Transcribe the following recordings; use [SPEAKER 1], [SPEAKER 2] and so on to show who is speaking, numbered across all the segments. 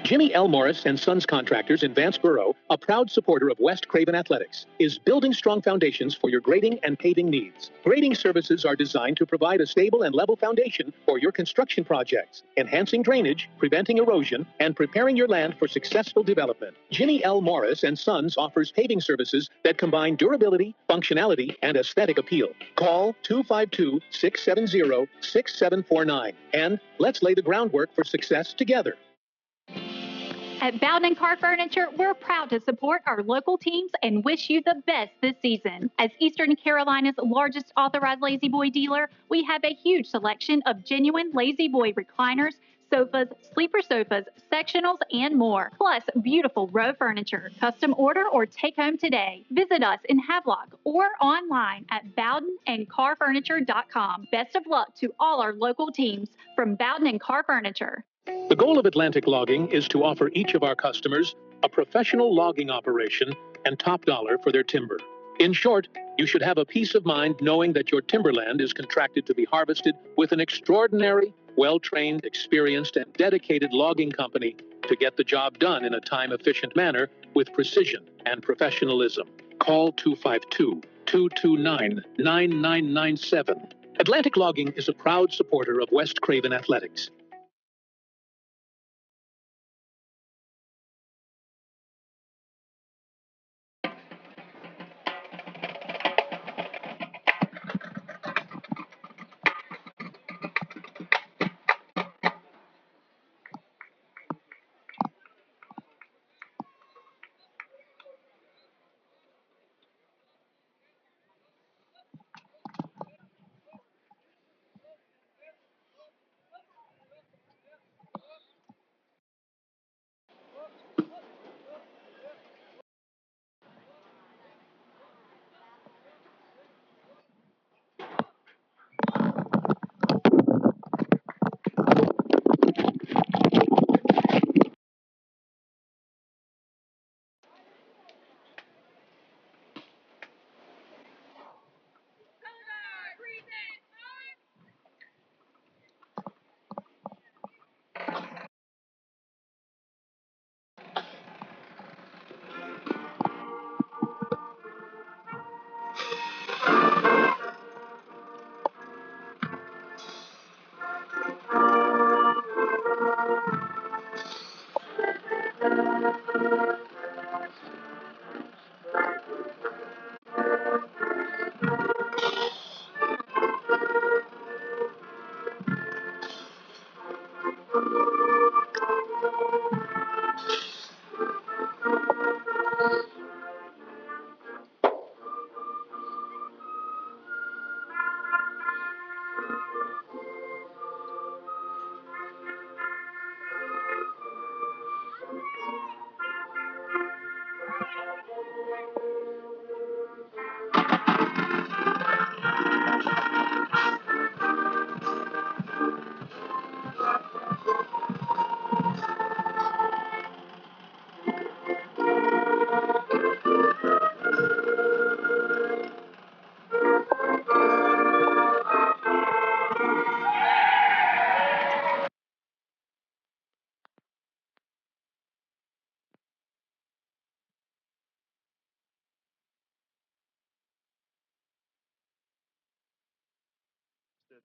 [SPEAKER 1] Jimmy L. Morris and Sons Contractors in Vanceboro, a proud supporter of West Craven Athletics, is building strong foundations for your grading and paving needs. Grading services are designed to provide a stable and level foundation for your construction projects, enhancing drainage, preventing erosion, and preparing your land for successful development. Jimmy L. Morris and Sons offers paving services that combine durability, functionality, and aesthetic appeal. Call 252-670-6749 and let's lay the groundwork for success together.
[SPEAKER 2] At Bowden & Car Furniture, we're proud to support our local teams and wish you the best this season. As Eastern Carolina's largest authorized Lazy Boy dealer, we have a huge selection of genuine Lazy Boy recliners, sofas, sleeper sofas, sectionals, and more. Plus, beautiful row furniture. Custom order or take home today. Visit us in Havelock or online at bowdenandcarfurniture.com. Best of luck to all our local teams from Bowden & Car Furniture.
[SPEAKER 1] The goal of Atlantic Logging is to offer each of our customers a professional logging operation and top dollar for their timber. In short, you should have a peace of mind knowing that your timberland is contracted to be harvested with an extraordinary, well-trained, experienced, and dedicated logging company to get the job done in a time-efficient manner with precision and professionalism. Call 252-229-9997. Atlantic Logging is a proud supporter of West Craven Athletics.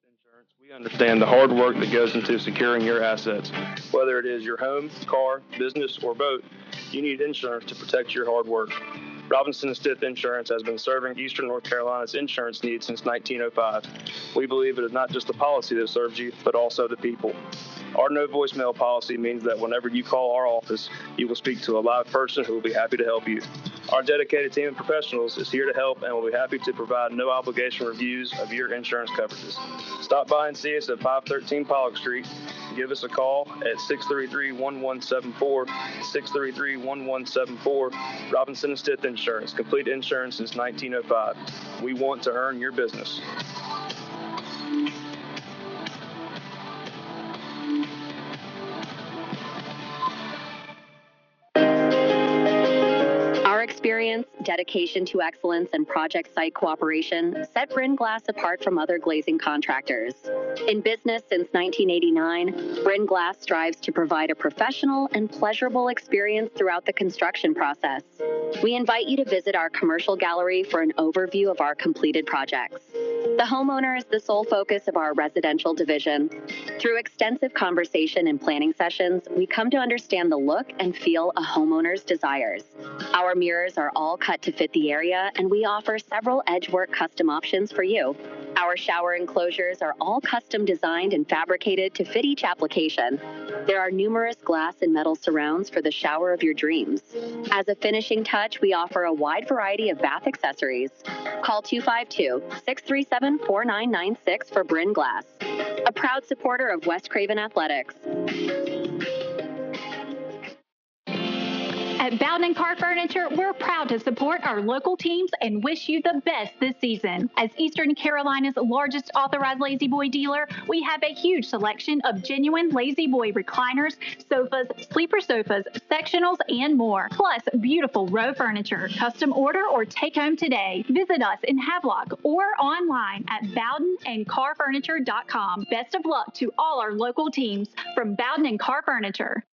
[SPEAKER 3] Insurance, we understand the hard work that goes into securing your assets. Whether it is your home, car, business, or boat, you need insurance to protect your hard work. Robinson & Stith Insurance has been serving Eastern North Carolina's insurance needs since 1905. We believe it is not just the policy that serves you, but also the people. Our no voicemail policy means that whenever you call our office, you will speak to a live person who will be happy to help you. Our dedicated team of professionals is here to help and will be happy to provide no obligation reviews of your insurance coverages. Stop by and see us at 513 Pollock Street. Give us a call at 633-1174, 633-1174. Robinson & Stith Insurance, complete insurance since 1905. We want to earn your business.
[SPEAKER 4] experience, dedication to excellence, and project site cooperation set Bern Glass apart from other glazing contractors. In business since 1989, Bern Glass strives to provide a professional and pleasurable experience throughout the construction process. We invite you to visit our commercial gallery for an overview of our completed projects. The homeowner is the sole focus of our residential division. Through extensive conversation and planning sessions, we come to understand the look and feel a homeowner's desires. Our mirrors are all cut to fit the area, and we offer several edgework custom options for you. Our shower enclosures are all custom designed and fabricated to fit each application. There are numerous glass and metal surrounds for the shower of your dreams. As a finishing touch, we offer a wide variety of bath accessories. Call 252-637-4996 for Bern Glass, a proud supporter of West Craven Athletics.
[SPEAKER 2] At Bowden Car Furniture, we're proud to support our local teams and wish you the best this season. As Eastern Carolina's largest authorized Lazy Boy dealer, we have a huge selection of genuine Lazy Boy recliners, sofas, sleeper sofas, sectionals, and more. Plus, beautiful row furniture. Custom order or take home today. Visit us in Havelock or online at bowdenandcarfurniture.com. Best of luck to all our local teams from Bowden and Car Furniture.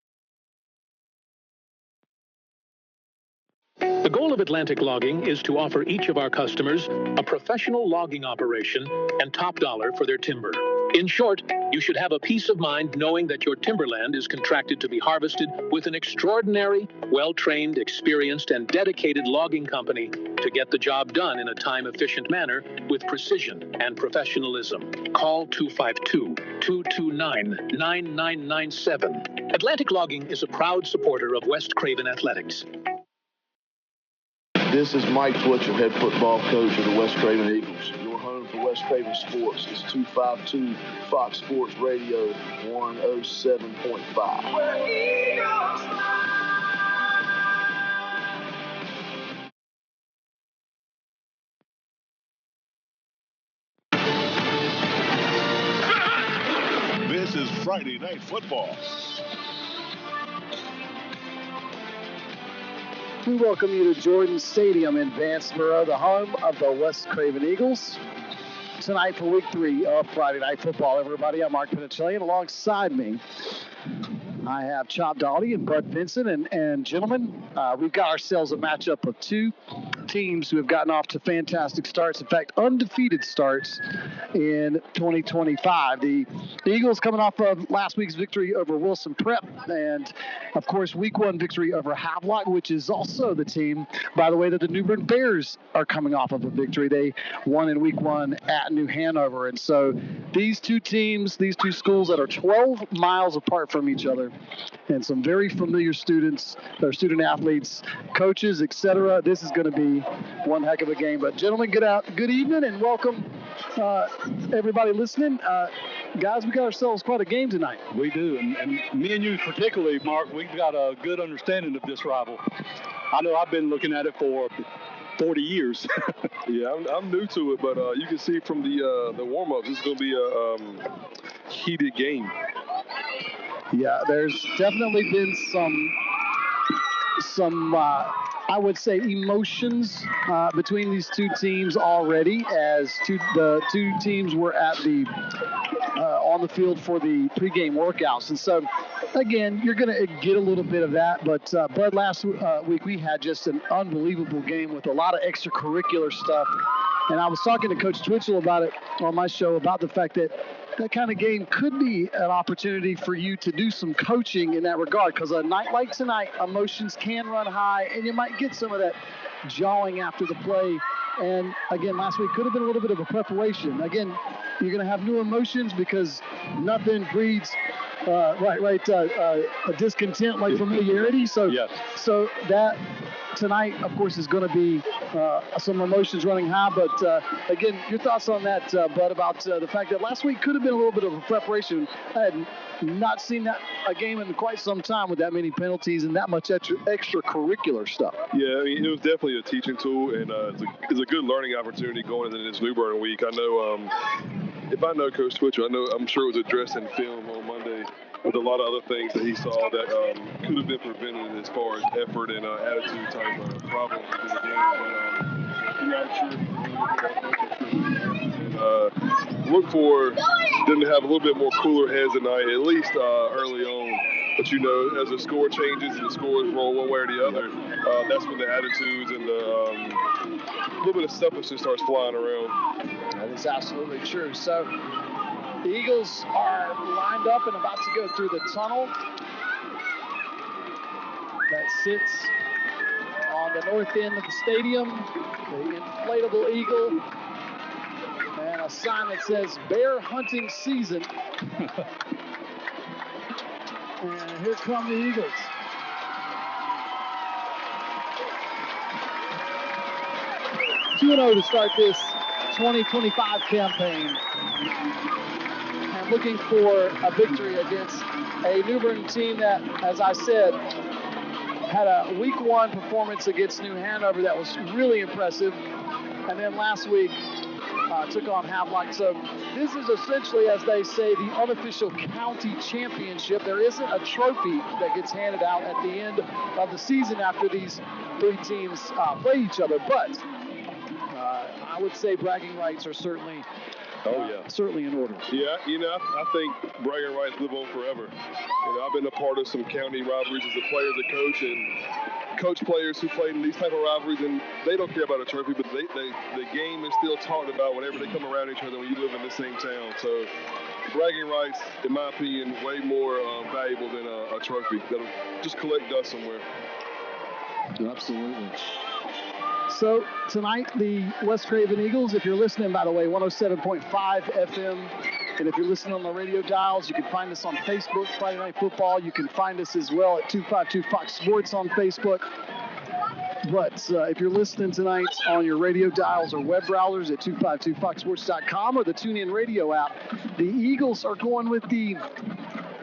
[SPEAKER 1] The goal of Atlantic Logging is to offer each of our customers a professional logging operation and top dollar for their timber. In short, you should have a peace of mind knowing that your timberland is contracted to be harvested with an extraordinary, well-trained, experienced, and dedicated logging company to get the job done in a time-efficient manner with precision and professionalism. Call 252-229-9997. Atlantic Logging is a proud supporter of West Craven Athletics.
[SPEAKER 5] This is Mike Fletcher, head football coach of the West Craven Eagles. Your home for West Craven Sports is 252 Fox Sports Radio 107.5.
[SPEAKER 6] This is Friday Night Football.
[SPEAKER 7] We welcome you to Jordan Stadium in Vanceboro, the home of the West Craven Eagles. Tonight for week 3 of Friday Night Football, everybody. I'm Mark Penicillian. Alongside me, I have Chop Doughty and Bud Vincent. And gentlemen, we've got ourselves a matchup of two teams who have gotten off to fantastic starts. In fact, undefeated starts in 2025. The Eagles coming off of last week's victory over Wilson Prep, and of course week 1 victory over Havelock, which is also the team, by the way, that the New Bern Bears are coming off of a victory. They won in week 1 at New Hanover. And so these two teams, these two schools that are 12 miles apart from each other, and some very familiar students, or student athletes, coaches, etc. This is going to be one heck of a game. But gentlemen, good evening and welcome everybody listening. Guys, we got ourselves quite a game tonight.
[SPEAKER 8] We do, and me and you particularly, Mark, we've got a good understanding of this rival. I know I've been looking at it for 40 years.
[SPEAKER 9] Yeah, I'm new to it, but you can see from the warm-ups, it's going to be a heated game.
[SPEAKER 7] Yeah, there's definitely been some I would say emotions between these two teams already, as the two teams were at the on the field for the pregame workouts. And so, again, you're going to get a little bit of that. But, Bud, last week we had just an unbelievable game with a lot of extracurricular stuff. And I was talking to Coach Twitchell about it on my show, about the fact that that kind of game could be an opportunity for you to do some coaching in that regard, because a night like tonight, emotions can run high, and you might get some of that jawing after the play. And again, last week could have been a little bit of a preparation. Again, you're going to have new emotions because nothing breeds a discontent like familiarity. So,
[SPEAKER 8] yes.
[SPEAKER 7] So that tonight, of course, is going to be some emotions running high. But again, your thoughts on that, Bud, about the fact that last week could have been a little bit of a preparation. I had not seen a game in quite some time with that many penalties and that much extracurricular stuff.
[SPEAKER 9] Yeah, I mean, it was definitely a teaching tool, and it's a good learning opportunity going into this New Bern week. I know if I know Coach Twitchell, I'm sure it was addressed in film on Monday with a lot of other things that he saw that could have been prevented as far as effort and attitude type of problems within the game. But look for them to have a little bit more cooler heads tonight, at least early on. But as the score changes and the scores roll one way or the other, that's when the attitudes and the little bit of selfishness starts flying around.
[SPEAKER 7] That is absolutely true. So the Eagles are lined up and about to go through the tunnel that sits on the north end of the stadium, the inflatable eagle, and a sign that says bear hunting season. And here come the Eagles. (2-0) to start this 2025 campaign. And looking for a victory against a New Bern team that, as I said, had a week 1 performance against New Hanover that was really impressive. And then last week took on Havelock. So this is essentially, as they say, the unofficial county championship. There isn't a trophy that gets handed out at the end of the season after these 3 teams play each other. But I would say bragging rights are certainly certainly in order.
[SPEAKER 9] Yeah, I think bragging rights live on forever. I've been a part of some county rivalries as a player, as a coach, and coach players who played in these type of rivalries, and they don't care about a trophy, but the game is still talked about whenever they come around each other when you live in the same town. So bragging rights, in my opinion, way more valuable than a trophy that'll just collect dust somewhere.
[SPEAKER 7] Absolutely. So tonight, the West Craven Eagles, if you're listening, by the way, 107.5 FM. And if you're listening on the radio dials, you can find us on Facebook, Friday Night Football. You can find us as well at 252 Fox Sports on Facebook. But if you're listening tonight on your radio dials or web browsers at 252foxsports.com or the TuneIn Radio app, the Eagles are going with the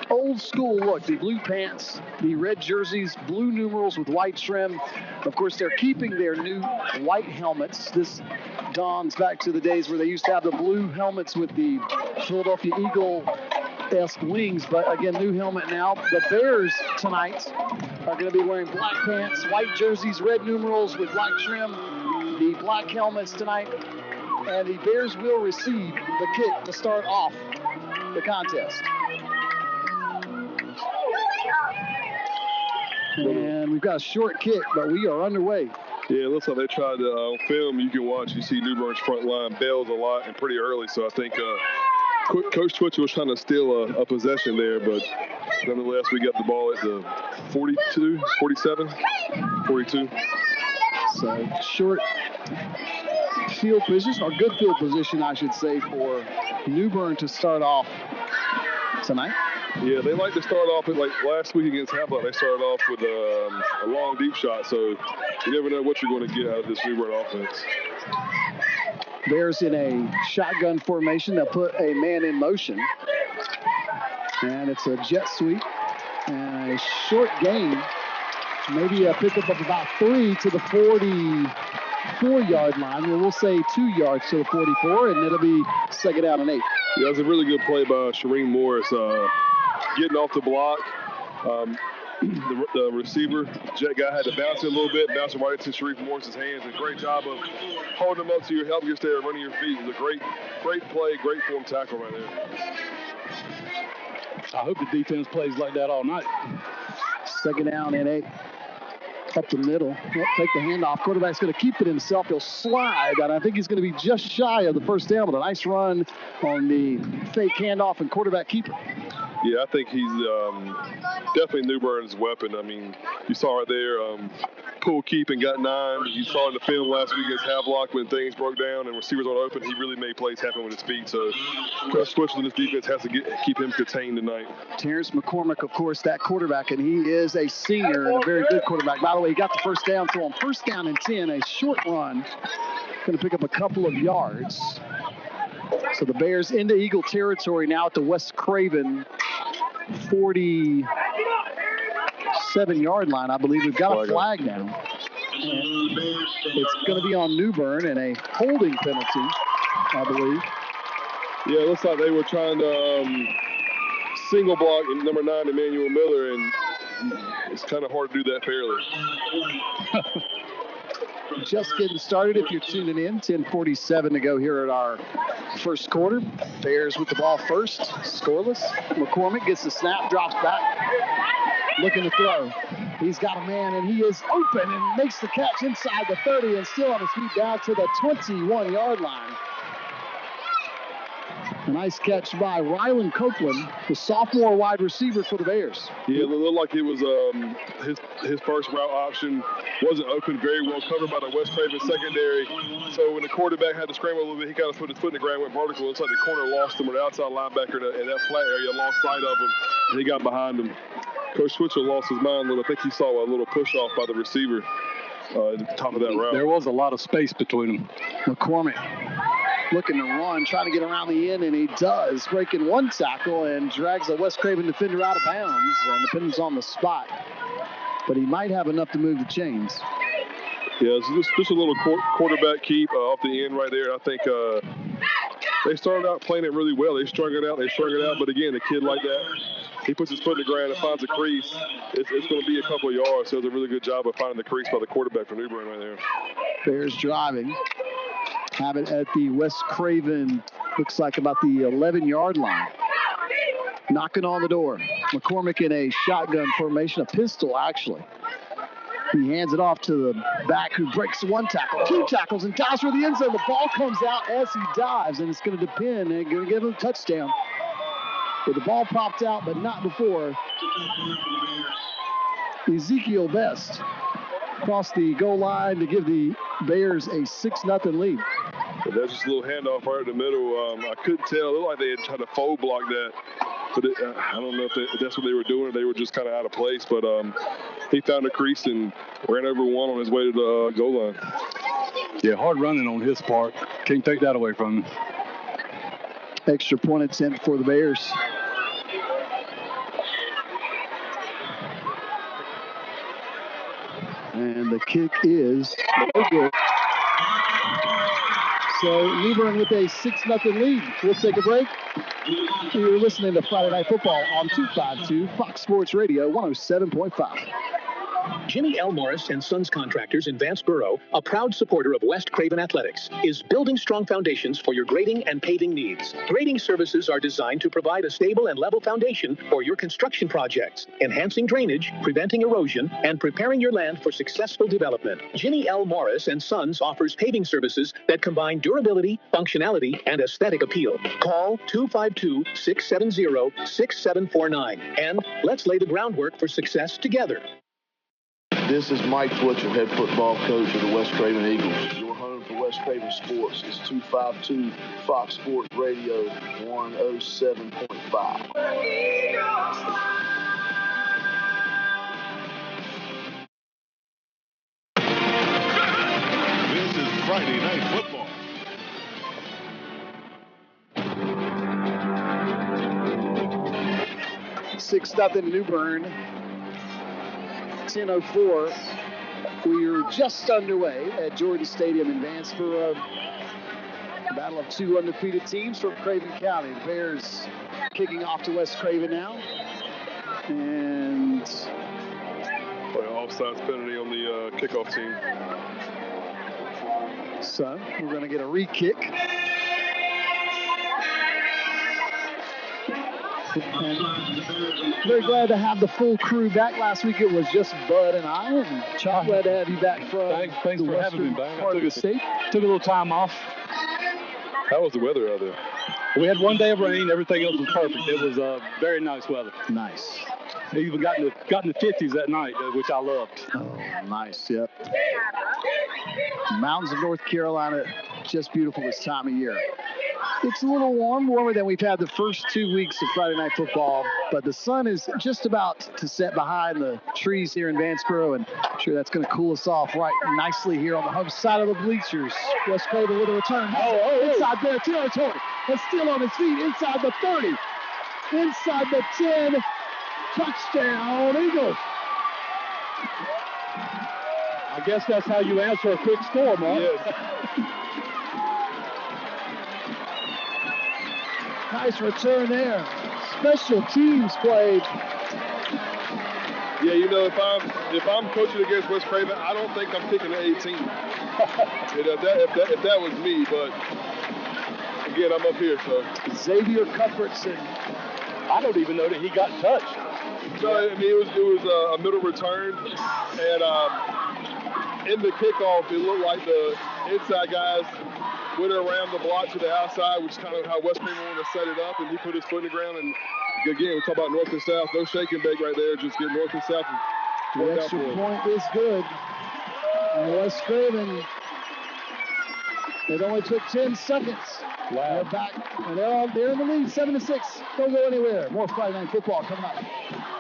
[SPEAKER 7] old school look, the blue pants, the red jerseys, blue numerals with white trim. Of course, they're keeping their new white helmets. This dawns back to the days where they used to have the blue helmets with the Philadelphia Eagle-esque wings, but again, new helmet now. The Bears tonight are going to be wearing black pants, white jerseys, red numerals with black trim, the black helmets tonight, and the Bears will receive the kick to start off the contest. And we've got a short kick, but we are underway.
[SPEAKER 9] Yeah, it looks like they tried to film. You can watch. You see New Bern's front line bails a lot and pretty early. So I think Coach Twitcher was trying to steal a possession there, but nonetheless, we got the ball at the 42, 47, 42.
[SPEAKER 7] So short field position, or good field position, I should say, for New Bern to start off tonight.
[SPEAKER 9] Yeah, they like to start off with, like last week against Havelock, they started off with a long deep shot, so you never know what you're going to get out of this New Bern offense.
[SPEAKER 7] Bears in a shotgun formation. They'll put a man in motion. And it's a jet sweep and a short gain. Maybe a pickup of about 3 to the 44-yard line. Well, we'll say 2 yards to the 44, and it'll be second down and 8.
[SPEAKER 9] Yeah, it was a really good play by Shireen Morris. Getting off the block. The receiver, jet guy, had to bounce it a little bit, bounce it right into Sharif Morris's hands. A great job of holding him up to your help you stay running your feet. It was a great play, great form tackle right there.
[SPEAKER 8] I hope the defense plays like that all night.
[SPEAKER 7] Second down and 8. Up the middle. Well, take the handoff. Quarterback's going to keep it himself. He'll slide, and I think he's going to be just shy of the first down, but a nice run on the fake handoff and quarterback keeper.
[SPEAKER 9] Yeah, I think he's definitely New Bern's weapon. I mean, you saw right there, pull keep and got 9. You saw in the film last week against Havelock when things broke down and receivers weren't open. He really made plays happen with his feet. So Coach Twitchell and his defense has to keep him contained tonight.
[SPEAKER 7] Terrence McCormick, of course, that quarterback, and he is a senior and a very good quarterback. By the way, he got the first down, so on first down and 10, a short run, going to pick up a couple of yards. So the Bears into Eagle territory now at the West Craven 47-yard line, I believe. We've got a flag now. And it's going to be on New Bern and a holding penalty, I believe.
[SPEAKER 9] Yeah, it looks like they were trying to single block in number 9, Emmanuel Miller, and it's kind of hard to do that fairly.
[SPEAKER 7] Just getting started if you're tuning in. 10:47 to go here at our first quarter. Bears with the ball first, scoreless. McCormick gets the snap, drops back, looking to throw. He's got a man, and he is open and makes the catch inside the 30 and still on his feet down to the 21-yard line. A nice catch by Rylan Copeland, the sophomore wide receiver for the Bears.
[SPEAKER 9] Yeah, it looked like it was his first route option. Wasn't open, very well covered by the West Craven secondary. So when the quarterback had to scramble a little bit, he kind of put his foot in the ground, went vertical. It's like the corner lost him, or the outside linebacker in that flat area lost sight of him, and he got behind him. Coach Switzer lost his mind a little. I think he saw a little push off by the receiver at the top of that route.
[SPEAKER 8] There was a lot of space between them.
[SPEAKER 7] McCormick looking to run, trying to get around the end, and he does, breaking one tackle and drags a West Craven defender out of bounds, and the defender's on the spot. But he might have enough to move the chains.
[SPEAKER 9] Yeah, so just a little quarterback keep off the end right there. I think they started out playing it really well. They strung it out, but again, a kid like that, he puts his foot in the ground and finds a crease. It's going to be a couple of yards, so it's a really good job of finding the crease by the quarterback for New Bern right there.
[SPEAKER 7] Bears driving. Have it at the West Craven, looks like about the 11-yard line. Knocking on the door. McCormick in a shotgun formation, a pistol actually. He hands it off to the back who breaks one tackle, 2 tackles, and dives for the end zone. The ball comes out as he dives, and it's going to depend and going to give him a touchdown. But the ball popped out, but not before Ezekiel Best crossed the goal line to give the Bears a 6-0 lead.
[SPEAKER 9] That's just a little handoff right in the middle. I couldn't tell. It looked like they had tried to fold block that. But I don't know if that's what they were doing or they were just kind of out of place. But he found a crease and ran over one on his way to the goal line.
[SPEAKER 8] Yeah, hard running on his part. Can't take that away from him.
[SPEAKER 7] Extra point attempt for the Bears. And the kick is no good. So New Bern with a 6-0 lead. We'll take a break. You're listening to Friday Night Football on 252 Fox Sports Radio 107.5.
[SPEAKER 1] Jimmy L. Morris and Sons Contractors in Vanceboro, a proud supporter of West Craven Athletics, is building strong foundations for your grading and paving needs. Grading services are designed to provide a stable and level foundation for your construction projects, enhancing drainage, preventing erosion, and preparing your land for successful development. Jimmy L. Morris and Sons offers paving services that combine durability, functionality, and aesthetic appeal. Call 252-670-6749, and let's lay the groundwork for success together.
[SPEAKER 5] This is Mike Fletcher, head football coach of the West Craven Eagles. Your home for West Craven sports is 252 Fox Sports Radio 107.5.
[SPEAKER 6] This is Friday Night Football.
[SPEAKER 7] Six nothing New Bern. 10:04. We are just underway at Jordan Stadium in Vanceboro. Battle of 2 undefeated teams from Craven County. The Bears kicking off to West Craven now. And
[SPEAKER 9] offsides penalty on the kickoff team.
[SPEAKER 7] So we're going to get a re-kick. And very glad to have the full crew back. Last week it was just Bud and I, and glad to have you back from
[SPEAKER 8] Thanks
[SPEAKER 7] the
[SPEAKER 8] for having me back.
[SPEAKER 7] part of the state.
[SPEAKER 8] Took a little time off.
[SPEAKER 9] How was the weather out there?
[SPEAKER 8] We had one day of rain. Everything else was perfect. It was very nice weather.
[SPEAKER 7] Nice.
[SPEAKER 8] It even got in the 50s that night, which I loved.
[SPEAKER 7] Oh, nice, yep. Mountains of North Carolina, just beautiful this time of year. It's a little warmer than we've had the first 2 weeks of Friday Night Football, but the sun is just about to set behind the trees here in Vanceboro, and I'm sure that's going to cool us off right nicely here on the home side of the bleachers. West Craven with a return. Inside their territory. And still on his feet inside the 30. Inside the 10. Touchdown, Eagles.
[SPEAKER 8] I guess that's how you answer a quick score, Mark.
[SPEAKER 9] Yes.
[SPEAKER 7] Nice return there. special teams played.
[SPEAKER 9] Yeah, you know, if I'm coaching against West Craven, I don't think I'm kicking the 18. if that was me, but again, I'm up here, so.
[SPEAKER 7] Xavier Cuthbertson.
[SPEAKER 8] I don't even know that he got touched.
[SPEAKER 9] So, I mean, it was a middle return, and in the kickoff, it looked like the inside guys went around the block to the outside, which is kind of how West Craven wanted to set it up, and he put his foot in the ground. And again, we talk about north and south. No shake and bake right there. Just get north and south. And
[SPEAKER 7] the extra point is good. And West Craven, it only took 10 seconds.
[SPEAKER 8] Wow.
[SPEAKER 7] They're back, and they're in the lead, 7-6. Don't go anywhere. More Friday Night Football coming up.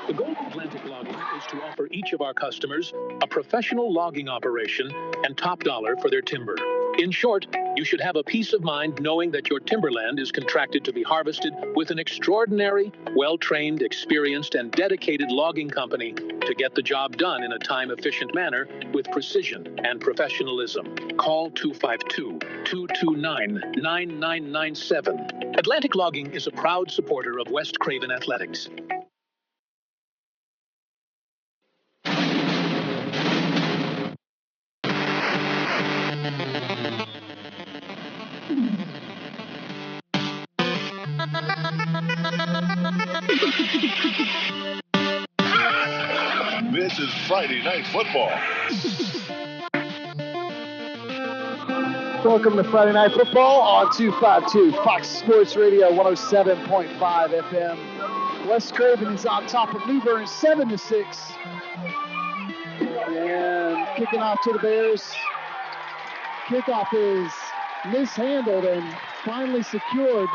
[SPEAKER 1] The goal of Atlantic Logging is to offer each of our customers a professional logging operation and top dollar for their timber. In short, you should have a peace of mind knowing that your timberland is contracted to be harvested with an extraordinary, well-trained, experienced, and dedicated logging company to get the job done in a time-efficient manner with precision and professionalism. Call 252-229-9997. Atlantic Logging is a proud supporter of West Craven Athletics.
[SPEAKER 6] This is Friday Night Football.
[SPEAKER 7] Welcome to Friday Night Football on 252 Fox Sports Radio 107.5 FM. West Craven is on top of New Bern 7-6. And kicking off to the Bears. Kickoff is mishandled and finally secured,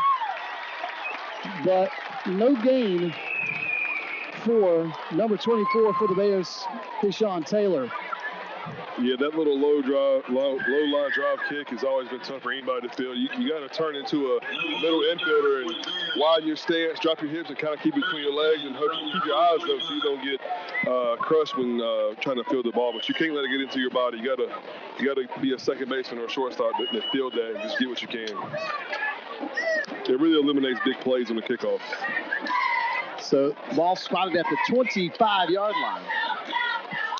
[SPEAKER 7] but no gain for number 24 for the Bears, Deshaun Taylor.
[SPEAKER 9] Yeah, that little low line drive kick has always been tough for anybody to field. You got to turn into a middle infielder and widen your stance, drop your hips, and kind of keep it between your legs and keep your eyes up so you don't get crushed when trying to field the ball. But you can't let it get into your body. You gotta be a second baseman or a shortstop that field that and just get what you can. It really eliminates big plays on the kickoff.
[SPEAKER 7] So ball spotted at the 25-yard line.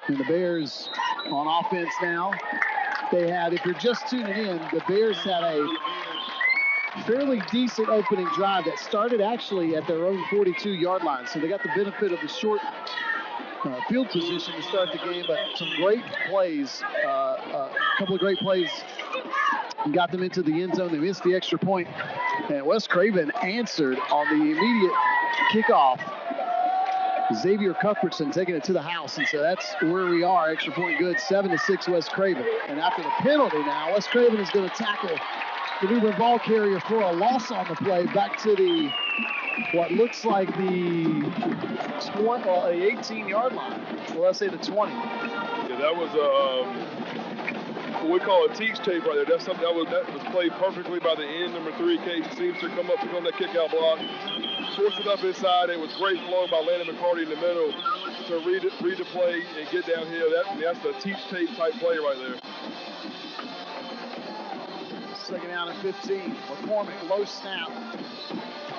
[SPEAKER 7] And the Bears on offense now. They had, if you're just tuning in, the Bears had a fairly decent opening drive that started actually at their own 42-yard line. So they got the benefit of the short field position to start the game, but some great plays, a couple of great plays got them into the end zone. They missed the extra point, and West Craven answered on the immediate kickoff. Xavier Cuthbertson taking it to the house, and so that's where we are. Extra point good, 7-6 West Craven. And after the penalty now, West Craven is going to tackle the New Bern ball carrier for a loss on the play back to the, what looks like the 18-yard line. Well, let's say the 20.
[SPEAKER 9] Yeah, that was what we call a teach tape right there. That's something that was played perfectly by the end, number 3, Case seems to come up to on that kick-out block. Forced it up inside. It was great flow by Landon McCarty in the middle to read the play and get downhill. That's a teach tape type play right there.
[SPEAKER 7] Second down and 15. McCormick, low snap.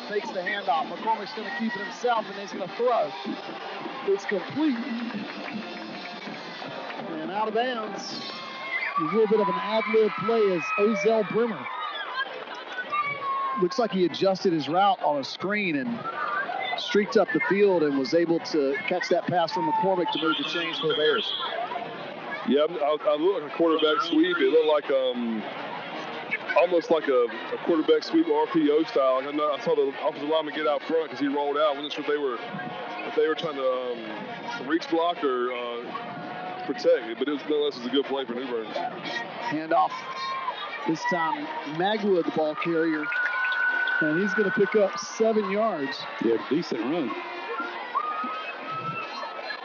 [SPEAKER 7] Takes the handoff. McCormick's going to keep it himself, and he's going to throw. It's complete. And out of bounds. A little bit of an ad-lib play as Ozell Brimmer. Looks like he adjusted his route on a screen and streaked up the field and was able to catch that pass from McCormick to move the chains for the Bears.
[SPEAKER 9] Yeah, I looked like a quarterback sweep. It looked like almost like a quarterback sweep RPO style. Like I saw the offensive lineman get out front because he rolled out. I wasn't sure if they were trying to reach block or protect it, but nonetheless, it was a good play for New Bern.
[SPEAKER 7] Handoff. This time, Magwood, the ball carrier. And he's going to pick up 7 yards.
[SPEAKER 8] Yeah, decent run.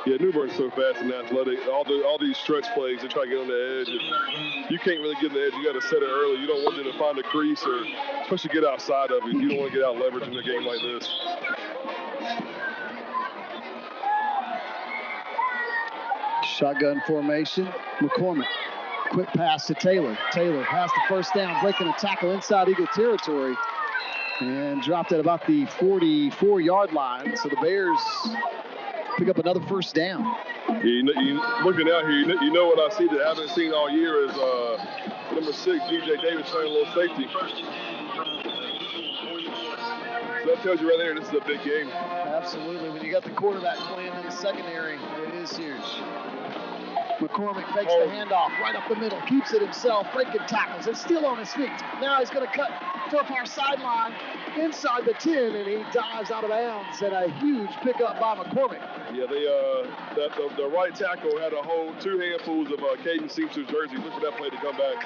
[SPEAKER 9] Yeah, New Bern's so fast and athletic. All these stretch plays, they try to get on the edge. If you can't really get on the edge. You got to set it early. You don't want them to find a crease or especially get outside of it. You don't want to get out leverage in a game like this.
[SPEAKER 7] Shotgun formation. McCormick. Quick pass to Taylor. Taylor has the first down, breaking a tackle inside Eagle territory. and dropped at about the 44-yard line. So the Bears pick up another first down.
[SPEAKER 9] Yeah, looking out here, you know what I see that I haven't seen all year is number 6, DJ Davis, playing a little safety. So that tells you right there this is a big game.
[SPEAKER 7] Absolutely. When you got the quarterback playing in the secondary, it is huge. McCormick fakes the handoff right up the middle, keeps it himself, breaking tackles, and still on his feet. Now he's going to cut to a far sideline inside the 10, and he dives out of bounds, and a huge pickup by McCormick.
[SPEAKER 9] Yeah, the right tackle had a whole 2 handfuls of Caden Seamster's jersey. Look for that play to come back.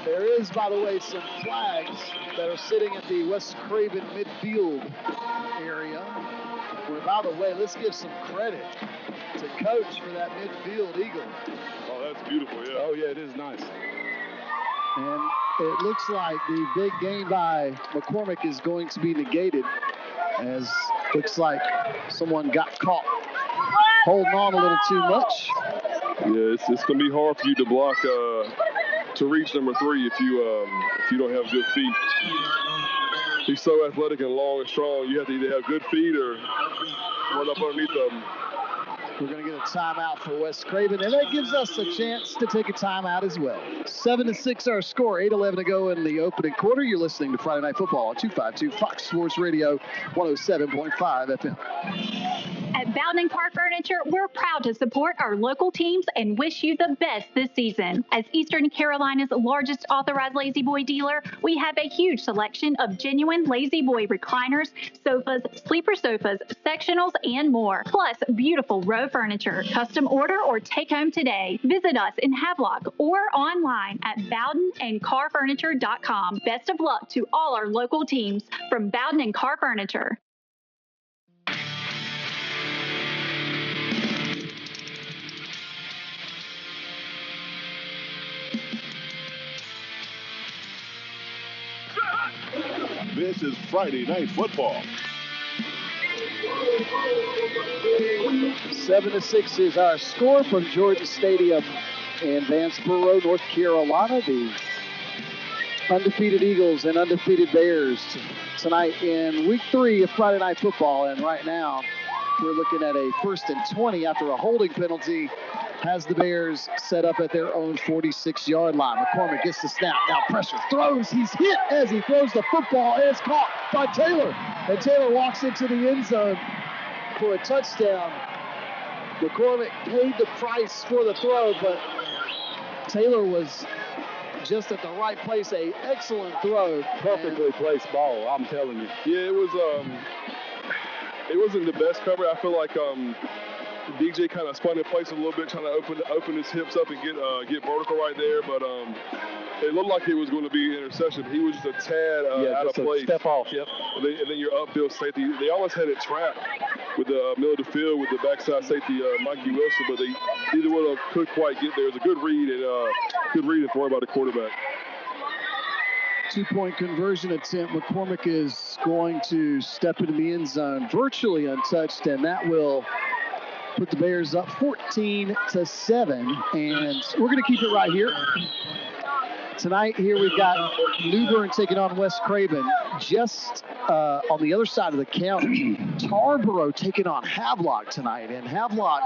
[SPEAKER 7] There is, by the way, some flags that are sitting at the West Craven midfield area. Where, by the way, let's give some credit to Coach for that midfield eagle.
[SPEAKER 9] Oh, that's beautiful, yeah.
[SPEAKER 8] Oh, yeah, it is nice.
[SPEAKER 7] And it looks like the big gain by McCormick is going to be negated, as looks like someone got caught holding on a little too much.
[SPEAKER 9] Yeah, it's going to be hard for you to block to reach number 3 if you don't have good feet. He's so athletic and long and strong. You have to either have good feet or run up underneath them.
[SPEAKER 7] We're going to get a timeout for West Craven, and that gives us a chance to take a timeout as well. 7-6 our score, 8:11 to go in the opening quarter. You're listening to Friday Night Football on 252 Fox Sports Radio, 107.5 FM.
[SPEAKER 2] At Bowden Car Furniture, we're proud to support our local teams and wish you the best this season. As Eastern Carolina's largest authorized Lazy Boy dealer, we have a huge selection of genuine Lazy Boy recliners, sofas, sleeper sofas, sectionals, and more. Plus, beautiful row furniture. Custom order or take home today. Visit us in Havelock or online at bowdenandcarfurniture.com. Best of luck to all our local teams from Bowden and Car Furniture.
[SPEAKER 6] This is Friday Night Football.
[SPEAKER 7] 7-6 is our score from Jordan Stadium in Vanceboro, North Carolina. The undefeated Eagles and undefeated Bears tonight in week 3 of Friday Night Football. And right now, we're looking at a 1st and 20 after a holding penalty. Has the Bears set up at their own 46-yard line. McCormick gets the snap. Now pressure. Throws. He's hit as he throws the football. And it's caught by Taylor. And Taylor walks into the end zone for a touchdown. McCormick paid the price for the throw, but Taylor was just at the right place. A excellent throw.
[SPEAKER 8] Perfectly placed ball, I'm telling you.
[SPEAKER 9] Yeah, it wasn't the best cover. I feel like DJ kind of spun in place a little bit, trying to open his hips up and get vertical right there, but it looked like it was going to be an interception. He was just a tad out of place.
[SPEAKER 8] Step off, yep.
[SPEAKER 9] And then your upfield safety, they almost had it trapped with the middle of the field with the backside safety, Mikey Wilson, but neither one of them could quite get there. It was a good read and for by the quarterback.
[SPEAKER 7] 2-point conversion attempt. McCormick is going to step into the end zone virtually untouched, and that will put the Bears up 14-7, and we're going to keep it right here. Tonight here we've got New Bern taking on West Craven. Just on the other side of the county, Tarboro taking on Havelock tonight, and Havelock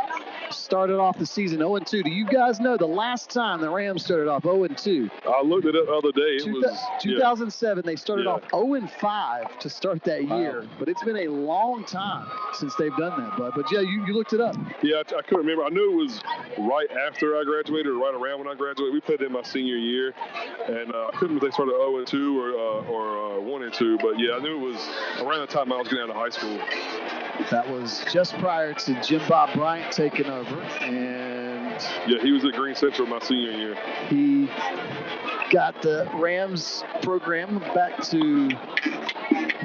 [SPEAKER 7] started off the season 0-2. Do you guys know the last time the Rams started off 0-2?
[SPEAKER 9] I looked at it the other day. It was
[SPEAKER 7] 2007. They started off 0-5 to start that year, but it's been a long time since they've done that, bud. But yeah, you looked it up.
[SPEAKER 9] Yeah, I couldn't remember. I knew it was right after I graduated or right around when I graduated. We played in my senior year, and I couldn't remember if they started 0-2 or 1-2, but yeah, I knew it was around the time I was getting out of high school.
[SPEAKER 7] That was just prior to Jim Bob Bryant taking over, and
[SPEAKER 9] yeah, he was at Green Central my senior year.
[SPEAKER 7] He got the Rams program back to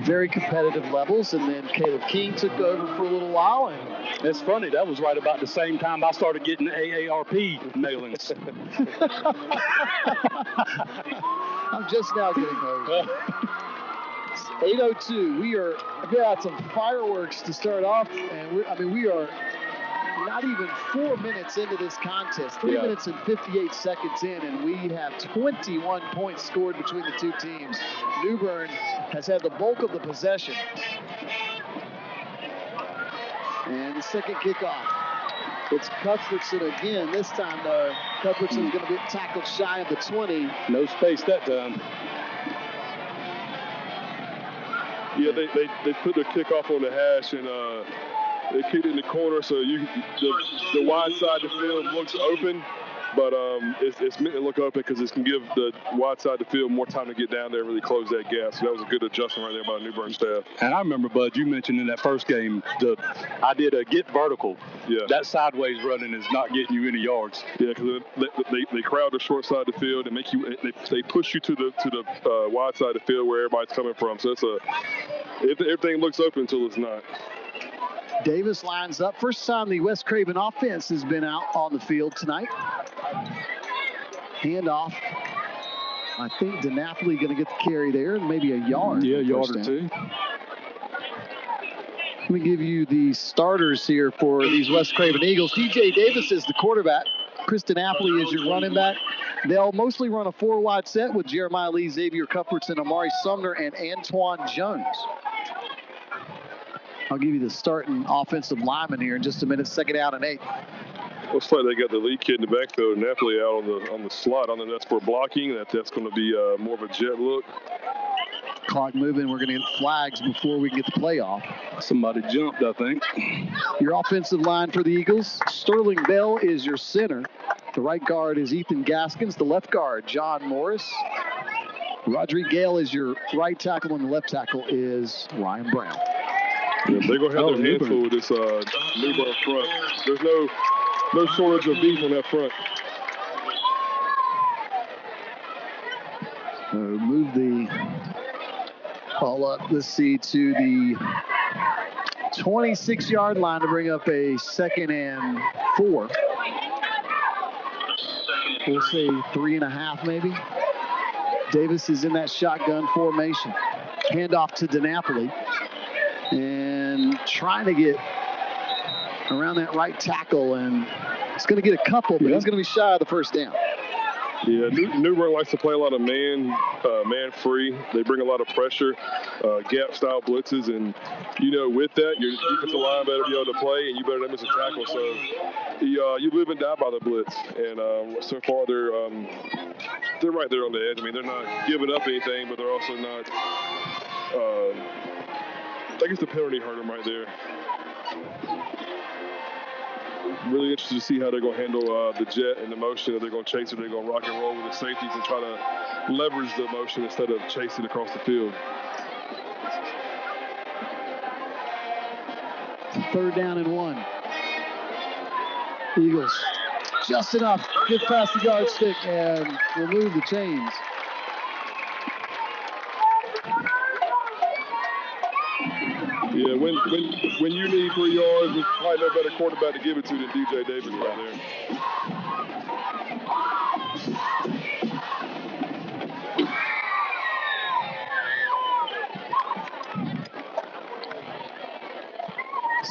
[SPEAKER 7] very competitive levels, and then Caleb King took over for a little while. And
[SPEAKER 8] it's funny, that was right about the same time I started getting AARP mailings.
[SPEAKER 7] I'm just now getting those. 8:02. We are got some fireworks to start off, and we are not even 4 minutes into this contest, 3 minutes and 58 seconds in, and we have 21 points scored between the two teams. New Bern has had the bulk of the possession. And the second kickoff. It's Cuthbertson again. This time, though, Cuthbertson's going to get tackled shy of the 20.
[SPEAKER 8] No space that time.
[SPEAKER 9] Yeah, they put their kickoff on the hash, and they kicked it in the corner, so the wide side of the field looks open, but it's meant to look open because it can give the wide side of the field more time to get down there and really close that gap. So that was a good adjustment right there by the New Bern staff.
[SPEAKER 8] And I remember, Bud, you mentioned in that first game the idea to get vertical.
[SPEAKER 9] Yeah.
[SPEAKER 8] That sideways running is not getting you any yards.
[SPEAKER 9] Yeah, because they crowd the short side of the field and make you they push you to the wide side of the field where everybody's coming from. So everything looks open until it's not.
[SPEAKER 7] Davis lines up. First time the West Craven offense has been out on the field tonight. Handoff. I think DeNapoli going to get the carry there, and maybe a yard.
[SPEAKER 8] Yeah, a yard or two.
[SPEAKER 7] Let me give you the starters here for these West Craven Eagles. DJ Davis is the quarterback. Chris DeNapoli is your running back. They'll mostly run a 4-wide set with Jeremiah Lee, Xavier Cuthbertson, Amari Sumner, and Antoine Jones. I'll give you the starting offensive lineman here in just a minute. 2nd out and 8.
[SPEAKER 9] Looks like they got the lead kid in the backfield, Napoli, out on the slot. On the that's for blocking. That's going to be more of a jet look.
[SPEAKER 7] Clock moving. We're going to get flags before we get the play off.
[SPEAKER 8] Somebody jumped, I think.
[SPEAKER 7] Your offensive line for the Eagles. Sterling Bell is your center. The right guard is Ethan Gaskins. The left guard, John Morris. Rodrigue Gale is your right tackle, and the left tackle is Ryan Brown.
[SPEAKER 9] Yeah, they're going to have their hands full with this New Bern front. There's no shortage of beef on that front.
[SPEAKER 7] Move the ball up, let's see, to the 26-yard line to bring up a 2nd and 4. We'll say 3.5 maybe. Davis is in that shotgun formation. Handoff to DeNapoli. And trying to get around that right tackle, and it's going to get a couple, but he's going to be shy of the first down.
[SPEAKER 9] Yeah, New Bern likes to play a lot of man free. They bring a lot of pressure, gap-style blitzes, and, with that, your defensive line better be able to play, and you better not miss a tackle. So you live and die by the blitz, and so far they're right there on the edge. I mean, they're not giving up anything, but they're also not I guess the penalty hurt them right there. Really interested to see how they're going to handle the jet and the motion. Are they going to chase it? Are they going to rock and roll with the safeties and try to leverage the motion instead of chasing across the field?
[SPEAKER 7] 3rd down and 1. Eagles just enough. Get past the yardstick and remove the chains.
[SPEAKER 9] Yeah, when you need 3 yards, there's probably no better quarterback to give it to than DJ Davis right there.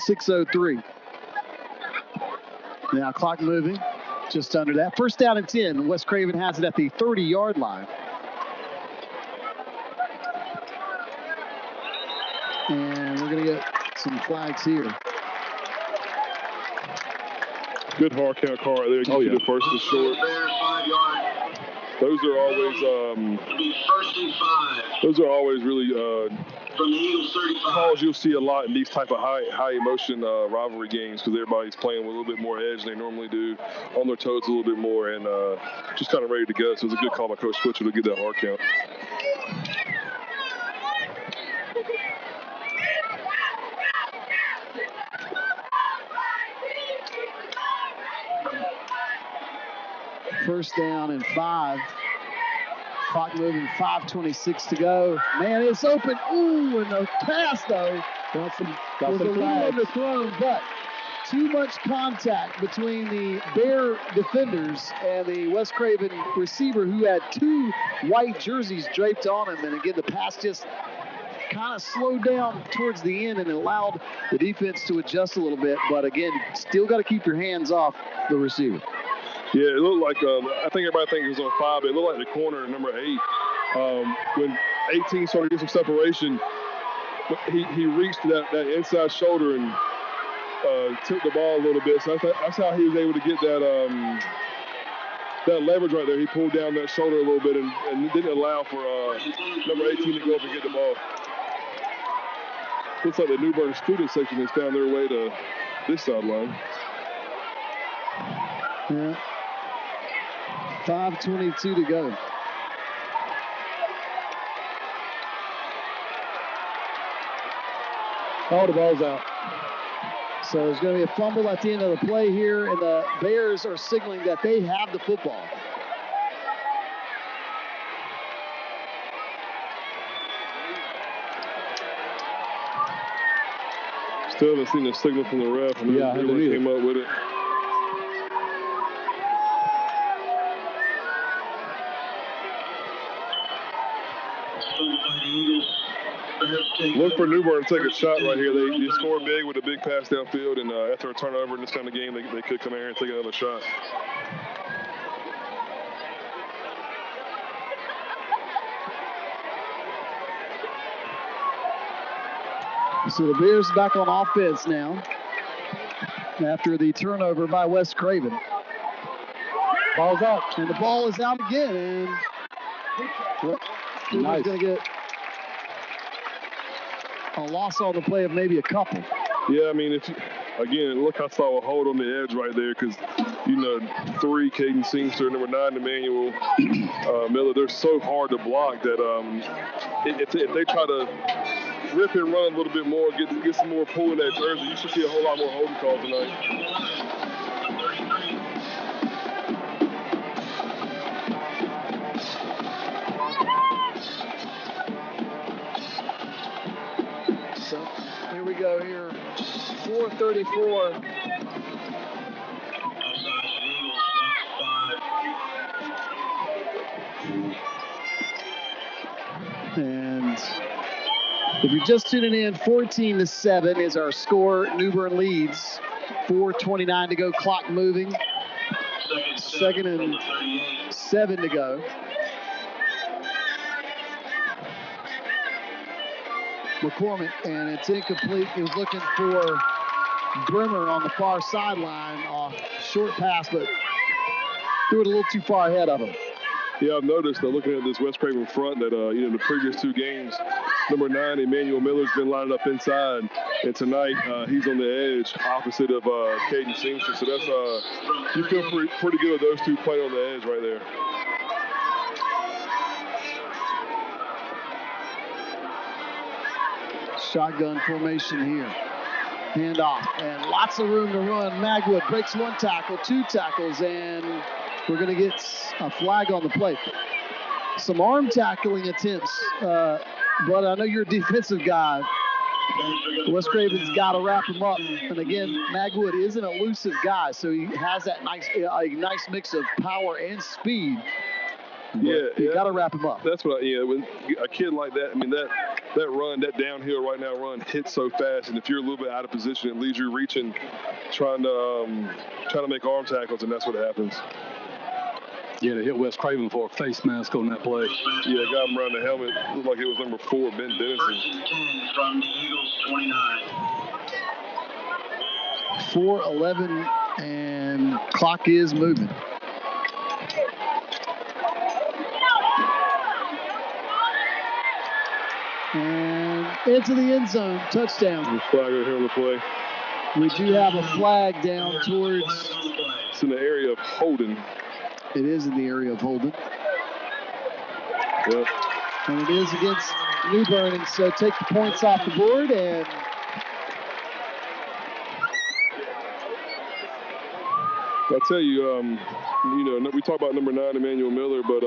[SPEAKER 7] .603. Now clock moving, just under that. 1st down and 10. West Craven has it at the 30-yard line. And we're going to get some flags here.
[SPEAKER 9] Good hard count call right there. You see the 1st and short. Those are always really calls you'll see a lot in these type of high emotion rivalry games because everybody's playing with a little bit more edge than they normally do, on their toes a little bit more, and just kind of ready to go. So it was a good call by Coach Switcher to get that hard count.
[SPEAKER 7] First down and 5. Clock moving, 5:26 to go. Man, it's open. Ooh, and the pass, though, was a little underthrown, but too much contact between the Bear defenders and the West Craven receiver who had 2 white jerseys draped on him. And again, the pass just kind of slowed down towards the end and allowed the defense to adjust a little bit. But, again, still got to keep your hands off the receiver.
[SPEAKER 9] Yeah, it looked like, I think everybody thinks it was on 5, but it looked like the corner, number 8. When 18 started to get some separation, he reached that inside shoulder and took the ball a little bit. So that's how he was able to get that leverage right there. He pulled down that shoulder a little bit and didn't allow for number 18 to go up and get the ball. Looks like the New Bern student section has found their way to this sideline.
[SPEAKER 7] Yeah. 5:22 to go.
[SPEAKER 8] Oh, the ball's out.
[SPEAKER 7] So there's going to be a fumble at the end of the play here, and the Bears are signaling that they have the football.
[SPEAKER 9] Still haven't seen a signal from the ref. And
[SPEAKER 8] yeah,
[SPEAKER 9] everyone came up with it. Look for New Bern to take a shot right here. They score big with a big pass downfield, and after a turnover in this kind of game, they could come in here and take another shot.
[SPEAKER 7] So the Bears back on offense now after the turnover by West Craven.
[SPEAKER 8] Ball's out.
[SPEAKER 7] And the ball is out again, and
[SPEAKER 8] Nice.
[SPEAKER 7] Going to get a loss on the play of maybe a couple.
[SPEAKER 9] Yeah, I mean, again, look, I saw a hold on the edge right there because, 3, Caden Singster, number 9, Emmanuel Miller, they're so hard to block that if they try to rip and run a little bit more, get some more pull in that jersey, you should see a whole lot more holding calls tonight.
[SPEAKER 7] So here we go here, 4:34. And if you're just tuning in, 14-7 is our score. New Bern leads. 4:29 to go, clock moving. 2nd and 7 to go. McCormick, and it's incomplete. He was looking for Brimmer on the far sideline. Short pass, but threw it a little too far ahead of him.
[SPEAKER 9] Yeah, I've noticed looking at this West Craven front that, the previous 2 games, number 9, Emmanuel Miller's been lining up inside, and tonight he's on the edge opposite of Caden Singster. So that's, you feel pretty good with those 2 playing on the edge right there.
[SPEAKER 7] Shotgun formation here. Handoff, and lots of room to run. Magwood breaks 1 tackle, 2 tackles, and we're going to get a flag on the play. Some arm tackling attempts, but I know you're a defensive guy. West Craven's got to wrap him up. And again, Magwood is an elusive guy, so he has that nice mix of power and speed.
[SPEAKER 9] Yeah,
[SPEAKER 7] you got to wrap him up.
[SPEAKER 9] That's what. When a kid like that, I mean that run, that downhill right now run hits so fast, and if you're a little bit out of position, it leaves you reaching, trying to make arm tackles, and that's what happens.
[SPEAKER 8] Yeah, they hit West Craven for a face mask on that play.
[SPEAKER 9] Yeah, got him around the helmet. Looked like it was number 4, Ben Dennison.
[SPEAKER 10] 1st and 10 from the Eagles 29.
[SPEAKER 7] 4:11, and clock is moving. And into the end zone, touchdown.
[SPEAKER 9] Flag right here on the play.
[SPEAKER 7] We do have a flag down towards.
[SPEAKER 9] It's in the area of holding.
[SPEAKER 7] It is in the area of holding.
[SPEAKER 9] Yep.
[SPEAKER 7] And it is against New Bern, and so take the points off the board. And
[SPEAKER 9] I'll tell you, we talk about number 9, Emmanuel Miller, but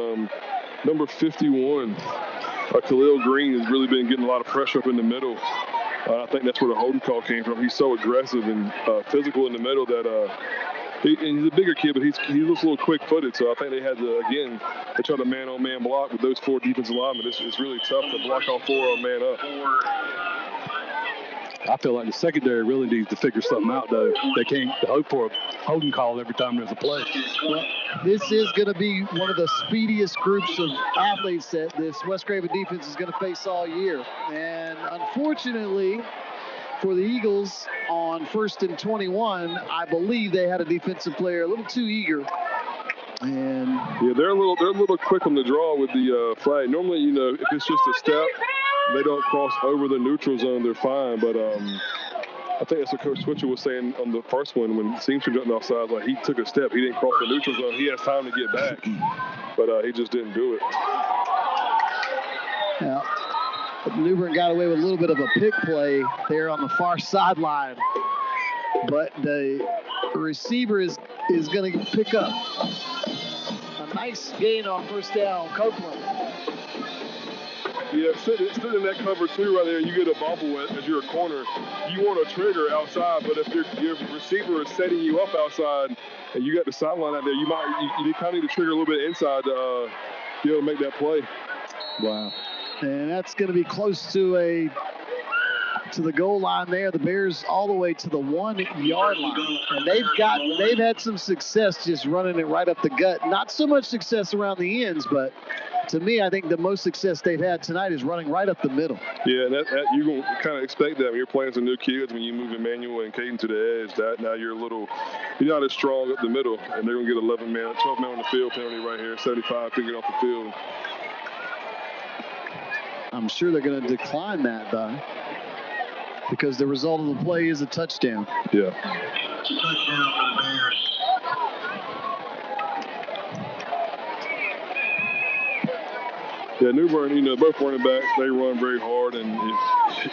[SPEAKER 9] number 51, Khalil Green, has really been getting a lot of pressure up in the middle. I think that's where the holding call came from. He's so aggressive and physical in the middle that And he's a bigger kid, but he looks a little quick-footed. So I think they try to man-on-man block with those 4 defensive linemen. It's really tough to block all 4 on man up.
[SPEAKER 8] I feel like the secondary really needs to figure something out, though. They can't hope for a holding call every time there's a play.
[SPEAKER 7] Well, this is going to be one of the speediest groups of athletes that this West Craven defense is going to face all year. And unfortunately for the Eagles, on 1st and 21, I believe they had a defensive player a little too eager. And
[SPEAKER 9] yeah, they're a little quick on the draw with the flag. Normally, if it's just a step, they don't cross over the neutral zone, they're fine. But I think that's what Coach Switcher was saying on the first one when Seamster jumped offside. Like, he took a step. He didn't cross the neutral zone. He has time to get back. But he just didn't do it.
[SPEAKER 7] Yeah. New Bern got away with a little bit of a pick play there on the far sideline. But the receiver is going to pick up a nice gain on first down, Copeland.
[SPEAKER 9] Yeah, sitting in that cover 2 right there, you get a bubble as you're a corner. You want a trigger outside, but if your receiver is setting you up outside and you got the sideline out there, you kind of need to trigger a little bit inside to be able to make that play.
[SPEAKER 7] Wow. And that's going to be close to the goal line there. The Bears all the way to the 1-yard line. And they've had some success just running it right up the gut. Not so much success around the ends, but to me, I think the most success they've had tonight is running right up the middle.
[SPEAKER 9] Yeah, and that you're going to kind of expect that when you're playing some new kids, when you move Emmanuel and Caden to the edge, that now you're not as strong up the middle, and they're going to get 12 man on the field penalty right here, 75 to get off the field.
[SPEAKER 7] I'm sure they're going to decline that, though, because the result of the play is a touchdown.
[SPEAKER 9] Yeah.
[SPEAKER 10] It's a touchdown for the Bears.
[SPEAKER 9] Yeah, New Bern, both running backs, they run very hard, and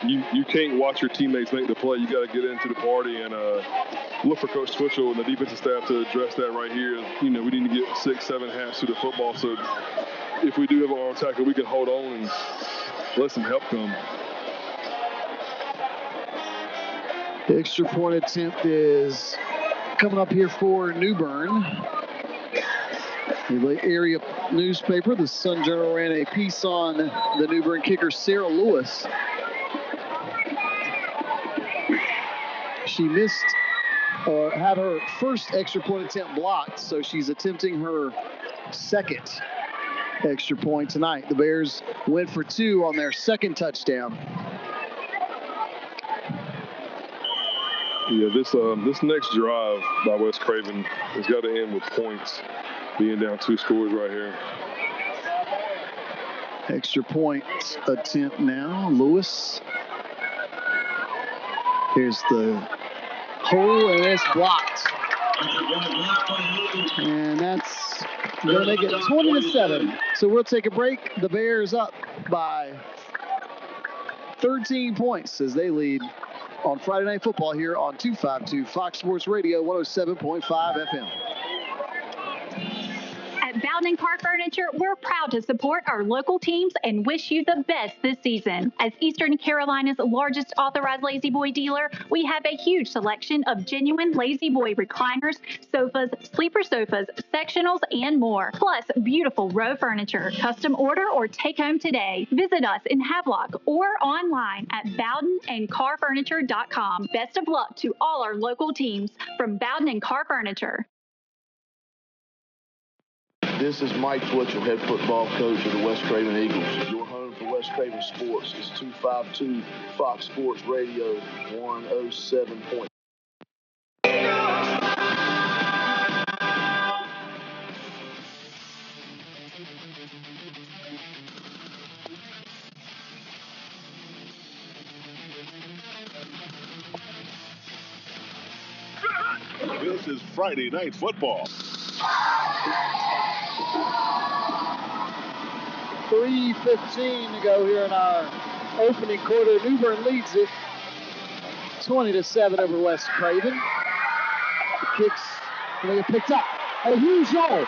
[SPEAKER 9] you can't watch your teammates make the play. You got to get into the party and look for Coach Twitchell and the defensive staff to address that right here. We need to get 6-7 hats to the football, so if we do have an arm tackle, we can hold on and let some help come.
[SPEAKER 7] The extra point attempt is coming up here for New Bern. The area newspaper, the Sun Journal, ran a piece on the New Bern kicker, Sarah Lewis. She missed or had her first extra point attempt blocked, so she's attempting her second extra point tonight. The Bears went for 2 on their second touchdown.
[SPEAKER 9] Yeah, this next drive by West Craven has got to end with points, being down 2 scores right here.
[SPEAKER 7] Extra point attempt now. Lewis. Here's the hole, and it's blocked. And that's going to make it 20-7. So we'll take a break. The Bears up by 13 points as they lead on Friday Night Football here on 252 Fox Sports Radio 107.5 FM.
[SPEAKER 2] At Bowden Car Furniture, we're proud to support our local teams and wish you the best this season. As Eastern Carolina's largest authorized Lazy Boy dealer, we have a huge selection of genuine Lazy Boy recliners, sofas, sleeper sofas, sectionals, and more. Plus, beautiful row furniture. Custom order or take home today. Visit us in Havelock or online at bowdenandcarfurniture.com. Best of luck to all our local teams from Bowden and Car Furniture.
[SPEAKER 5] This is Mike Twitchell, head football coach of the West Craven Eagles. Your home for West Craven sports is 252 Fox Sports Radio 107.
[SPEAKER 6] This is Friday Night Football.
[SPEAKER 7] 3:15 to go here in our opening quarter. New Bern leads it 20-7 over West Craven. Kicks, they get picked up. A huge hole.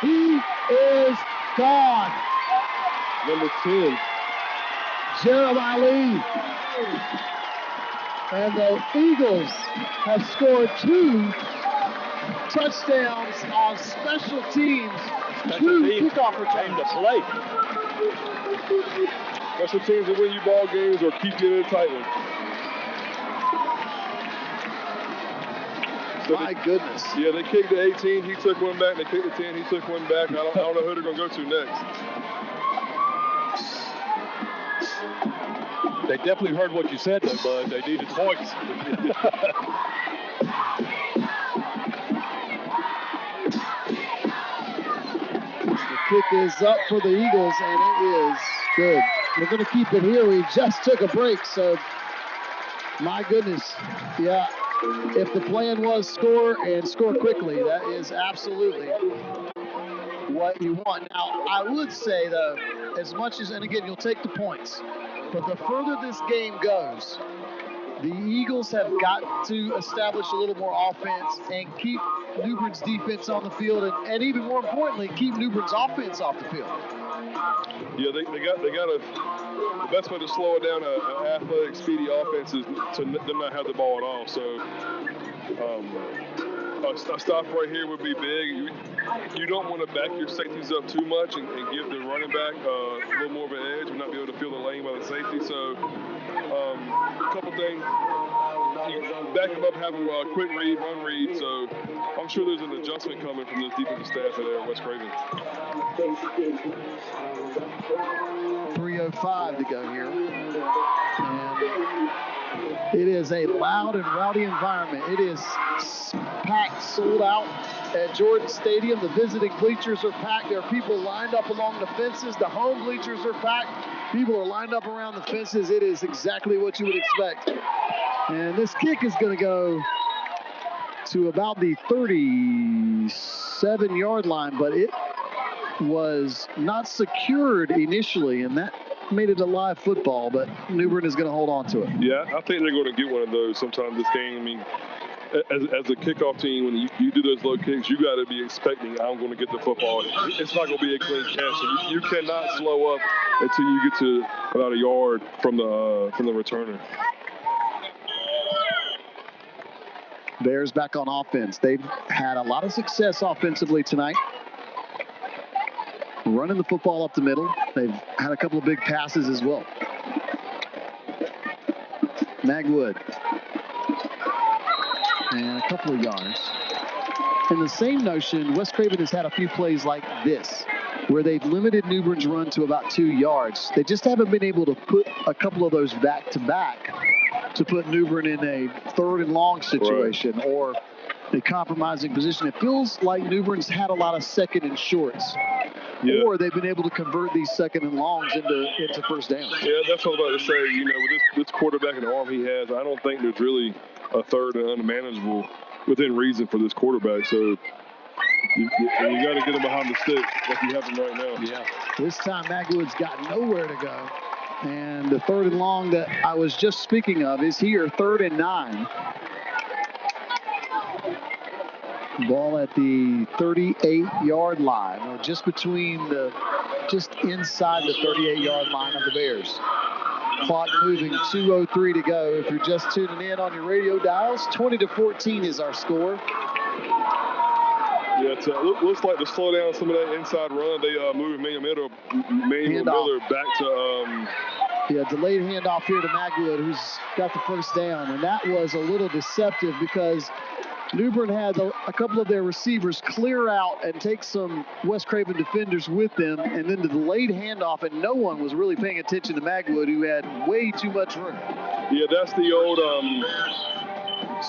[SPEAKER 7] He is gone.
[SPEAKER 9] Number 10.
[SPEAKER 7] Jeremiah Lee. And the Eagles have scored 2 touchdowns on special teams.
[SPEAKER 8] Special
[SPEAKER 7] True
[SPEAKER 8] teams
[SPEAKER 7] kickoff
[SPEAKER 8] came
[SPEAKER 7] returns.
[SPEAKER 8] to play.
[SPEAKER 9] Special teams that win you ball games or keep you in a tight one. So
[SPEAKER 7] My goodness.
[SPEAKER 9] Yeah, they kicked the 18, he took one back. They kicked the 10, he took one back. I don't know who they're going to go to next.
[SPEAKER 8] They definitely heard what you said, though, bud. They needed points.
[SPEAKER 7] The kick is up for the Eagles, and it is good. We're going to keep it here. We just took a break, so my goodness. Yeah, if the plan was score and score quickly, that is absolutely what you want. Now, I would say, though, as much as, and again, you'll take the points, but the further this game goes, the Eagles have got to establish a little more offense and keep New Bern's defense on the field, and even more importantly, keep New Bern's offense off the field.
[SPEAKER 9] Yeah, they got to. The best way to slow it down, an athletic, speedy offense is to them not have the ball at all. So a stop right here would be big. You don't want to back your safeties up too much and give the running back a little more of an edge and not be able to fill the lane by the safety. So a couple things. Back them up, have a quick read, run read. So I'm sure there's an adjustment coming from this defensive staff there at West Craven.
[SPEAKER 7] 3:05 to go here. And it is a loud and rowdy environment. It is packed, sold out at Jordan Stadium. The visiting bleachers are packed. There are people lined up along the fences. The home bleachers are packed. People are lined up around the fences. It is exactly what you would expect. And this kick is going to go to about the 37-yard line, but it was not secured initially, and that made it a live football, but New Bern is going to hold on to it.
[SPEAKER 9] Yeah, I think they're going to get one of those sometime this game. I mean, as a kickoff team, when you do those low kicks, you got to be expecting I'm going to get the football. It's not going to be a clean catch. So you cannot slow up until you get to about a yard from the returner.
[SPEAKER 7] Bears back on offense. They've had a lot of success offensively tonight, running the football up the middle. They've had a couple of big passes as well. Magwood. And a couple of yards. In the same notion, West Craven has had a few plays like this, where they've limited New Bern's run to about 2 yards. They just haven't been able to put a couple of those back-to-back to put New Bern in a 3rd and long situation or a compromising position. It feels like New Bern's had a lot of 2nd and shorts. Yeah. Or they've been able to convert these 2nd and longs into first down.
[SPEAKER 9] Yeah, that's what I was about to say. You know, with this quarterback and the arm he has, I don't think there's really a 3rd and unmanageable within reason for this quarterback. So you got to get him behind the stick like you have him right now.
[SPEAKER 7] Yeah. This time Magwood's got nowhere to go. And the 3rd and long that I was just speaking of is here, 3rd and 9. Ball at the 38-yard line, or just inside the 38-yard line of the Bears. Clock moving, 2:03 to go. If you're just tuning in on your radio dials, 20-14 is our score.
[SPEAKER 9] Yeah, it looks like to slow down some of that inside run, they moved Manuel Miller back to.
[SPEAKER 7] Delayed handoff here to Magwood, who's got the first down, and that was a little deceptive because New Bern had a couple of their receivers clear out and take some West Craven defenders with them, and then the delayed handoff, and no one was really paying attention to Magwood, who had way too much room.
[SPEAKER 9] Yeah, that's the old,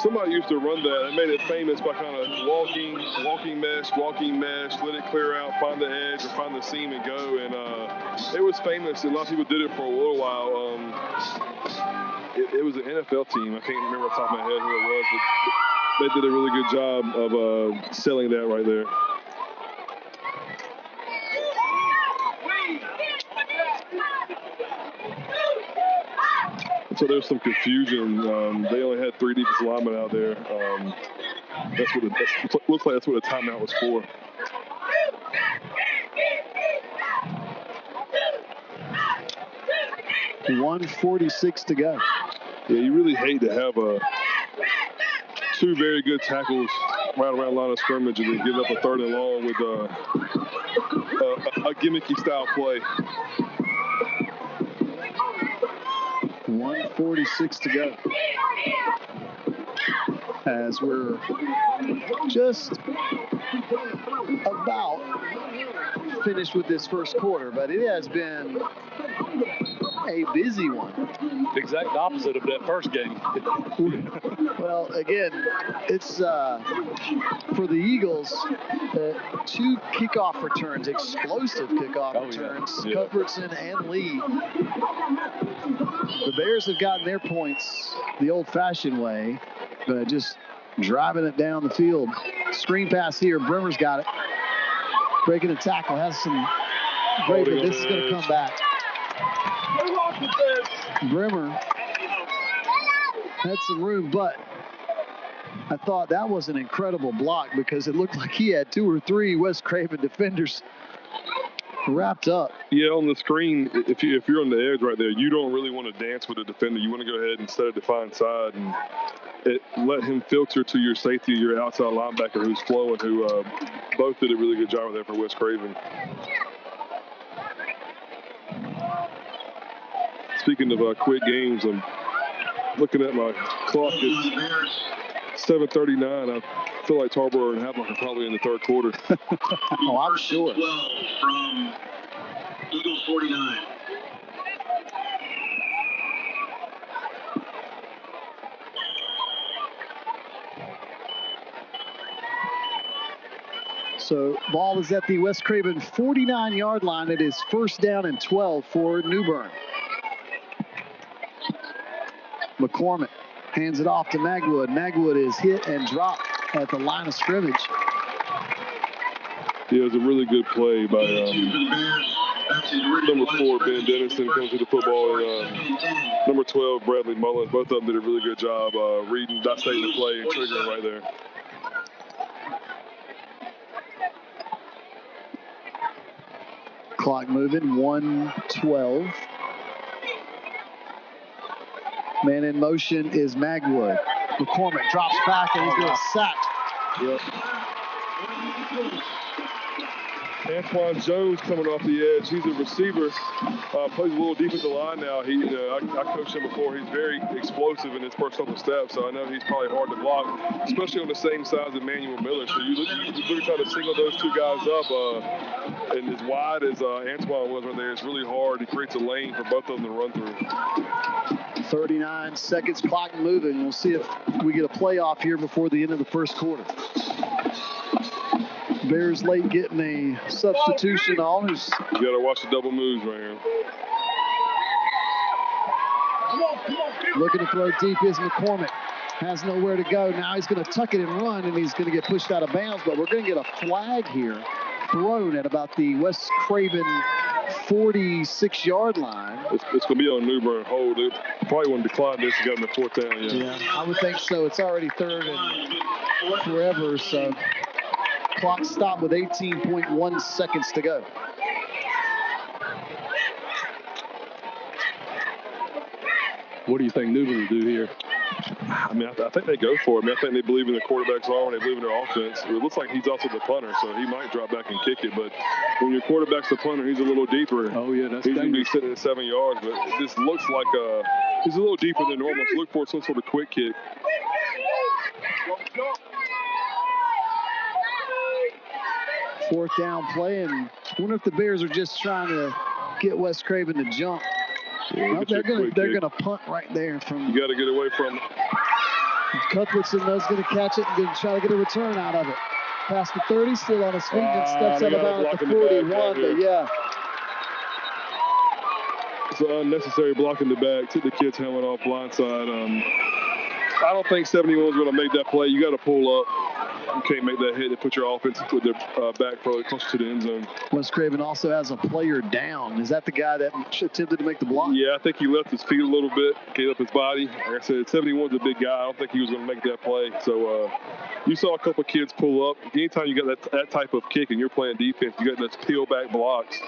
[SPEAKER 9] somebody used to run that. It made it famous by kind of walking mesh, let it clear out, find the edge or find the seam and go. And it was famous. A lot of people did it for a little while. It was an NFL team. I can't remember off the top of my head who it was, but they did a really good job of selling that right there. So there's some confusion. They only had 3 defensive linemen out there. Looks like that's what a timeout was for.
[SPEAKER 7] $1:46 to go.
[SPEAKER 9] Yeah, you really hate to have 2 very good tackles right around line of scrimmage and then give up a 3rd and long with a gimmicky style play.
[SPEAKER 7] 1:46 to go. As we're just about finished with this first quarter, but it has been a busy one.
[SPEAKER 8] Exact opposite of that first game.
[SPEAKER 7] Well, again, it's for the Eagles, 2 kickoff returns, explosive kickoff returns,
[SPEAKER 9] Yeah.
[SPEAKER 7] Cuthbertson and Lee. The Bears have gotten their points the old-fashioned way, but just driving it down the field. Screen pass here. Bremer's got it. Breaking a tackle. Has some great, but this is going to come back. Bremer had some room, but I thought that was an incredible block because it looked like he had 2 or 3 West Craven defenders wrapped up.
[SPEAKER 9] Yeah, on the screen, if you're on the edge right there, you don't really want to dance with the defender. You want to go ahead and set a defined side and let him filter to your safety, your outside linebacker who's flowing, who both did a really good job there for West Craven. Speaking of quick games, I'm looking at my clock. It's 7:39. I feel like Tarboro and Havelock are probably in the 3rd quarter.
[SPEAKER 7] Oh, I'm sure.
[SPEAKER 10] 12 from Eagles 49.
[SPEAKER 7] So ball is at the West Craven 49-yard line. It is 1st down and 12 for New Bern. McCormick hands it off to Magwood. Magwood is hit and dropped at the line of scrimmage.
[SPEAKER 9] Yeah, it was a really good play by number 4, Ben Dennison, comes to the football, and number 12, Bradley Mullins. Both of them did a really good job reading, dissecting the play, and triggering right there.
[SPEAKER 7] Clock moving, 1:12. Man in motion is Magwood. McCormick drops back and he's going to sack.
[SPEAKER 9] Yep. Antoine Jones coming off the edge. He's a receiver. Plays a little defensive line now. I coached him before. He's very explosive in his first couple steps, so I know he's probably hard to block, especially on the same size as Manuel Miller. So you really try to single those 2 guys up, and as wide as Antoine was right there, it's really hard. He creates a lane for both of them to run through.
[SPEAKER 7] 39 seconds, clock moving. We'll see if we get a playoff here before the end of the first quarter. Bears late getting a substitution on.
[SPEAKER 9] You got to watch the double moves right here.
[SPEAKER 7] Looking to throw deep is McCormick. Has nowhere to go. Now he's going to tuck it and run, and he's going to get pushed out of bounds, but we're going to get a flag here thrown at about the West Craven 46-yard line.
[SPEAKER 9] It's going to be on New Bern hold. They probably want to decline this and got him at 4th down.
[SPEAKER 7] Yeah, I would think so. It's already 3rd and forever, so clock stopped with 18.1 seconds to go.
[SPEAKER 8] What do you think Newman will do here?
[SPEAKER 9] I mean, I think they go for it. I mean, I think they believe in their quarterback's arm and they believe in their offense. It looks like he's also the punter, so he might drop back and kick it. But when your quarterback's the punter, he's a little deeper.
[SPEAKER 8] Oh, yeah, that's
[SPEAKER 9] he's going to be sitting at 7 yards. But this looks like he's a little deeper than normal. So look for some sort of quick kick.
[SPEAKER 7] Fourth down play, and I wonder if the Bears are just trying to get West Craven to jump.
[SPEAKER 9] Yeah,
[SPEAKER 7] no, they're gonna punt right there from.
[SPEAKER 9] You got to get away from it.
[SPEAKER 7] Cuthbertson is going to catch it and try to get a return out of it. Past the 30, still on his feet, and steps out about the 41. But yeah,
[SPEAKER 9] it's an unnecessary block in the back. Took the kid's helmet off, blindside. I don't think 71 is going to make that play. You got to pull up. You can't make that hit and put your offense with their back probably closer to the end zone.
[SPEAKER 7] West Craven also has a player down. Is that the guy that attempted to make the block?
[SPEAKER 9] Yeah, I think he left his feet a little bit, gave up his body. Like I said, 71's a big guy. I don't think he was going to make that play. So you saw a couple kids pull up. Anytime you got that type of kick and you're playing defense, you got those peel-back blocks.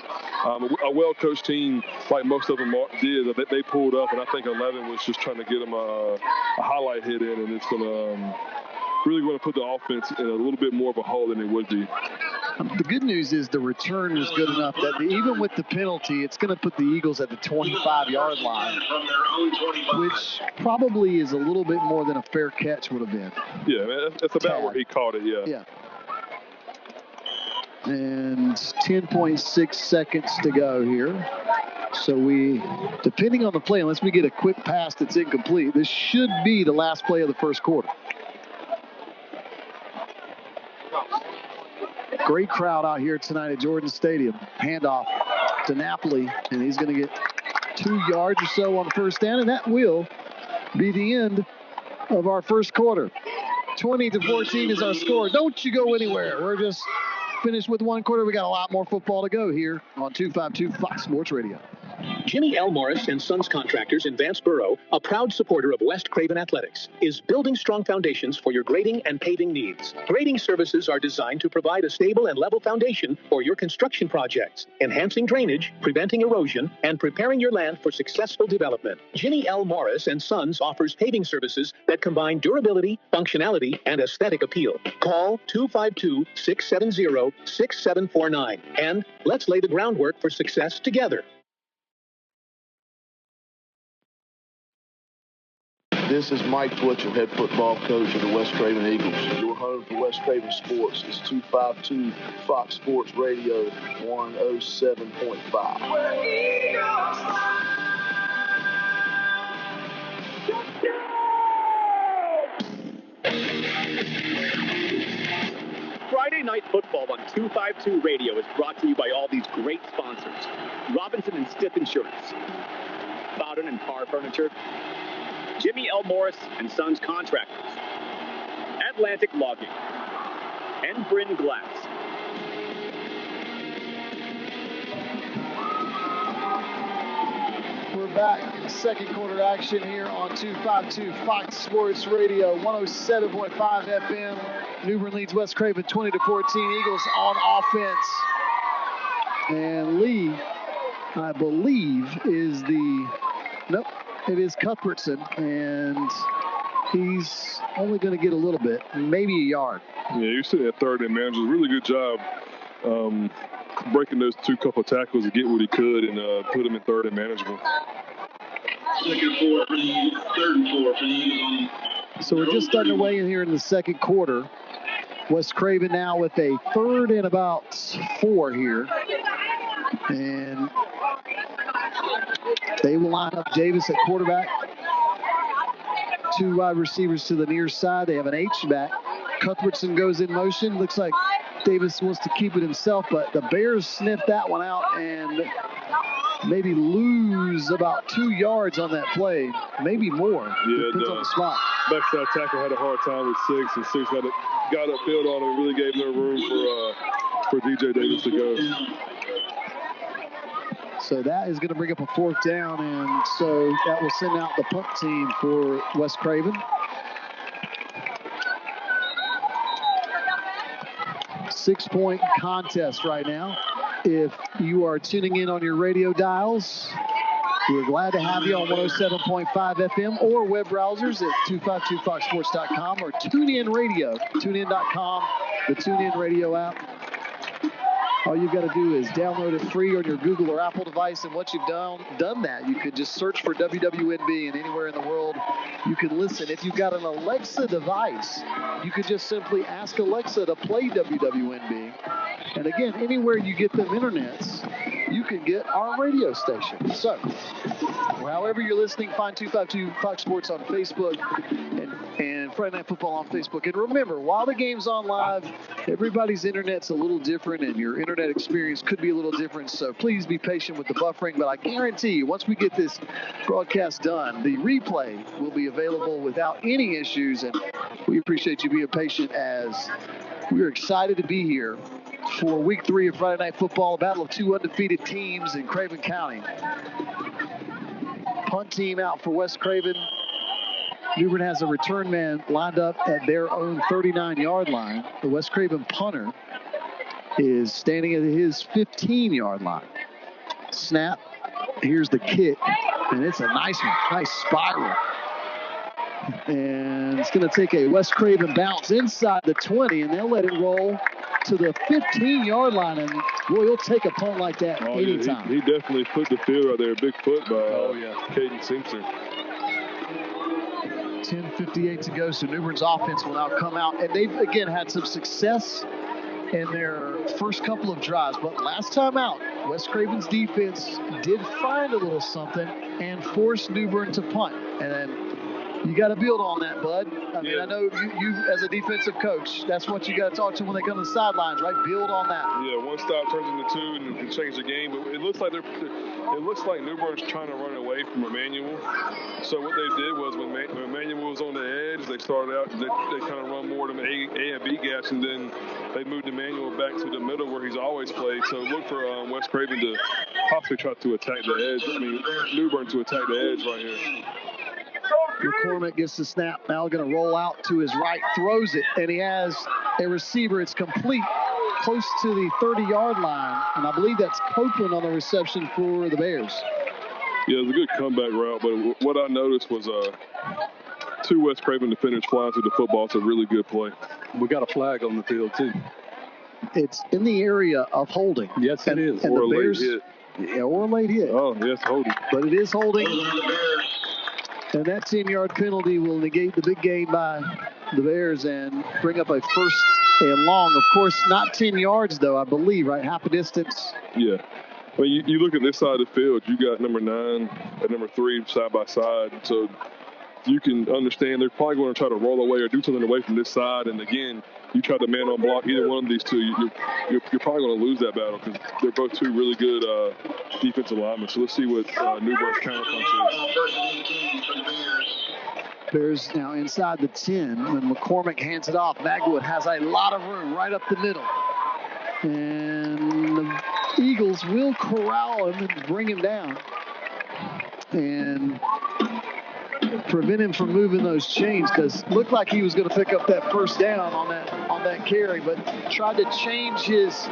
[SPEAKER 9] A well-coached team, like most of them did, they pulled up, and I think 11 was just trying to get them a highlight hit in, and it's going to really going to put the offense in a little bit more of a hole than it would be.
[SPEAKER 7] The good news is the return was good enough that even with the penalty, it's going to put the Eagles at the 25-yard line, which probably is a little bit more than a fair catch would have been.
[SPEAKER 9] Yeah, that's about where he caught it, yeah.
[SPEAKER 7] And 10.6 seconds to go here. So depending on the play, unless we get a quick pass that's incomplete, this should be the last play of the first quarter. Great crowd out here tonight at Jordan Stadium. Handoff to Napoli, and he's going to get 2 yards or so on the first down, and that will be the end of our first quarter. 20-14 is our score. Don't you go anywhere. We're just finished with one quarter. We got a lot more football to go here on 252 Fox Sports Radio.
[SPEAKER 1] Jimmy L. Morris and Sons Contractors in Vanceboro, a proud supporter of West Craven Athletics, is building strong foundations for your grading and paving needs. Grading services are designed to provide a stable and level foundation for your construction projects, enhancing drainage, preventing erosion, and preparing your land for successful development. Jimmy L. Morris and Sons offers paving services that combine durability, functionality, and aesthetic appeal. Call 252-670-6749, and let's lay the groundwork for success together.
[SPEAKER 5] This is Mike Twitchell, head football coach of the West Craven Eagles. Your home for West Craven sports is 252 Fox Sports Radio 107.5.
[SPEAKER 11] Friday Night Football on 252 Radio is brought to you by all these great sponsors. Robinson and Stiff Insurance, Bowden and Car Furniture, Jimmy L. Morris and Sons Contractors, Atlantic Logging, and Bern Glass.
[SPEAKER 7] We're back. Second quarter action here on 252 Fox Sports Radio, 107.5 FM. New Bern leads West Craven 20-14. Eagles on offense. And Lee, I believe, is nope, it is Cuthbertson, and he's only going to get a little bit, maybe a yard.
[SPEAKER 9] Yeah, you're sitting at third and manager. Really good job breaking those two couple tackles to get what he could and put him in third and manageable.
[SPEAKER 10] Second four for the third and four for the Eagles.
[SPEAKER 7] So we're just underway in here in the second quarter. West Craven now with a third and about 4 here. And they will line up Davis at quarterback. 2 wide receivers to the near side. They have an H-back. Cuthbertson goes in motion. Looks like Davis wants to keep it himself, but the Bears sniffed that one out and maybe lose about 2 yards on that play. Maybe more.
[SPEAKER 9] Yeah,
[SPEAKER 7] depends on the spot.
[SPEAKER 9] Backside tackle had a hard time with 6, and 6 got upfield on him and really gave no room for DJ Davis to go.
[SPEAKER 7] So that is going to bring up a 4th down, and so that will send out the punt team for West Craven. 6-point contest right now. If you are tuning in on your radio dials, we're glad to have you on 107.5 FM or web browsers at 252foxsports.com or TuneIn Radio, tunein.com, the TuneIn Radio app. All you've got to do is download it free on your Google or Apple device, and once you've done that, you could just search for WWNB, and anywhere in the world you can listen. If you've got an Alexa device, you could just simply ask Alexa to play WWNB. And again, anywhere you get them internets, you can get our radio station. So, however you're listening, find 252 Fox Sports on Facebook and Friday Night Football on Facebook. And remember, while the game's on live, everybody's internet's a little different, and your internet experience could be a little different. So please be patient with the buffering. But I guarantee you, once we get this broadcast done, the replay will be available without any issues. And we appreciate you being patient as we're excited to be here for Week 3 of Friday Night Football, a battle of 2 undefeated teams in Craven County. Punt team out for West Craven. New Bern has a return man lined up at their own 39-yard line. The West Craven punter is standing at his 15-yard line. Snap. Here's the kick, and it's a nice one. Nice spiral. And it's going to take a West Craven bounce inside the 20, and they'll let it roll to the 15-yard line. And, boy, he'll take a punt like that anytime.
[SPEAKER 9] Yeah, he definitely put the field right there. Big foot by Caden Simpson.
[SPEAKER 7] 10:58 to go, so New Bern's offense will now come out. And they've, again, had some success in their first couple of drives. But last time out, West Craven's defense did find a little something and forced New Bern to punt. And then you got to build on that, bud. I mean, I know you as a defensive coach, that's what you got to talk to when they come to the sidelines, right? Build on that.
[SPEAKER 9] Yeah, one stop turns into two and can change the game. But it looks like New Bern's trying to run away from Emmanuel. So what they did was when Emmanuel was on the edge, they started out, they kind of run more to A and B gaps, and then they moved Emmanuel back to the middle where he's always played. So look for West Craven to possibly try to attack the edge. I mean, New Bern to attack the edge right here.
[SPEAKER 7] McCormick gets the snap. Now going to roll out to his right, throws it, and he has a receiver. It's complete, close to the 30-yard line, and I believe that's Copeland on the reception for the Bears.
[SPEAKER 9] Yeah, it was a good comeback route, but what I noticed was two West Craven defenders flying through the football. It's a really good play.
[SPEAKER 8] We got a flag on the field, too.
[SPEAKER 7] It's in the area of holding.
[SPEAKER 8] Yes, it is.
[SPEAKER 7] And
[SPEAKER 9] or
[SPEAKER 7] the
[SPEAKER 9] a
[SPEAKER 7] Bears,
[SPEAKER 9] late hit.
[SPEAKER 7] Yeah, or a late hit.
[SPEAKER 9] Oh, yes, holding.
[SPEAKER 7] But it is holding. And that 10-yard penalty will negate the big gain by the Bears and bring up a first and long. Of course, not 10 yards, though, I believe, right? Half a distance.
[SPEAKER 9] Yeah. Well, you look at this side of the field, you got number 9 and number 3 side by side. So you can understand they're probably going to try to roll away or do something away from this side. And, again, you try to man on block either one of these two, you're probably going to lose that battle because they're both two really good defensive linemen. So let's see what New Bern's counterpunch is.
[SPEAKER 7] Bears now inside the 10. When McCormick hands it off, Magwood has a lot of room right up the middle. And the Eagles will corral him and bring him down and prevent him from moving those chains, because it looked like he was going to pick up that first down on that carry, but tried to change his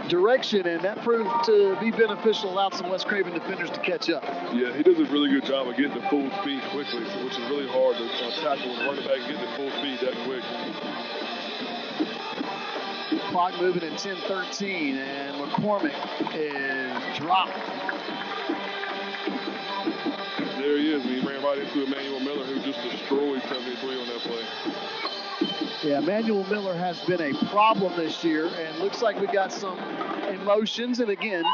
[SPEAKER 7] direction, and that proved to be beneficial, allowed some West Craven defenders to catch up.
[SPEAKER 9] Yeah, he does a really good job of getting to full speed quickly, which is really hard to tackle and running back and get to full speed that quick.
[SPEAKER 7] Clock moving at 10:13, and McCormick is dropped.
[SPEAKER 9] There he is. He ran right into Emmanuel Miller, who just destroyed 73 on that play.
[SPEAKER 7] Yeah, Emmanuel Miller has been a problem this year, and looks like we got some emotions, and again,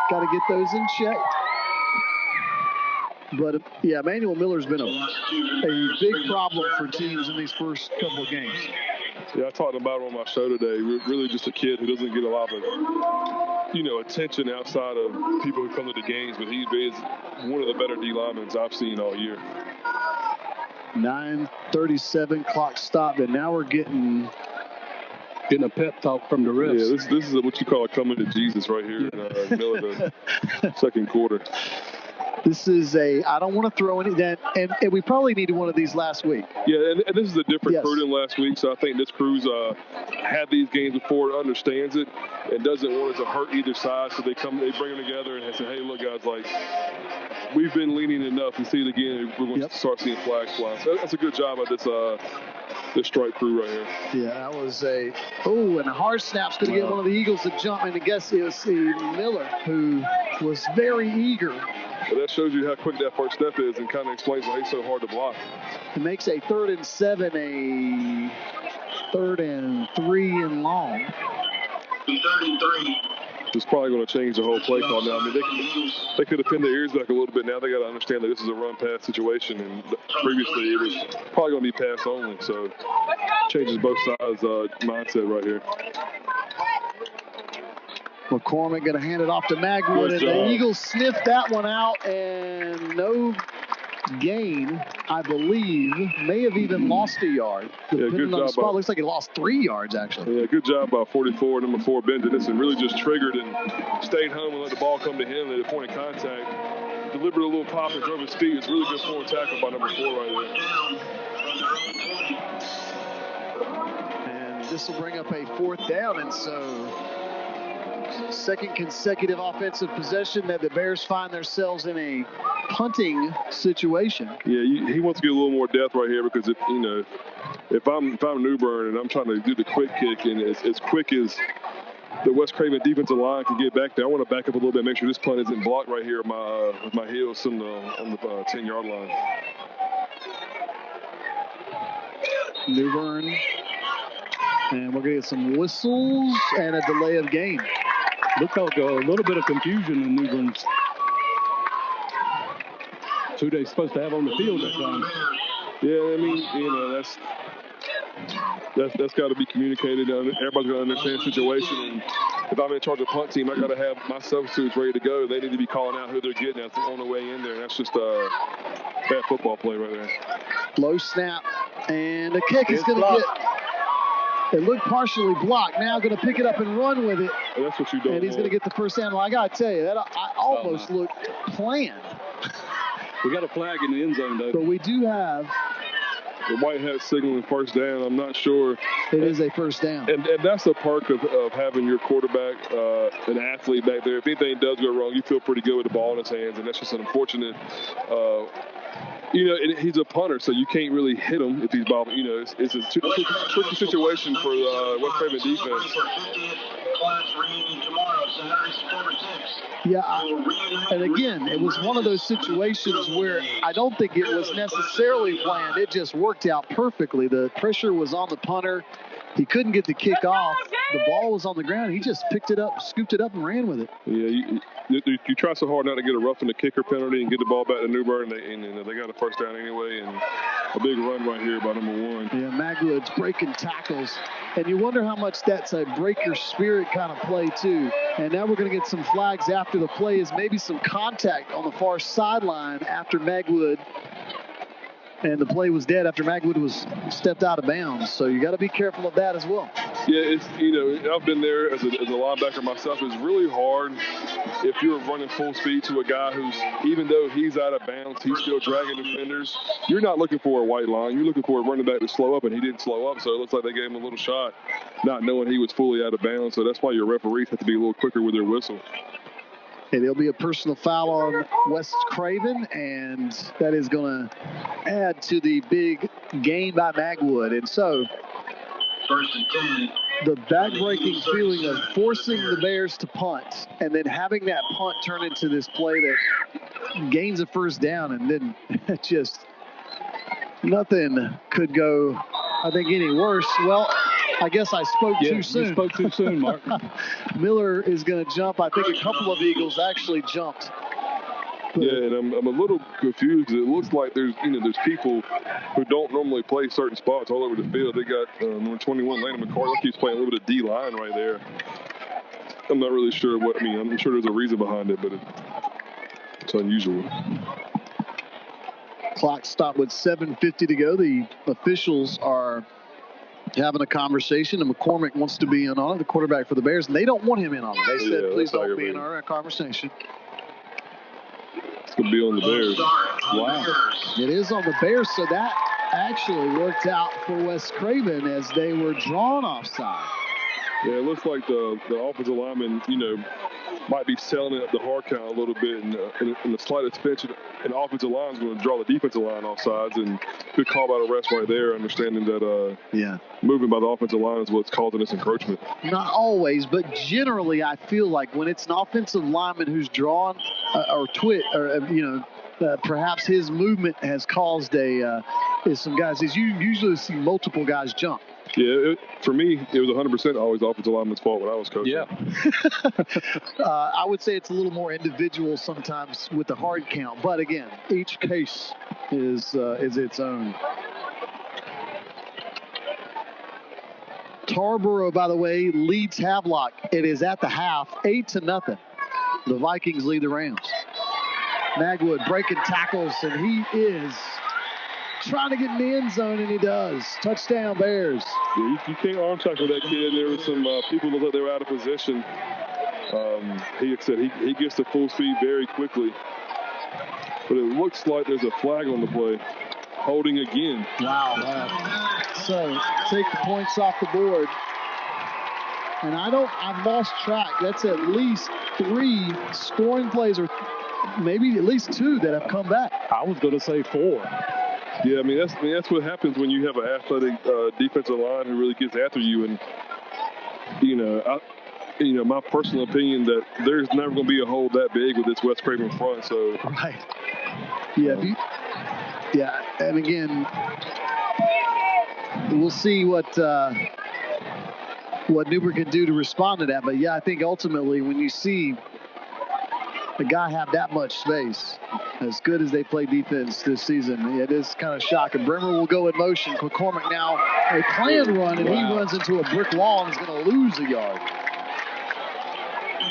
[SPEAKER 7] got to get those in check. But, yeah, Emmanuel Miller's been a big problem for teams in these first couple of games.
[SPEAKER 9] Yeah, I talked about him on my show today. Really just a kid who doesn't get a lot of, attention outside of people who come to the games, but he is one of the better D linemen I've seen all year.
[SPEAKER 7] 9:37, clock stopped, and now we're getting
[SPEAKER 8] a pep talk from the refs.
[SPEAKER 9] Yeah, this is what you call a coming to Jesus right here in the middle of the second quarter.
[SPEAKER 7] This is I don't want to throw any that, and we probably needed one of these last week.
[SPEAKER 9] Yeah, and this is a different crew than last week, so I think this crew's had these games before, understands it, and doesn't want it to hurt either side. So they bring them together and say, hey, look, guys, like, we've been leaning enough, and see it again, we're going to start seeing flags fly. So that's a good job of this strike crew right here.
[SPEAKER 7] Yeah, that was and a hard snap's going to get one of the Eagles to jump, and I guess it was Miller, who was very eager.
[SPEAKER 9] But that shows you how quick that first step is and kind of explains why he's so hard to block.
[SPEAKER 7] It makes a 3rd and 7, a 3rd and 3 and long.
[SPEAKER 10] 3rd and 3.
[SPEAKER 9] It's probably going to change the whole play call now. I mean, they could have pinned their ears back a little bit. Now they got to understand that this is a run-pass situation, and previously it was probably going to be pass only. So changes both sides' mindset right here.
[SPEAKER 7] McCormick going to hand it off to Magwood, and the Eagles sniffed that one out, and no gain, I believe. May have even lost a yard.
[SPEAKER 9] Yeah, good job.
[SPEAKER 7] Spot. Looks like he lost 3 yards, actually.
[SPEAKER 9] Yeah, good job by 44, number 4, Ben Denison. Really just triggered and stayed home and let the ball come to him at a point of contact. Delivered a little pop and drove his feet. It's really good forward tackle by number 4 right there.
[SPEAKER 7] And this will bring up a 4th down, and so Second consecutive offensive possession that the Bears find themselves in a punting situation.
[SPEAKER 9] Yeah, he wants to get a little more depth right here because if I'm New Bern and I'm trying to do the quick kick and as quick as the West Craven defensive line can get back there, I want to back up a little bit, make sure this punt isn't blocked right here with my heels on the 10-yard line.
[SPEAKER 7] New Bern, and we're going to get some whistles and a delay of game.
[SPEAKER 8] Looked like a little bit of confusion in New Bern's. Who they supposed to have on the field that time?
[SPEAKER 9] Yeah, I mean, that's got to be communicated. Everybody's got to understand the situation. And if I'm in charge of punt team, I got to have my substitutes ready to go. They need to be calling out who they're getting at on the way in there. And that's just a bad football play right there.
[SPEAKER 7] Low snap, and the kick is going to get. It looked partially blocked. Now going to pick it up and run with it.
[SPEAKER 9] And that's what you do.
[SPEAKER 7] And he's going to get the first down. Well, I got to tell you, that I almost looked planned.
[SPEAKER 8] We got a flag in the end zone, though.
[SPEAKER 7] But we do have
[SPEAKER 9] the white hat signaling first down. I'm not sure.
[SPEAKER 7] It is a first down.
[SPEAKER 9] And that's a perk of having your quarterback, an athlete back there. If anything does go wrong, you feel pretty good with the ball in his hands. And that's just an unfortunate, and he's a punter, so you can't really hit him if he's bobbing. It's a tricky situation for West Craven defense.
[SPEAKER 7] Yeah, and again, it was one of those situations where I don't think it was necessarily planned. It just worked out perfectly. The pressure was on the punter. He couldn't get the kick off. The ball was on the ground. He just picked it up, scooped it up, and ran with it.
[SPEAKER 9] Yeah, you try so hard not to get a roughing the kicker penalty and get the ball back to New Bern, and they got a first down anyway, and a big run right here by number 1.
[SPEAKER 7] Yeah, Magwood's breaking tackles, and you wonder how much that's a breaker spirit kind of play too. And now we're going to get some flags after the play, is maybe some contact on the far sideline after Magwood. And the play was dead after Magwood was stepped out of bounds. So you got to be careful of that as well.
[SPEAKER 9] Yeah, I've been there as a linebacker myself. It's really hard if you're running full speed to a guy who's, even though he's out of bounds, he's still dragging defenders. You're not looking for a white line. You're looking for a running back to slow up, and he didn't slow up. So it looks like they gave him a little shot, not knowing he was fully out of bounds. So that's why your referees have to be a little quicker with their whistle.
[SPEAKER 7] And there'll be a personal foul on West Craven, and that is going to add to the big gain by Magwood. And so,
[SPEAKER 10] First and 10.
[SPEAKER 7] The back-breaking feeling of forcing the Bears to punt and then having that punt turn into this play that gains a first down, and then just nothing could go, I think, any worse. Well, I guess I spoke too soon.
[SPEAKER 8] You spoke too soon, Mark.
[SPEAKER 7] Miller is going to jump. I think a couple of Eagles actually jumped.
[SPEAKER 9] Yeah, and I'm a little confused. It looks like there's people who don't normally play certain spots all over the field. They got number 21, Landon McCarty. He's playing a little bit of D-line right there. I'm not really sure what. I'm sure there's a reason behind it, but it's unusual.
[SPEAKER 7] Clock stopped with 7:50 to go. The officials are having a conversation, and McCormick wants to be in on it, the quarterback for the Bears, and they don't want him in on it. They said, please don't be in our conversation.
[SPEAKER 9] It's going to be on the Bears.
[SPEAKER 7] Wow. It is on the Bears, so that actually worked out for West Craven as they were drawn offside.
[SPEAKER 9] Yeah, it looks like the offensive lineman, might be selling it up the hard count a little bit, and in the slightest pitch, an offensive line is going to draw the defensive line offsides, and good call by the refs right there, understanding that moving by the offensive line is what's causing this encroachment.
[SPEAKER 7] Not always, but generally I feel like when it's an offensive lineman who's drawn perhaps his movement has caused some guys. You usually see multiple guys jump.
[SPEAKER 9] Yeah, for me, it was 100% always offensive lineman's fault when I was coaching.
[SPEAKER 8] Yeah.
[SPEAKER 7] I would say it's a little more individual sometimes with the hard count, but again, each case is its own. Tarboro, by the way, leads Havelock. It is at the half, 8-0. The Vikings lead the Rams. Magwood breaking tackles, and he is trying to get in the end zone, and he does. Touchdown, Bears.
[SPEAKER 9] Yeah, you can't arm tackle that kid. There were some people that looked they were out of position. He said he gets to full speed very quickly. But it looks like there's a flag on the play. Holding again.
[SPEAKER 7] Wow. So take the points off the board. And I've lost track. That's at least 3 scoring plays, or maybe at least 2 that have come back.
[SPEAKER 8] I was going to say 4.
[SPEAKER 9] Yeah, that's what happens when you have an athletic defensive line who really gets after you. And my personal opinion that there's never going to be a hole that big with this West Craven front. So
[SPEAKER 7] right. Yeah. And again, we'll see what Newbern can do to respond to that. But yeah, I think ultimately when you see a guy have that much space, as good as they play defense this season, it is kind of shocking. Bremer will go in motion. McCormick now a planned run, and he runs into a brick wall and is going to lose a yard.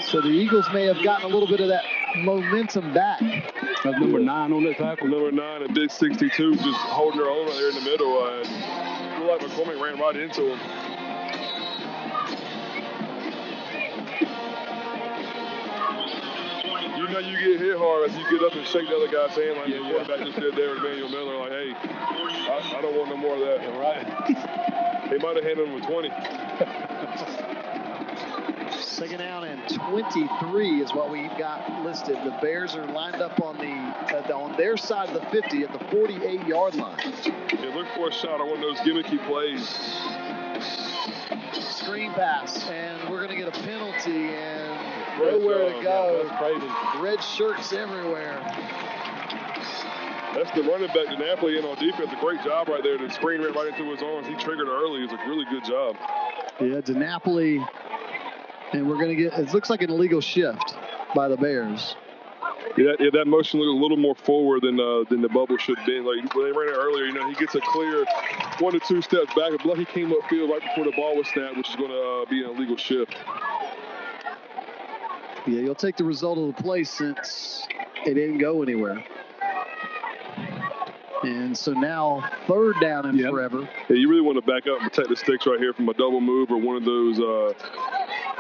[SPEAKER 7] So the Eagles may have gotten a little bit of that momentum back.
[SPEAKER 8] That's number 9 on that tackle.
[SPEAKER 9] Number 9, a big 62, just holding their own right there in the middle. And it looked like McCormick ran right into him. You know you get hit hard as you get up and shake the other guy's hand like the quarterback just did there with Emmanuel Miller. Like, hey, I don't want no more of that.
[SPEAKER 8] Yeah, right.
[SPEAKER 9] They might have handed him a 20.
[SPEAKER 7] Second down and 23 is what we've got listed. The Bears are lined up on their side of the 50 at the 48-yard line.
[SPEAKER 9] Yeah, look for a shot on one of those gimmicky plays.
[SPEAKER 7] Screen pass, and we're going to get a penalty, and nowhere to go.
[SPEAKER 8] Yeah, that's crazy.
[SPEAKER 7] Red shirts everywhere.
[SPEAKER 9] That's the running back, DiNapoli, in on defense. A great job right there. The screen ran right into his arms. He triggered early. It's a really good job.
[SPEAKER 7] Yeah, DiNapoli. And we're going to get, it looks like an illegal shift by the Bears.
[SPEAKER 9] Yeah, that motion looked a little more forward than the bubble should have been. Like when they ran it earlier, he gets a clear 1 to 2 steps back. But he came upfield right before the ball was snapped, which is going to be an illegal shift.
[SPEAKER 7] Yeah, you'll take the result of the play since it didn't go anywhere. And so now 3rd down and forever.
[SPEAKER 9] Yeah, you really want to back up and protect the sticks right here from a double move or one of those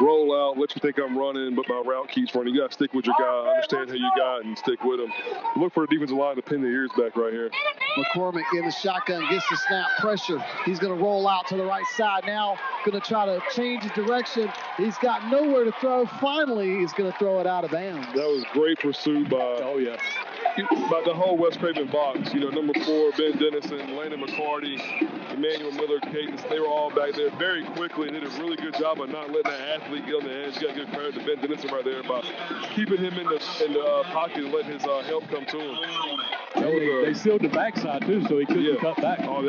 [SPEAKER 9] roll out, let you think I'm running, but my route keeps running. You got to stick with your guy, understand who you got, and stick with him. Look for the defensive line to pin the ears back right here.
[SPEAKER 7] McCormick in the shotgun, gets the snap, pressure. He's going to roll out to the right side now, going to try to change his direction. He's got nowhere to throw. Finally, he's going to throw it out of bounds.
[SPEAKER 9] That was great pursuit by the whole West Craven box. Number 4, Ben Dennison, Landon McCarty, Emmanuel Miller, Cadence, they were all back there very quickly and did a really good job of not letting that athlete get on the edge. You got to give credit to Ben Dennison right there by keeping him in the pocket and letting his help come to him.
[SPEAKER 8] They sealed the backside too, so he couldn't cut back.
[SPEAKER 9] Oh,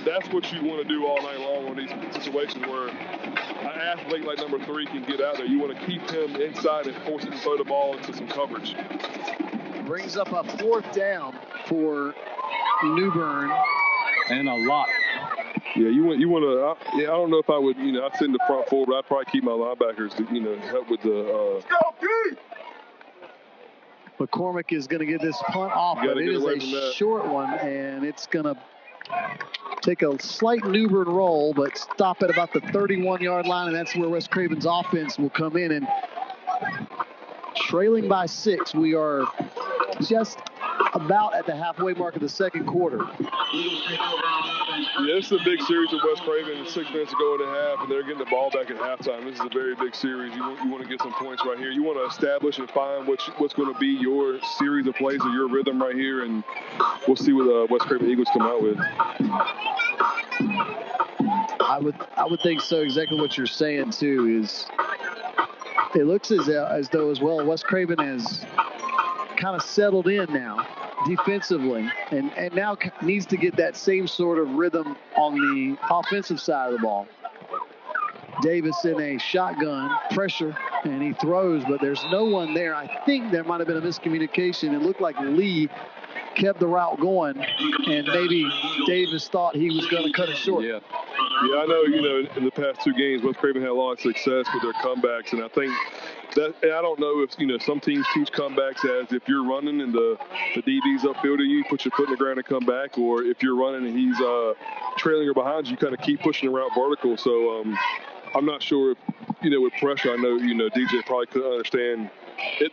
[SPEAKER 9] that's what you want to do all night long on these situations where an athlete like number 3 can get out there. You want to keep him inside and force him to throw the ball into some coverage.
[SPEAKER 7] Brings up a 4th down for New Bern.
[SPEAKER 8] And a lot.
[SPEAKER 9] Yeah, you want to. I don't know if I would. I'd sit in the front 4, but I'd probably keep my linebackers to help with the.
[SPEAKER 7] McCormick is going to get this punt off, but it is a short one, and it's going to take a slight New Bern roll, but stop at about the 31-yard line, and that's where West Craven's offense will come in. And trailing by 6, we are just about at the halfway mark of the second quarter.
[SPEAKER 9] Yeah, this is a big series of West Craven. 6 minutes to go in the half, and they're getting the ball back at halftime. This is a very big series. You want to get some points right here. You want to establish and find what's going to be your series of plays or your rhythm right here, and we'll see what West Craven Eagles come out with.
[SPEAKER 7] I would think so. Exactly what you're saying too is it looks as though as well West Craven has kind of settled in now defensively and now needs to get that same sort of rhythm on the offensive side of the ball. Davis in a shotgun, pressure, and he throws, but there's no one there. I think there might have been a miscommunication. It looked like Lee kept the route going, and maybe Davis thought he was going to cut it short.
[SPEAKER 9] Yeah, I know, in the past 2 games, West Craven had a lot of success with their comebacks, and I think that, and I don't know if, some teams teach comebacks as if you're running and the DB's upfield of you, put your foot in the ground and come back, or if you're running and he's trailing or behind you, kind of keep pushing the route vertical. So I'm not sure if, with pressure, I know, DJ probably couldn't understand.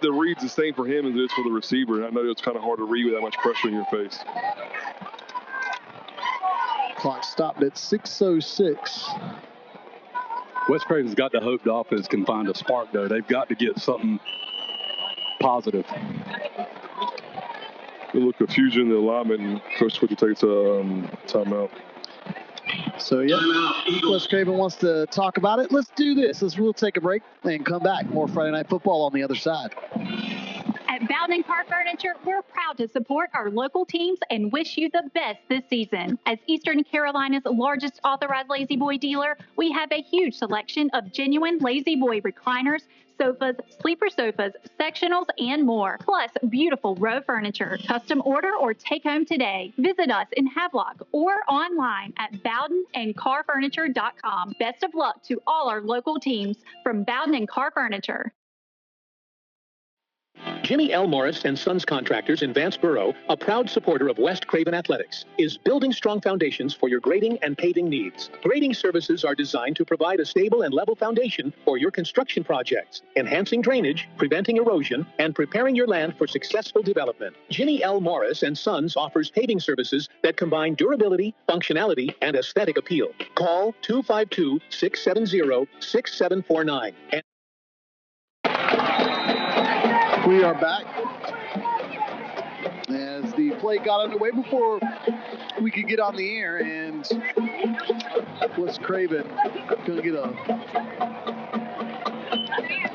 [SPEAKER 9] The read's the same for him as it is for the receiver, and I know it's kind of hard to read with that much pressure in your face.
[SPEAKER 7] Clock stopped at 6:06.
[SPEAKER 8] West Craven's got to hope the offense can find a spark, though. They've got to get something positive.
[SPEAKER 9] A little confusion in the alignment, and Coach Twitter takes a timeout.
[SPEAKER 7] So, yeah, West Craven wants to talk about it. Let's do this. We'll take a break and come back. More Friday Night Football on the other side.
[SPEAKER 2] At Bowden Car Furniture, we're proud to support our local teams and wish you the best this season. As Eastern Carolina's largest authorized Lazy Boy dealer, we have a huge selection of genuine Lazy Boy recliners, sofas, sleeper sofas, sectionals, and more. Plus, beautiful row furniture. Custom order or take home today. Visit us in Havelock or online at bowdenandcarfurniture.com. Best of luck to all our local teams from Bowden and Car Furniture.
[SPEAKER 1] Jimmy L. Morris and Sons Contractors in Vanceboro, a proud supporter of West Craven Athletics, is building strong foundations for your grading and paving needs. Grading services are designed to provide a stable and level foundation for your construction projects, enhancing drainage, preventing erosion, and preparing your land for successful development. Jimmy L. Morris and Sons offers paving services that combine durability, functionality, and aesthetic appeal. Call 252-670-6749.
[SPEAKER 7] We are back as the play got underway before we could get on the air, and West Craven going to get a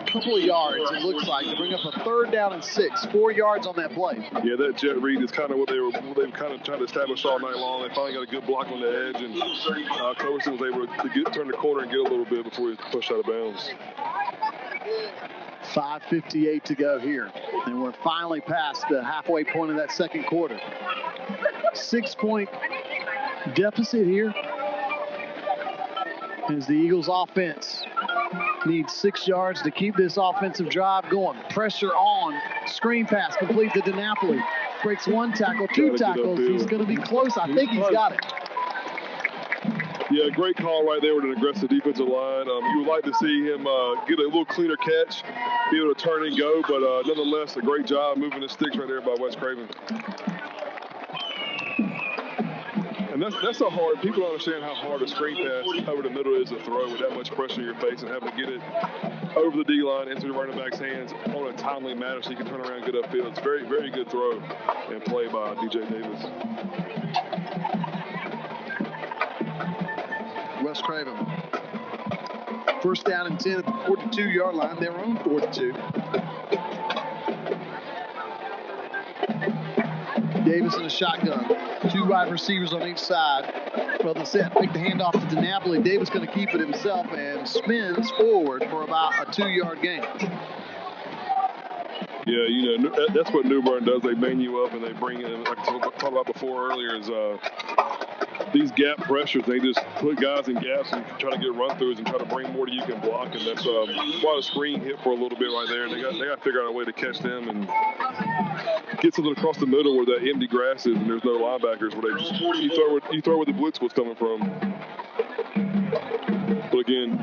[SPEAKER 7] couple of yards, it looks like, to bring up a 3rd down and 6, 4 yards on that play.
[SPEAKER 9] Yeah, that jet read is kind of what they've kind of tried to establish all night long. They finally got a good block on the edge, and Cloverson was able to turn the corner and get a little bit before he pushed out of bounds.
[SPEAKER 7] 5:58 to go here, and we're finally past the halfway point of that second quarter. 6-point deficit here as the Eagles offense needs 6 yards to keep this offensive drive going. Pressure on, screen pass complete to DiNapoli. Breaks 1 tackle, 2 tackles. He's going to be close. I think he's got it.
[SPEAKER 9] Yeah, great call right there with an aggressive defensive line. You would like to see him get a little cleaner catch, be able to turn and go, but nonetheless, a great job moving the sticks right there by West Craven. And that's so hard. People don't understand how hard a screen pass over the middle is to throw with that much pressure in your face and having to get it over the D-line into the running back's hands on a timely manner so you can turn around and get upfield. It's very, very good throw and play by DJ Davis.
[SPEAKER 7] West Craven. 1st down and 10 at the 42-yard line. They were on 42. Davis in a shotgun. 2 wide receivers on each side. Well, the set. Pick the handoff to DiNapoli. Davis going to keep it himself and spins forward for about a 2-yard gain.
[SPEAKER 9] Yeah, that's what New Bern does. They man you up and they bring in, like I talked about before earlier, is these gap pressures. They just put guys in gaps and try to get run-throughs and try to bring more to you can block. And that's why the screen hit for a little bit right there. They got to figure out a way to catch them and get something across the middle where that empty grass is and there's no linebackers where they just, you throw where the blitz was coming from. But again,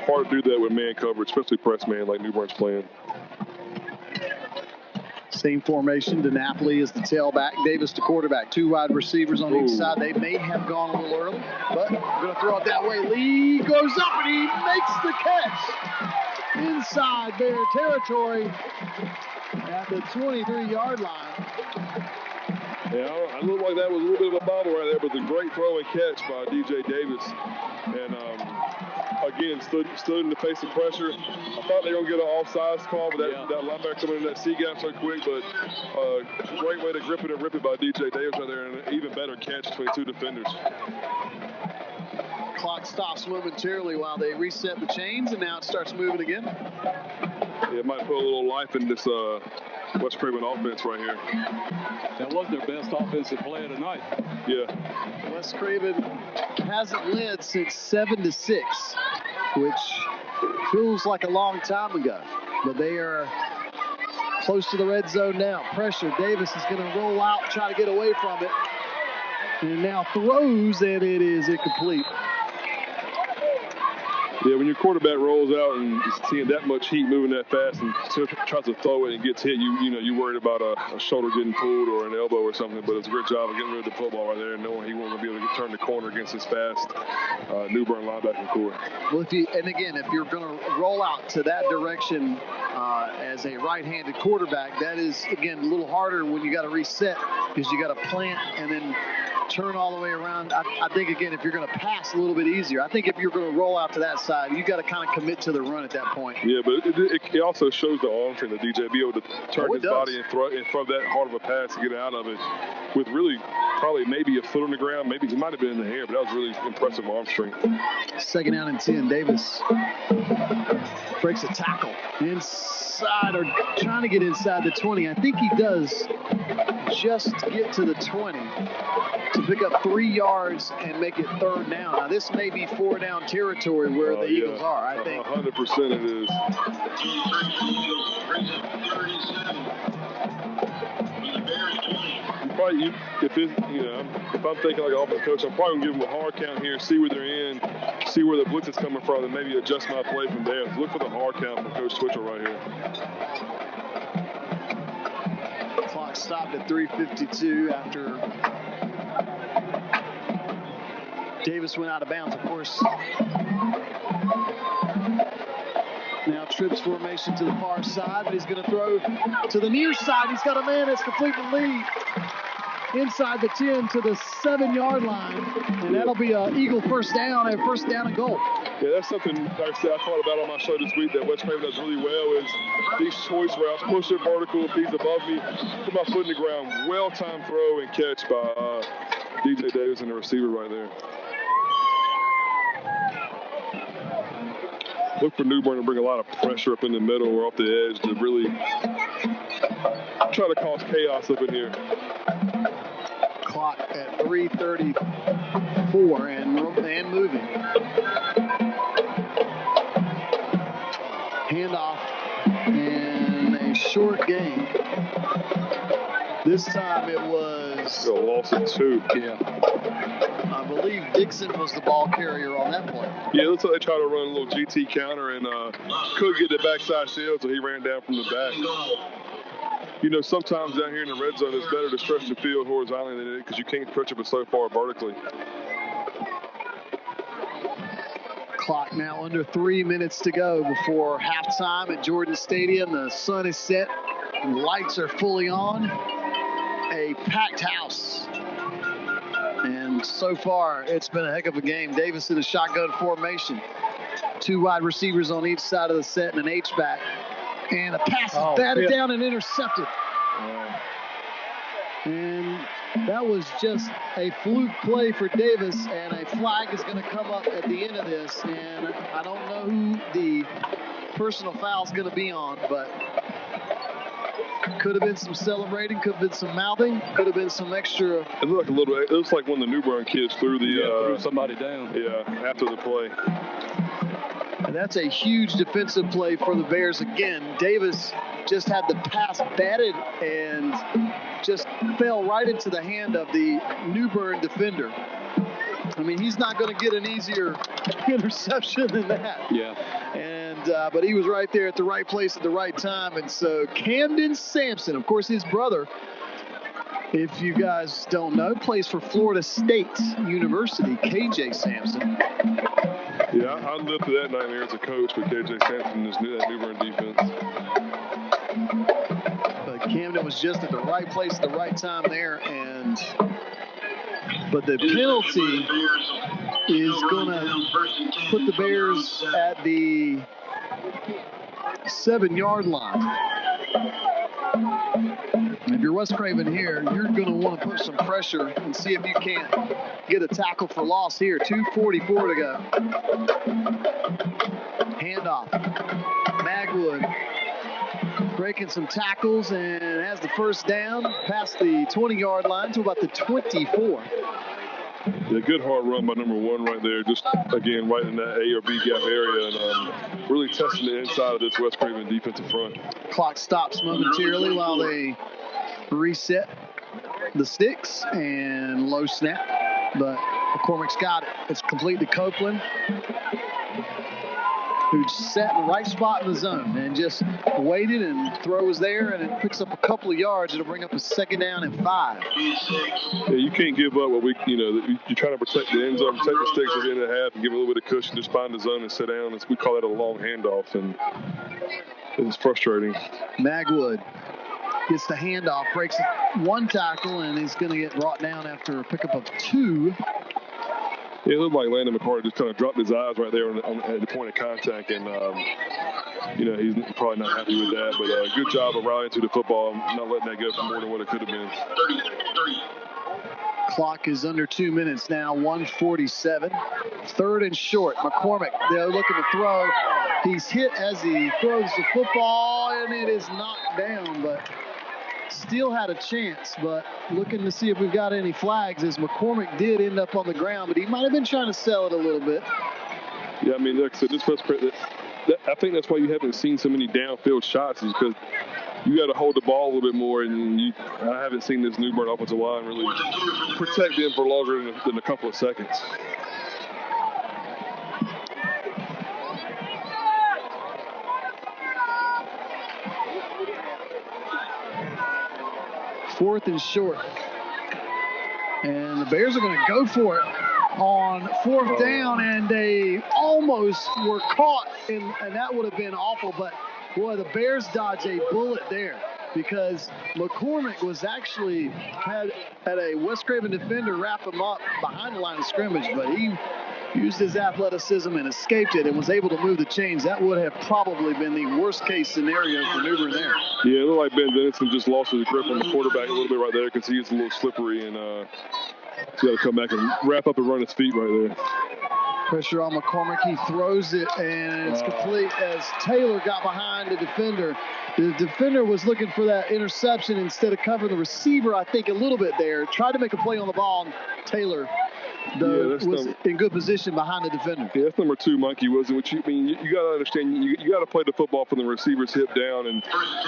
[SPEAKER 9] hard to do that with man coverage, especially press man like New Bern's playing.
[SPEAKER 7] Same formation. DiNapoli is the tailback. Davis the quarterback. 2 wide receivers on each side. They may have gone a little early, but we're going to throw it that way. Lee goes up and he makes the catch inside their territory at the 23-yard line.
[SPEAKER 9] Yeah, it looked like that was a little bit of a bobble right there, but it's a great throw and catch by DJ Davis. And again, stood in the face of pressure. I thought they were going to get an offsides call, but that linebacker coming in that C gap so quick, but great way to grip it and rip it by DJ Davis right there, and an even better catch between 2 defenders.
[SPEAKER 7] Clock stops momentarily while they reset the chains, and now it starts moving again.
[SPEAKER 9] Yeah, it might put a little life in this West Craven offense right here.
[SPEAKER 8] That was their best offensive play of the night.
[SPEAKER 9] Yeah.
[SPEAKER 7] West Craven hasn't led since 7-6, which feels like a long time ago. But they are close to the red zone now. Pressure. Davis is going to roll out, try to get away from it. And now throws, and it is incomplete.
[SPEAKER 9] Yeah, when your quarterback rolls out and seeing that much heat moving that fast and tries to throw it and gets hit, you worried about a shoulder getting pulled or an elbow or something. But it's a great job of getting rid of the football right there and knowing he wasn't going to be able to turn the corner against his fast New Bern linebacker core.
[SPEAKER 7] Well, if you're going to roll out to that direction as a right-handed quarterback, that is, again, a little harder when you got to reset because you got to plant and then turn all the way around. I think, again, if you're going to pass, a little bit easier. I think if you're going to roll out to that side, you got to kind of commit to the run at that point.
[SPEAKER 9] Yeah, but it also shows the arm strength of DJ, be able to turn his body and throw that hard of a pass to get out of it with really probably maybe a foot on the ground. Maybe he might have been in the air, but that was really impressive arm strength.
[SPEAKER 7] 2nd down and 10. Davis breaks a tackle inside or trying to get inside the 20. I think he does just get to the 20 to pick up 3 yards and make it 3rd down. Now, this may be 4-down territory where the Eagles are, I think.
[SPEAKER 9] 100% it is. If I'm thinking like an offensive coach, I'm probably going to give them a hard count here, see where they're in, see where the blitz is coming from, and maybe adjust my play from there. Look for the hard count from Coach Twitchell right here.
[SPEAKER 7] Clock stopped at 3:52 after Davis went out of bounds, of course. Now trips formation to the far side, but he's going to throw to the near side. He's got a man that's completely lead inside the 10 to the 7-yard line, and that'll be an Eagle first down and goal.
[SPEAKER 9] Yeah, that's something like I said I thought about on my show this week that West Craven does really well is these choice routes, push it vertical if he's above me, put my foot in the ground, well-timed throw and catch by DJ Davis and the receiver right there. Look for New Bern to bring a lot of pressure up in the middle or off the edge to really try to cause chaos up in here.
[SPEAKER 7] Clock at 3:34 and moving. Handoff and a short gain. This time it was
[SPEAKER 9] a loss of 2.
[SPEAKER 7] Yeah. I believe Dixon was the ball carrier on that play.
[SPEAKER 9] Yeah, it looks like they tried to run a little GT counter and couldn't get the backside shield, so he ran down from the back. Sometimes down here in the red zone, it's better to stretch the field horizontally than it because you can't stretch it so far vertically.
[SPEAKER 7] Clock now under 3 minutes to go before halftime at Jordan Stadium. The sun is set. The lights are fully on. A packed house. And so far, it's been a heck of a game. Davis in a shotgun formation. 2 wide receivers on each side of the set and an H-back. And a pass is batted down and intercepted. And that was just a fluke play for Davis, and a flag is going to come up at the end of this. And I don't know who the personal foul is going to be on, but could have been some celebrating, could have been some mouthing, could have been some extra.
[SPEAKER 9] It looks like one of the New Bern kids threw
[SPEAKER 8] somebody down.
[SPEAKER 9] Yeah, after the play.
[SPEAKER 7] And that's a huge defensive play for the Bears. Again, Davis just had the pass batted and just fell right into the hand of the New Bern defender. I mean, he's not going to get an easier interception than that.
[SPEAKER 8] Yeah.
[SPEAKER 7] But he was right there at the right place at the right time. And so Camden Sampson, of course, his brother, if you guys don't know, plays for Florida State University, KJ Sampson.
[SPEAKER 9] Yeah, I lived through that nightmare as a coach with KJ Sampson and that New Bern defense.
[SPEAKER 7] But Camden was just at the right place at the right time there. But the penalty is going to put the Bears at the 7-yard line. If you're West Craven here, you're going to want to put some pressure and see if you can't get a tackle for loss here. 2:44 to go. Handoff. Magwood breaking some tackles and has the first down past the 20-yard line to about the 24.
[SPEAKER 9] Yeah, good hard run by number 1 right there. Just, again, right in that A or B gap area and really testing the inside of this West Craven defensive front.
[SPEAKER 7] Clock stops momentarily while they reset the sticks and low snap. But McCormick's got it. It's complete to Copeland. who sat in the right spot in the zone and just waited, and throw was there, and it picks up a couple of yards. It'll bring up a 2nd down and 5.
[SPEAKER 9] Yeah, you can't give up what you're trying to protect the end zone, protect the sticks at the end of the half, and give a little bit of cushion, just find the zone and sit down. We call that a long handoff, and it's frustrating.
[SPEAKER 7] Magwood gets the handoff, breaks one tackle, and he's going to get brought down after a pickup of 2.
[SPEAKER 9] Yeah, it looked like Landon McCarty just kind of dropped his eyes right there at the point of contact, and he's probably not happy with that. But good job of rallying to the football, and not letting that go for more than what it could have been.
[SPEAKER 7] Clock is under 2 minutes now, 1:47. 3rd and short. McCormick, they're looking to throw. He's hit as he throws the football, and it is knocked down, but still had a chance. But looking to see if we've got any flags, as McCormick did end up on the ground, but he might have been trying to sell it a little bit.
[SPEAKER 9] Yeah, I mean, like I said, I think that's why you haven't seen so many downfield shots, is because you got to hold the ball a little bit more, and I haven't seen this New Bern offensive line really protect them for longer than a couple of seconds.
[SPEAKER 7] Fourth and short. And the Bears are going to go for it on 4th down, and they almost were caught, and that would have been awful. But, boy, the Bears dodged a bullet there, because McCormick was actually had a West Craven defender wrap him up behind the line of scrimmage, but he used his athleticism and escaped it and was able to move the chains. That would have probably been the worst-case scenario for New Bern there.
[SPEAKER 9] Yeah, it looked like Ben Dennison just lost his grip on the quarterback a little bit right there, because he is a little slippery, and he's got to come back and wrap up and run his feet right there.
[SPEAKER 7] Pressure on McCormick. He throws it, and it's complete as Taylor got behind the defender. The defender was looking for that interception instead of covering the receiver, I think, a little bit there. Tried to make a play on the ball, and Taylor was in good position behind the defender.
[SPEAKER 9] Yeah, that's number 2, Monkey Wilson. Which you got to understand, you got to play the football from the receiver's hip down, and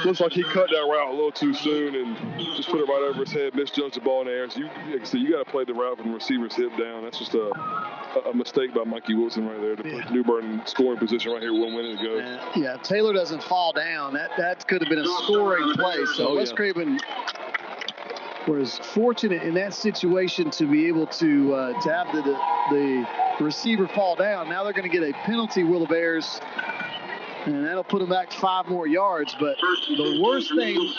[SPEAKER 9] looks like he cut that route a little too soon and just put it right over his head, misjudged the ball in the air. So you got to play the route from the receiver's hip down. That's just a mistake by Monkey Wilson right there to put New Bern in scoring position right here, 1 minute ago.
[SPEAKER 7] Yeah, Taylor doesn't fall down. That could have been a scoring play. So West Craven was fortunate in that situation to be able to have the receiver fall down. Now they're going to get a penalty, will the Bears, and that'll put them back 5 more yards. But the worst thing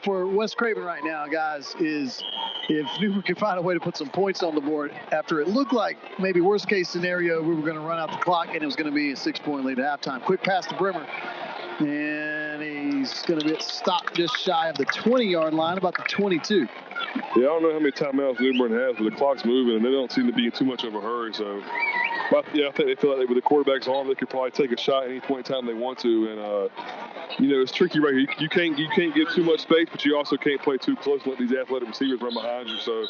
[SPEAKER 7] for West Craven right now, guys, is if New Bern can find a way to put some points on the board after it looked like maybe worst-case scenario we were going to run out the clock and it was going to be a 6-point lead at halftime. Quick pass to Brimmer, and he's going to get stopped just shy of the 20-yard line, about the 22.
[SPEAKER 9] Yeah, I don't know how many timeouts New Bern has, but the clock's moving, and they don't seem to be in too much of a hurry. So, I think they feel like with the quarterback's arm, they could probably take a shot any point in time they want to. And, it's tricky right here. You can't get too much space, but you also can't play too close and let these athletic receivers run behind you. So,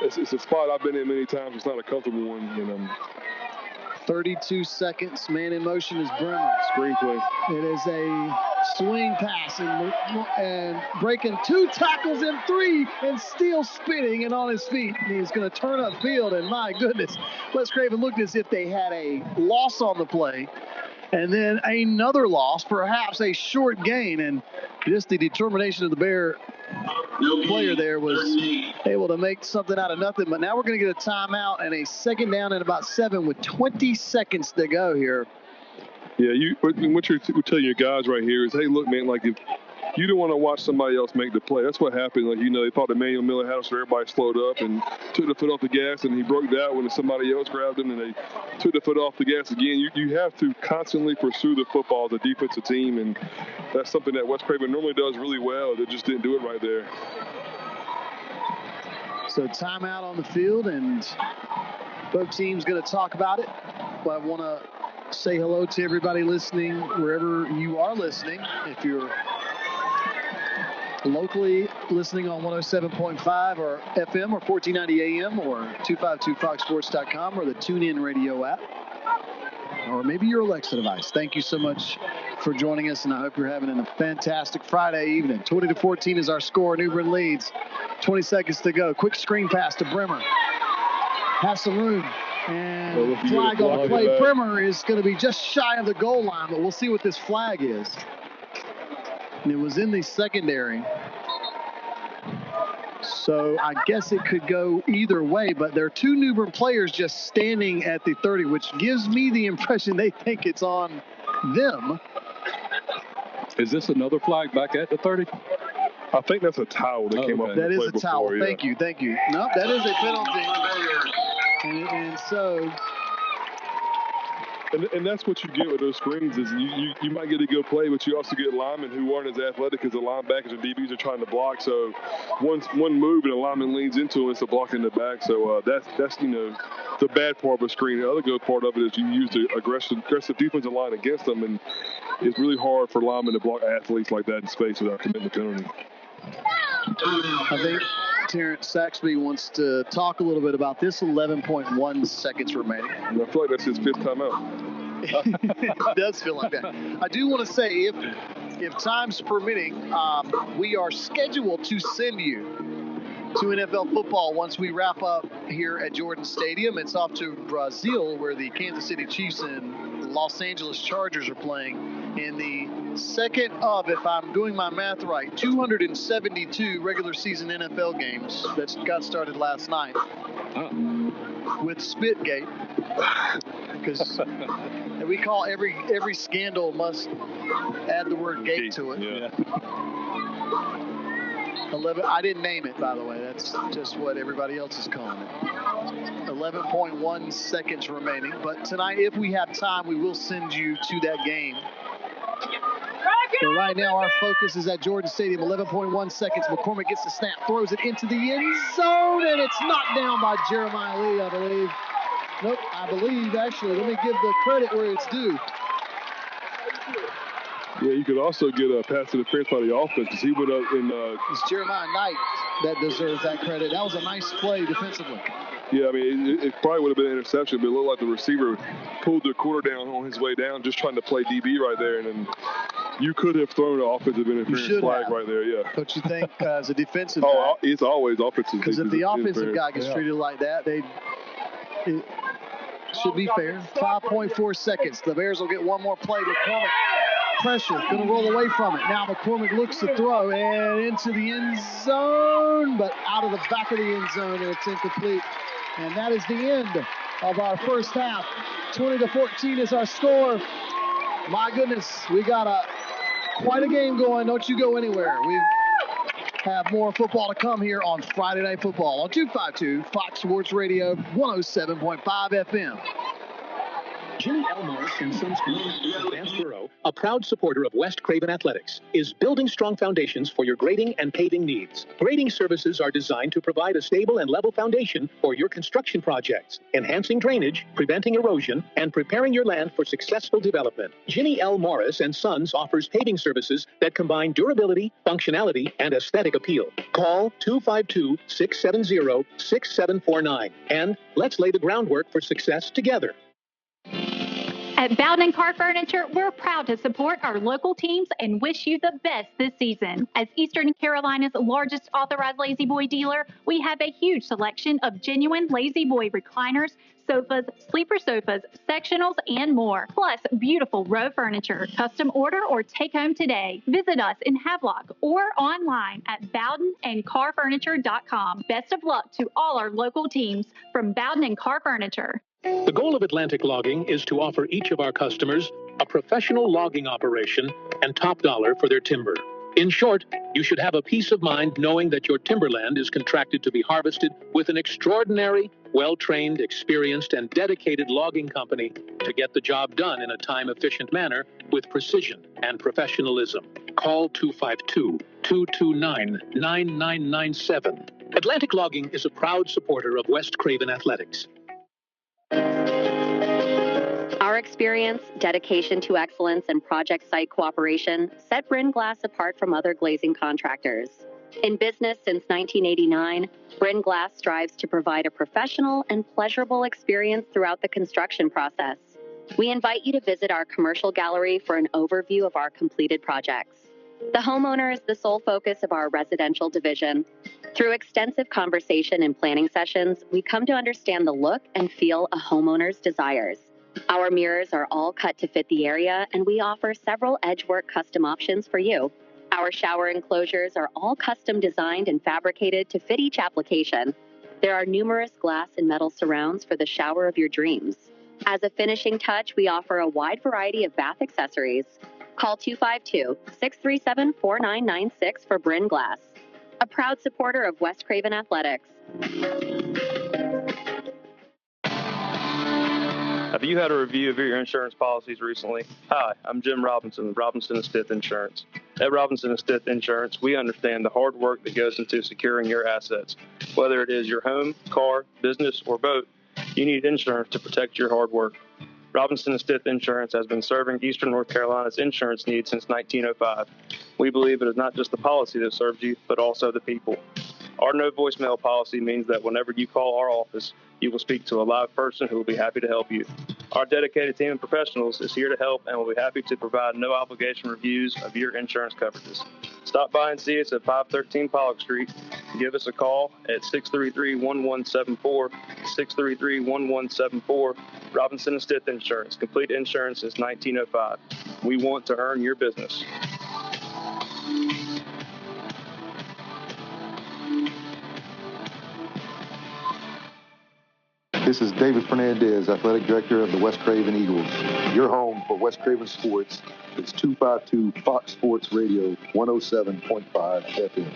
[SPEAKER 9] it's a spot I've been in many times. It's not a comfortable one.
[SPEAKER 7] 32 seconds. Man in motion is Brenner.
[SPEAKER 9] Screenplay.
[SPEAKER 7] It is a swing pass and breaking 2 tackles in 3 and still spinning and on his feet. And he's going to turn upfield, and my goodness, West Craven looked as if they had a loss on the play and then another loss, perhaps a short gain, and just the determination of the Bear player there was able to make something out of nothing. But now we're going to get a timeout and a 2nd down and about 7 with 20 seconds to go here.
[SPEAKER 9] Yeah, what you're telling your guys right here is, hey, look, man, like if you don't want to watch somebody else make the play. That's what happened. Like, they thought Emmanuel Miller had us, so everybody slowed up and took the foot off the gas, and he broke that when somebody else grabbed him, and they took the foot off the gas again. You have to constantly pursue the football as a defensive team, and that's something that West Craven normally does really well. They just didn't do it right there.
[SPEAKER 7] So timeout on the field, and both teams going to talk about it. But I want to say hello to everybody listening wherever you are listening. If you're locally listening on 107.5 or FM or 1490 AM or 252foxsports.com or the TuneIn radio app, or maybe your Alexa device. Thank you so much for joining us, and I hope you're having a fantastic Friday evening. 20-14 is our score. New Bern leads. 20 seconds to go. Quick screen pass to Brimmer. Has some room. And flag on the play. Primer is going to be just shy of the goal line, but we'll see what this flag is. And it was in the secondary. So I guess it could go either way, but there are two New Bern players just standing at the 30, which gives me the impression they think it's on them.
[SPEAKER 8] Is this another flag back at the 30?
[SPEAKER 9] I think that's a towel that came up.
[SPEAKER 7] That is a towel.
[SPEAKER 9] Before,
[SPEAKER 7] Thank you. No, that is a penalty. And so...
[SPEAKER 9] And that's what you get with those screens is you might get a good play, but you also get linemen who aren't as athletic as the linebackers and DBs are trying to block. So one move and a lineman leans into it, it's a block in the back. So that's the bad part of a screen. The other good part of it is you use the aggressive defensive line against them, and it's really hard for linemen to block athletes like that in space without committing the penalty.
[SPEAKER 7] I think Terrence Saxby wants to talk a little bit about this 11.1 seconds remaining.
[SPEAKER 9] And I feel like that's his fifth timeout.
[SPEAKER 7] It does feel like that. I do want to say, if time's permitting, we are scheduled to send you to NFL football once we wrap up here at Jordan Stadium. It's off to Brazil, where the Kansas City Chiefs and Los Angeles Chargers are playing in the second of, if I'm doing my math right, 272 regular season NFL games that got started last night with Spitgate. Because we call every scandal must add the word gate to it.
[SPEAKER 9] Yeah.
[SPEAKER 7] 11. I didn't name it, by the way. That's just what everybody else is calling it. 11.1 seconds remaining. But tonight, if we have time, we will send you to that game. But right now, our focus is at Jordan Stadium. 11.1 seconds. McCormick gets the snap, throws it into the end zone, and it's knocked down by Jeremiah Lee, I believe. Nope, I believe, actually. Let me give the credit where it's due.
[SPEAKER 9] Yeah, you could also get a pass interference by the offense because he went up in.
[SPEAKER 7] It's Jeremiah Knight that deserves that credit. That was a nice play defensively.
[SPEAKER 9] Yeah, I mean, it probably would have been an interception, but it looked like the receiver pulled the quarter down on his way down, just trying to play DB right there, and then you could have thrown an offensive interference flag right there. Yeah.
[SPEAKER 7] Don't you think, as a defensive guy?
[SPEAKER 9] It's always offensive.
[SPEAKER 7] Because if the offensive guy gets treated like that, it should be fair. 5.4 seconds. The Bears will get one more play. McCormick, pressure, going to roll away from it. Now McCormick looks to throw and into the end zone, but out of the back of the end zone, and it's incomplete. And that is the end of our first half. 20-14 is our score. My goodness, we got quite a game going. Don't you go anywhere. We have more football to come here on Friday Night Football on 252 Fox Sports Radio 107.5 FM.
[SPEAKER 1] Jimmy L. Morris and Sons Advanced Bureau, a proud supporter of West Craven Athletics, is building strong foundations for your grading and paving needs. Grading services are designed to provide a stable and level foundation for your construction projects, enhancing drainage, preventing erosion, and preparing your land for successful development. Jimmy L. Morris and Sons offers paving services that combine durability, functionality, and aesthetic appeal. Call 252-670-6749, and let's lay the groundwork for success together.
[SPEAKER 2] At Bowden Car Furniture, we're proud to support our local teams and wish you the best this season. As Eastern Carolina's largest authorized Lazy Boy dealer, we have a huge selection of genuine Lazy Boy recliners, sofas, sleeper sofas, sectionals, and more. Plus, beautiful row furniture. Custom order or take home today. Visit us in Havelock or online at bowdenandcarfurniture.com. Best of luck to all our local teams from Bowden and Car Furniture.
[SPEAKER 1] The goal of Atlantic Logging is to offer each of our customers a professional logging operation and top dollar for their timber. In short, you should have a peace of mind knowing that your timberland is contracted to be harvested with an extraordinary, well-trained, experienced, and dedicated logging company to get the job done in a time-efficient manner with precision and professionalism. Call 252-229-9997. Atlantic Logging is a proud supporter of West Craven Athletics.
[SPEAKER 4] Our experience, dedication to excellence, and project site cooperation set Bern Glass apart from other glazing contractors. In business since 1989, Bern Glass strives to provide a professional and pleasurable experience throughout the construction process. We invite you to visit our commercial gallery for an overview of our completed projects. The homeowner is the sole focus of our residential division. Through extensive conversation and planning sessions, we come to understand the look and feel a homeowner's desires. Our mirrors are all cut to fit the area, and we offer several edgework custom options for you. Our shower enclosures are all custom designed and fabricated to fit each application. There are numerous glass and metal surrounds for the shower of your dreams. As a finishing touch, we offer a wide variety of bath accessories. Call 252-637-4996 for Bern Glass, a proud supporter of West Craven Athletics.
[SPEAKER 3] Have you had a review of your insurance policies recently? Hi, I'm Jim Robinson with Robinson & Stith Insurance. At Robinson & Stith Insurance, we understand the hard work that goes into securing your assets. Whether it is your home, car, business, or boat, you need insurance to protect your hard work. Robinson & Stith Insurance has been serving Eastern North Carolina's insurance needs since 1905. We believe it is not just the policy that serves you, but also the people. Our no voicemail policy means that whenever you call our office, you will speak to a live person who will be happy to help you. Our dedicated team of professionals is here to help and will be happy to provide no obligation reviews of your insurance coverages. Stop by and see us at 513 Pollock Street. Give us a call at 633-1174, 633-1174. Robinson & Stith Insurance. Complete insurance since 1905. We want to earn your business.
[SPEAKER 12] This is David Fernandez, Athletic Director of the West Craven Eagles. Your home for West Craven Sports is 252 Fox Sports Radio, 107.5 FM.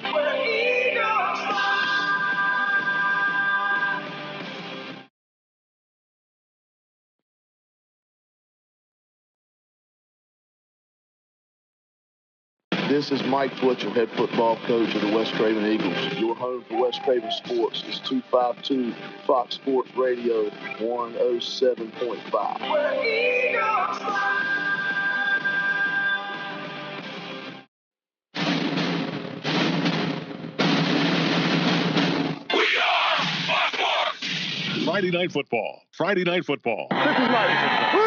[SPEAKER 5] This is Mike Fletcher, head football coach of the West Craven Eagles. Your home for West Craven Sports is 252 Fox Sports Radio, 107.5.
[SPEAKER 6] Friday Night Football. Friday Night Football.
[SPEAKER 7] This is Friday Night Football.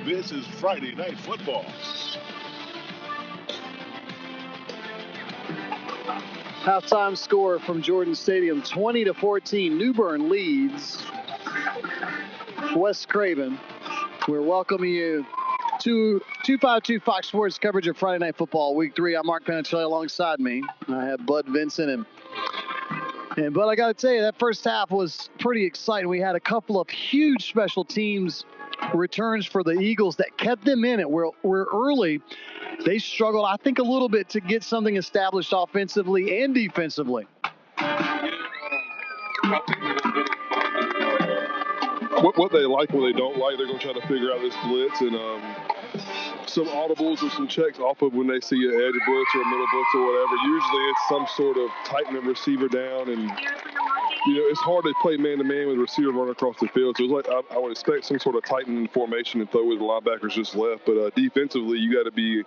[SPEAKER 6] This is Friday Night Football.
[SPEAKER 7] Halftime score from Jordan Stadium, 20-14. New Bern leads West Craven. We're welcoming you to 252 Fox Sports coverage of Friday Night Football, Week 3. I'm Mark Penicelli. Alongside me, I have Bud Vincent. And Bud, I got to tell you, that first half was pretty exciting. We had a couple of huge special teams returns for the Eagles that kept them in it. Where early, they struggled, I think, a little bit to get something established offensively and defensively.
[SPEAKER 9] What they like, what they don't like, they're going to try to figure out this blitz and some audibles or some checks off of when they see an edge blitz or a middle blitz or whatever. Usually it's some sort of tightening receiver down, and it's hard to play man-to-man with a receiver running across the field. So it's like I would expect some sort of tightening formation and throw with the linebackers just left. But defensively, you got to be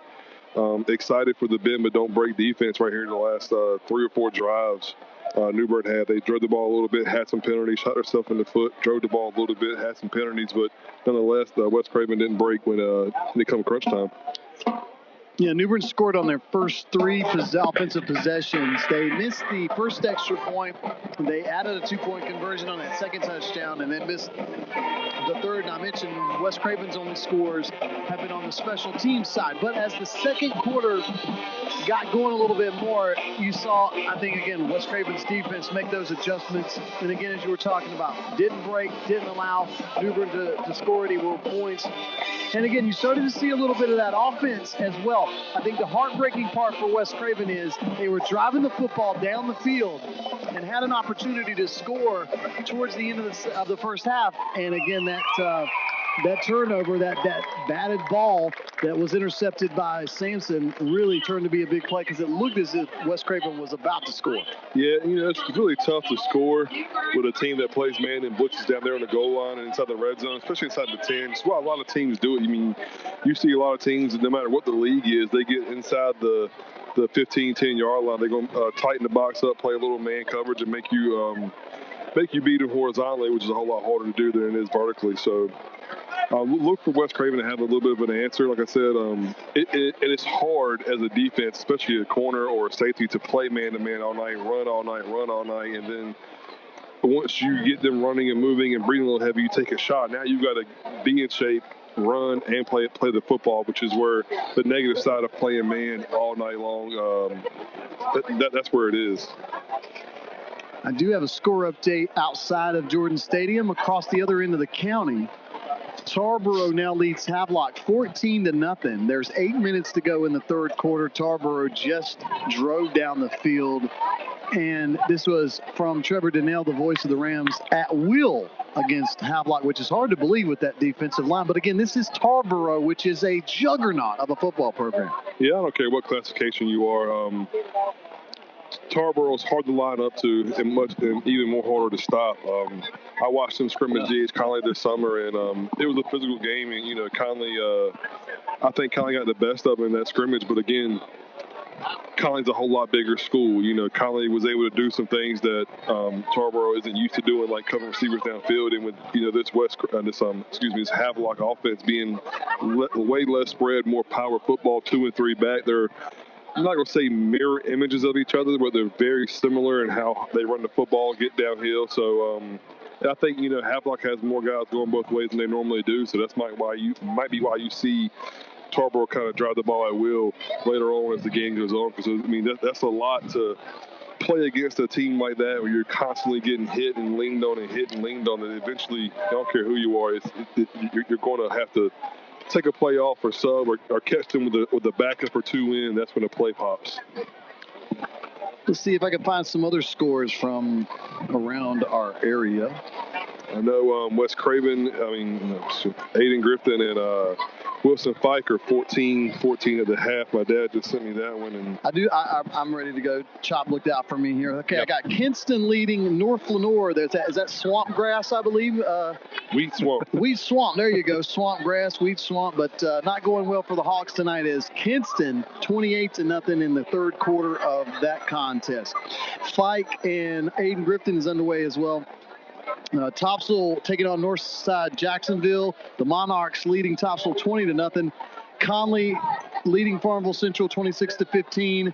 [SPEAKER 9] excited for the bend but don't break defense right here in the last 3 or 4 drives. New Bern they drove the ball a little bit, had some penalties, shot themselves in the foot, drove the ball a little bit, had some penalties, but nonetheless, West Craven didn't break when it come crunch time.
[SPEAKER 7] Yeah, New Bern scored on their first 3 offensive possessions. They missed the first extra point. They added a 2-point conversion on that second touchdown and then missed the third. And I mentioned West Craven's only scores have been on the special team side. But as the second quarter got going a little bit more, you saw, I think, again, West Craven's defense make those adjustments. And again, as you were talking about, didn't break, didn't allow New Bern to score any more points. And again, you started to see a little bit of that offense as well. I think the heartbreaking part for West Craven is they were driving the football down the field and had an opportunity to score towards the end of the first half. And again, that turnover, that batted ball that was intercepted by Sampson really turned to be a big play because it looked as if West Craven was about to score.
[SPEAKER 9] Yeah, it's really tough to score with a team that plays man and blitzes down there on the goal line and inside the red zone, especially inside the 10. It's why a lot of teams do it. You see a lot of teams, no matter what the league is, they get inside the the 15, 10-yard line. They're going to tighten the box up, play a little man coverage, and make you beat them horizontally, which is a whole lot harder to do than it is vertically. So look for West Craven to have a little bit of an answer. Like I said, it's hard as a defense, especially a corner or a safety, to play man-to-man all night, run all night, and then once you get them running and moving and breathing a little heavy, you take a shot. Now you've got to be in shape, run, and play the football, which is where the negative side of playing man all night long, that's where it is.
[SPEAKER 7] I do have a score update outside of Jordan Stadium. Across the other end of the county, Tarboro now leads Havelock 14-0. There's 8 minutes to go in the third quarter. Tarboro just drove down the field. And this was from Trevor Donnell, the voice of the Rams, at will against Havelock, which is hard to believe with that defensive line. But again, this is Tarboro, which is a juggernaut of a football program.
[SPEAKER 9] Yeah, I don't care what classification you are. Tarboro's hard to line up to and even more harder to stop. I watched them scrimmage G.H. Conley this summer, and it was a physical game. And, Conley, I think Conley got the best of him in that scrimmage. But, again, Conley's a whole lot bigger school. Conley was able to do some things that Tarboro isn't used to doing, like covering receivers downfield. And with this Havelock offense being way less spread, more power football, 2 and 3 back, I'm not going to say mirror images of each other, but they're very similar in how they run the football, get downhill. So I think Havelock has more guys going both ways than they normally do. So that's might be why you see Tarboro kind of drive the ball at will later on as the game goes on. Because that's a lot to play against a team like that where you're constantly getting hit and leaned on and hit and leaned on. And eventually, I don't care who you are, you're going to have to take a play off or sub or catch them with a backup or 2 in. That's when the play pops.
[SPEAKER 7] Let's see if I can find some other scores from around our area.
[SPEAKER 9] I know West Craven, Aiden Griffin and Wilson Fike are 14 at the half. My dad just sent me that one. And
[SPEAKER 7] I'm ready to go. Chop looked out for me here. Okay, yep. I got Kinston leading North Lenore. Is that Swamp Grass, I believe?
[SPEAKER 9] Wheat Swamp.
[SPEAKER 7] Wheat Swamp. There you go. Swamp Grass, Wheat Swamp. But not going well for the Hawks tonight is Kinston 28-0 in the third quarter of that contest. Fike and Aiden Griffin is underway as well. Topsail taking on Northside Jacksonville. The Monarchs leading Topsail 20-0. Conley leading Farmville Central 26-15.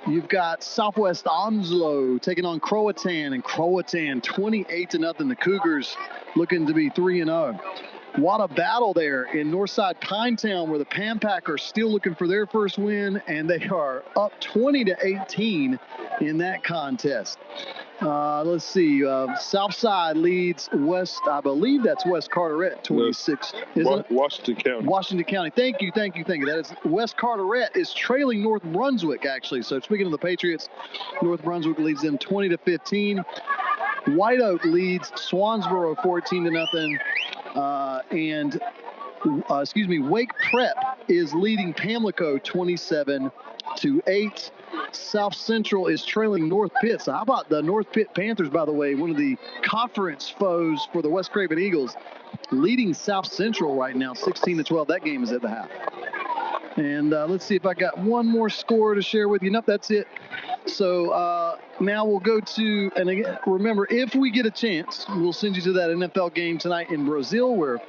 [SPEAKER 7] You've got Southwest Onslow taking on Croatan, and Croatan 28-0. The Cougars looking to be 3-0. What a battle there in Northside Pinetown, where the Pan Packers still looking for their first win, and they are up 20-18 in that contest. Let's see. Southside leads West. I believe that's West Carteret 26.
[SPEAKER 9] Washington County.
[SPEAKER 7] Washington County. Thank you. That is West Carteret is trailing North Brunswick, actually. So speaking of the Patriots, North Brunswick leads them 20-15. White Oak leads Swansboro 14-0. Wake Prep is leading Pamlico 27-8. South Central is trailing North Pitt. So how about the North Pitt Panthers, by the way, one of the conference foes for the West Craven Eagles, leading South Central right now 16-12. That game is at the half. And let's see if I got one more score to share with you. Nope, that's it. So now we'll go to, and again, remember, if we get a chance, we'll send you to that NFL game tonight in Brazil, where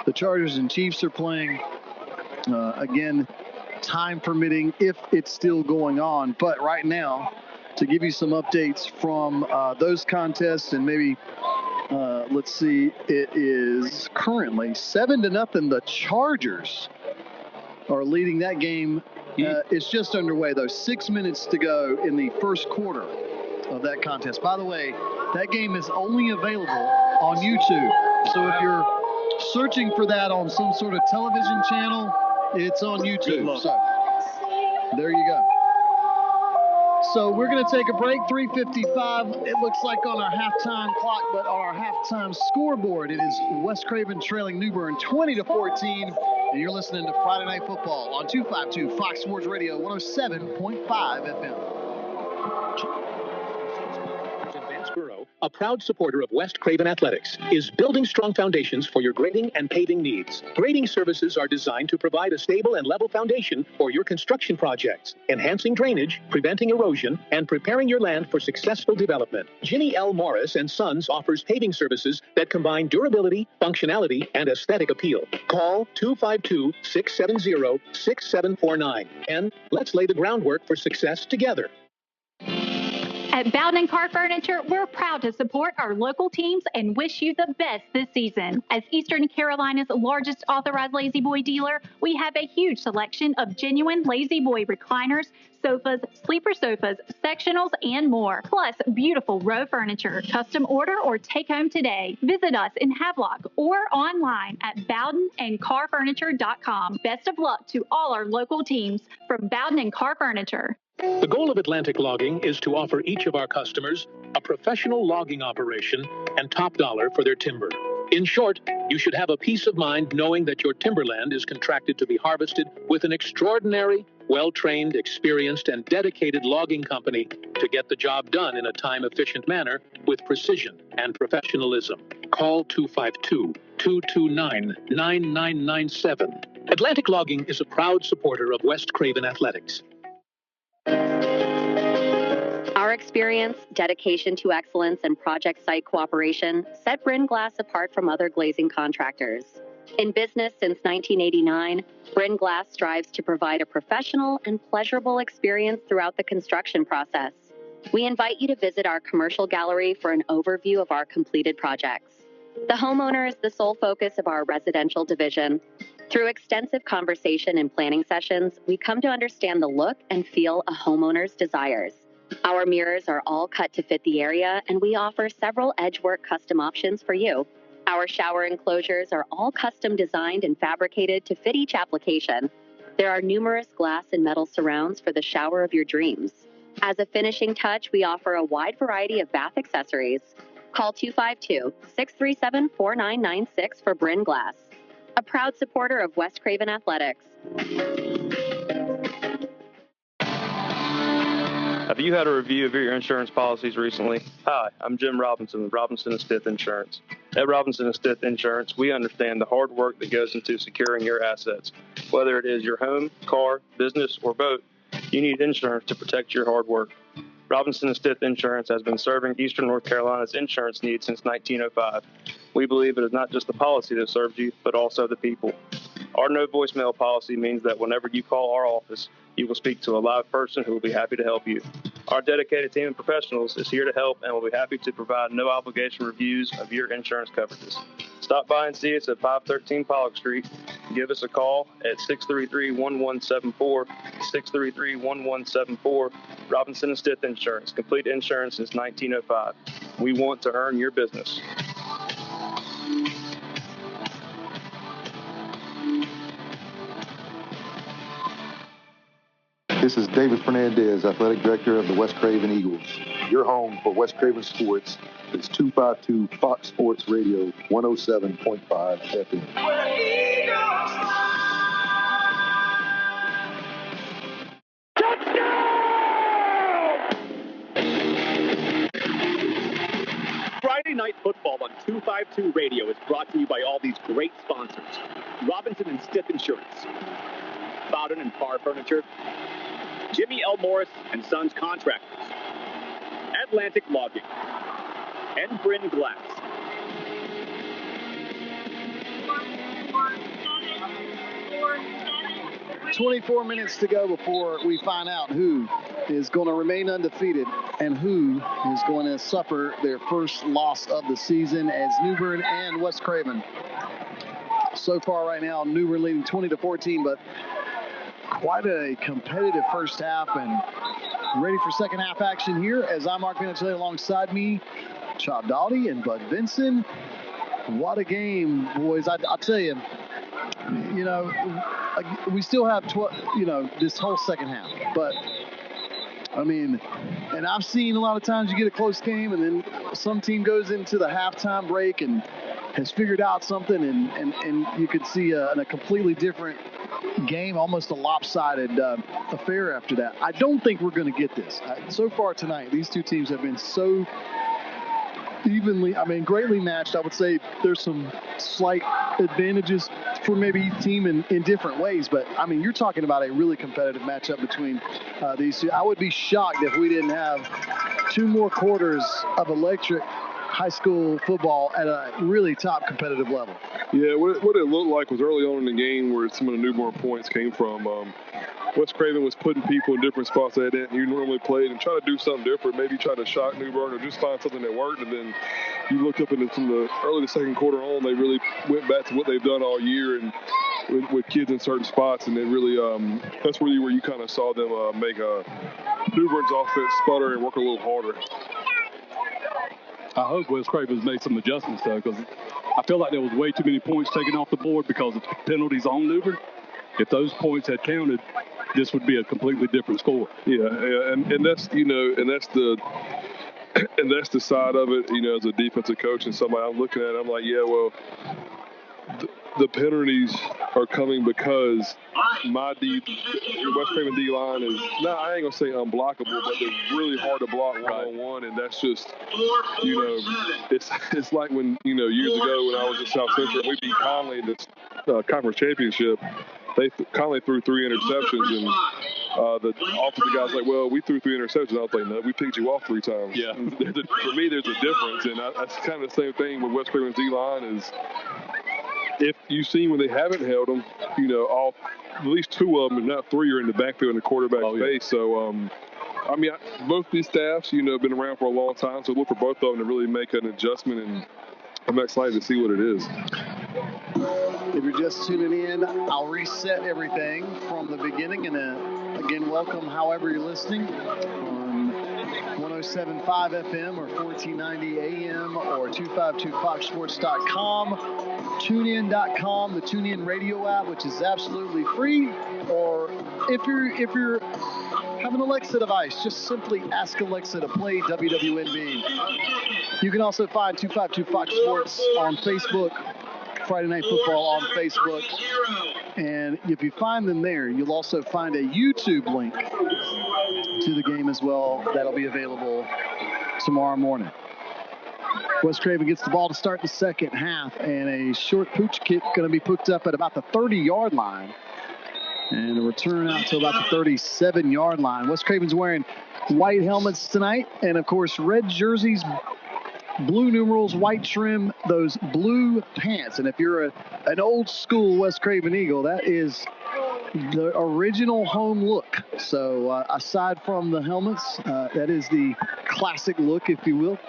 [SPEAKER 7] the Chargers and Chiefs are playing. Again, time permitting, if it's still going on. But right now, to give you some updates from those contests, and maybe, let's see, it is currently 7-0. The Chargers are leading that game. It's just underway, though. 6 minutes to go in the first quarter of that contest. By the way, that game is only available on YouTube. So if you're searching for that on some sort of television channel, it's on YouTube. So there you go. So we're going to take a break, 3:55. It looks like on our halftime clock, but on our halftime scoreboard, it is West Craven trailing New Bern 20-14. And you're listening to Friday Night Football on 252 Fox Sports Radio 107.5 FM.
[SPEAKER 1] In Vanceboro, a proud supporter of West Craven Athletics, is building strong foundations for your grading and paving needs. Grading services are designed to provide a stable and level foundation for your construction projects, enhancing drainage, preventing erosion, and preparing your land for successful development. Ginny L. Morris and Sons offers paving services that combine durability, functionality, and aesthetic appeal. Call 252-670-6749 and let's lay the groundwork for success together.
[SPEAKER 2] At Bowden Car Furniture, we're proud to support our local teams and wish you the best this season. As Eastern Carolina's largest authorized Lazy Boy dealer, we have a huge selection of genuine Lazy Boy recliners, sofas, sleeper sofas, sectionals, and more. Plus, beautiful row furniture. Custom order or take home today. Visit us in Havelock or online at bowdenandcarfurniture.com. Best of luck to all our local teams from Bowden and Car Furniture.
[SPEAKER 1] The goal of Atlantic Logging is to offer each of our customers a professional logging operation and top dollar for their timber. In short, you should have a peace of mind knowing that your timberland is contracted to be harvested with an extraordinary, well-trained, experienced, and dedicated logging company to get the job done in a time-efficient manner with precision and professionalism. Call 252-229-9997. Atlantic Logging is a proud supporter of West Craven Athletics.
[SPEAKER 4] Our experience, dedication to excellence, and project site cooperation set Bern Glass apart from other glazing contractors. In business since 1989, Bern Glass strives to provide a professional and pleasurable experience throughout the construction process. We invite you to visit our commercial gallery for an overview of our completed projects. The homeowner is the sole focus of our residential division. Through extensive conversation and planning sessions, we come to understand the look and feel a homeowner's desires. Our mirrors are all cut to fit the area, and we offer several edgework custom options for you. Our shower enclosures are all custom designed and fabricated to fit each application. There are numerous glass and metal surrounds for the shower of your dreams. As a finishing touch, we offer a wide variety of bath accessories. Call 252-637-4996 for Bern Glass, a proud supporter of West Craven Athletics.
[SPEAKER 3] Have you had a review of your insurance policies recently? Hi, I'm Jim Robinson with Robinson & Stith Insurance. At Robinson & Stith Insurance, we understand the hard work that goes into securing your assets. Whether it is your home, car, business, or boat, you need insurance to protect your hard work. Robinson & Stith Insurance has been serving Eastern North Carolina's insurance needs since 1905. We believe it is not just the policy that serves you, but also the people. Our no voicemail policy means that whenever you call our office, you will speak to a live person who will be happy to help you. Our dedicated team of professionals is here to help and will be happy to provide no obligation reviews of your insurance coverages. Stop by and see us at 513 Pollock Street. Give us a call at 633-1174, 633-1174. Robinson & Stith Insurance, complete insurance since 1905. We want to earn your business.
[SPEAKER 12] This is David Fernandez, Athletic Director of the West Craven Eagles. Your home for West Craven sports is 252 Fox Sports Radio 107.5 FM.
[SPEAKER 11] Friday Night Football on 252 Radio is brought to you by all these great sponsors. Robinson & Stith Insurance, Bowden and Car Furniture, Jimmy L. Morris and Sons Contractors, Atlantic Logging, and Bern Glass.
[SPEAKER 7] – 24 minutes to go before we find out who is going to remain undefeated and who is going to suffer their first loss of the season as New Bern and West Craven. So far right now, New Bern leading 20-14, but quite a competitive first half and ready for second half action here as I'm Mark Pinochelli alongside me, Chad Doughty and Bud Benson. What a game, boys. I'll tell you, we still have this whole second half, but I mean, and I've seen a lot of times you get a close game and then some team goes into the halftime break and has figured out something and you could see a completely different game, almost a lopsided affair after that. I don't think we're going to get this. So far tonight, these two teams have been so greatly matched. I would say there's some slight advantages for maybe each team in different ways. But, you're talking about a really competitive matchup between these two. I would be shocked if we didn't have 2 more quarters of electric high school football at a really top competitive level.
[SPEAKER 9] Yeah, what it looked like was early on in the game where some of the Newborn points came from. West Craven was putting people in different spots that you normally played and try to do something different, maybe try to shock Newbern or just find something that worked. And then you look up from the early the second quarter on, they really went back to what they've done all year and with kids in certain spots. And it really, that's really where you kind of saw them make Newbern's offense sputter and work a little harder.
[SPEAKER 8] I hope West Craven's made some adjustments, though, because I feel like there was way too many points taken off the board because of penalties on Newbern. If those points had counted, this would be a completely different score.
[SPEAKER 9] Yeah, and that's the side of it. As a defensive coach and somebody I'm looking at, I'm like, yeah, well, the penalties are coming because West Craven D line is I ain't gonna say unblockable, but they're really hard to block one-on-one, and that's just it's like when years ago when I was at South Central, we beat Conley in this conference championship. They Conley threw 3 interceptions, and the offensive guy's like, well, we threw 3 interceptions. I was like, no, we picked you off 3 times.
[SPEAKER 8] Yeah.
[SPEAKER 9] For me, there's a difference, and that's kind of the same thing with West Craven's D line is. If you've seen when they haven't held them, at least 2 of them, and not 3, are in the backfield in the quarterback's face. So, both these staffs, have been around for a long time. So look for both of them to really make an adjustment, and I'm excited to see what it is.
[SPEAKER 7] If you're just tuning in, I'll reset everything from the beginning. And again, welcome however you're listening on 107.5 FM or 1490 AM or 252foxsports.com, tunein.com, the TuneIn radio app, which is absolutely free. Or if you have an Alexa device, just simply ask Alexa to play WWNB. You can also find 252 Fox Sports on Facebook, Friday Night Football on Facebook. And if you find them there, you'll also find a YouTube link to the game as well. That'll be available tomorrow morning. West Craven gets the ball to start the second half, and a short pooch kick going to be picked up at about the 30-yard line. And a return out to about the 37-yard line. West Craven's wearing white helmets tonight, and, of course, red jerseys, blue numerals, white trim, those blue pants. And if you're an old-school West Craven Eagle, that is the original home look. So aside from the helmets, that is the classic look, if you will.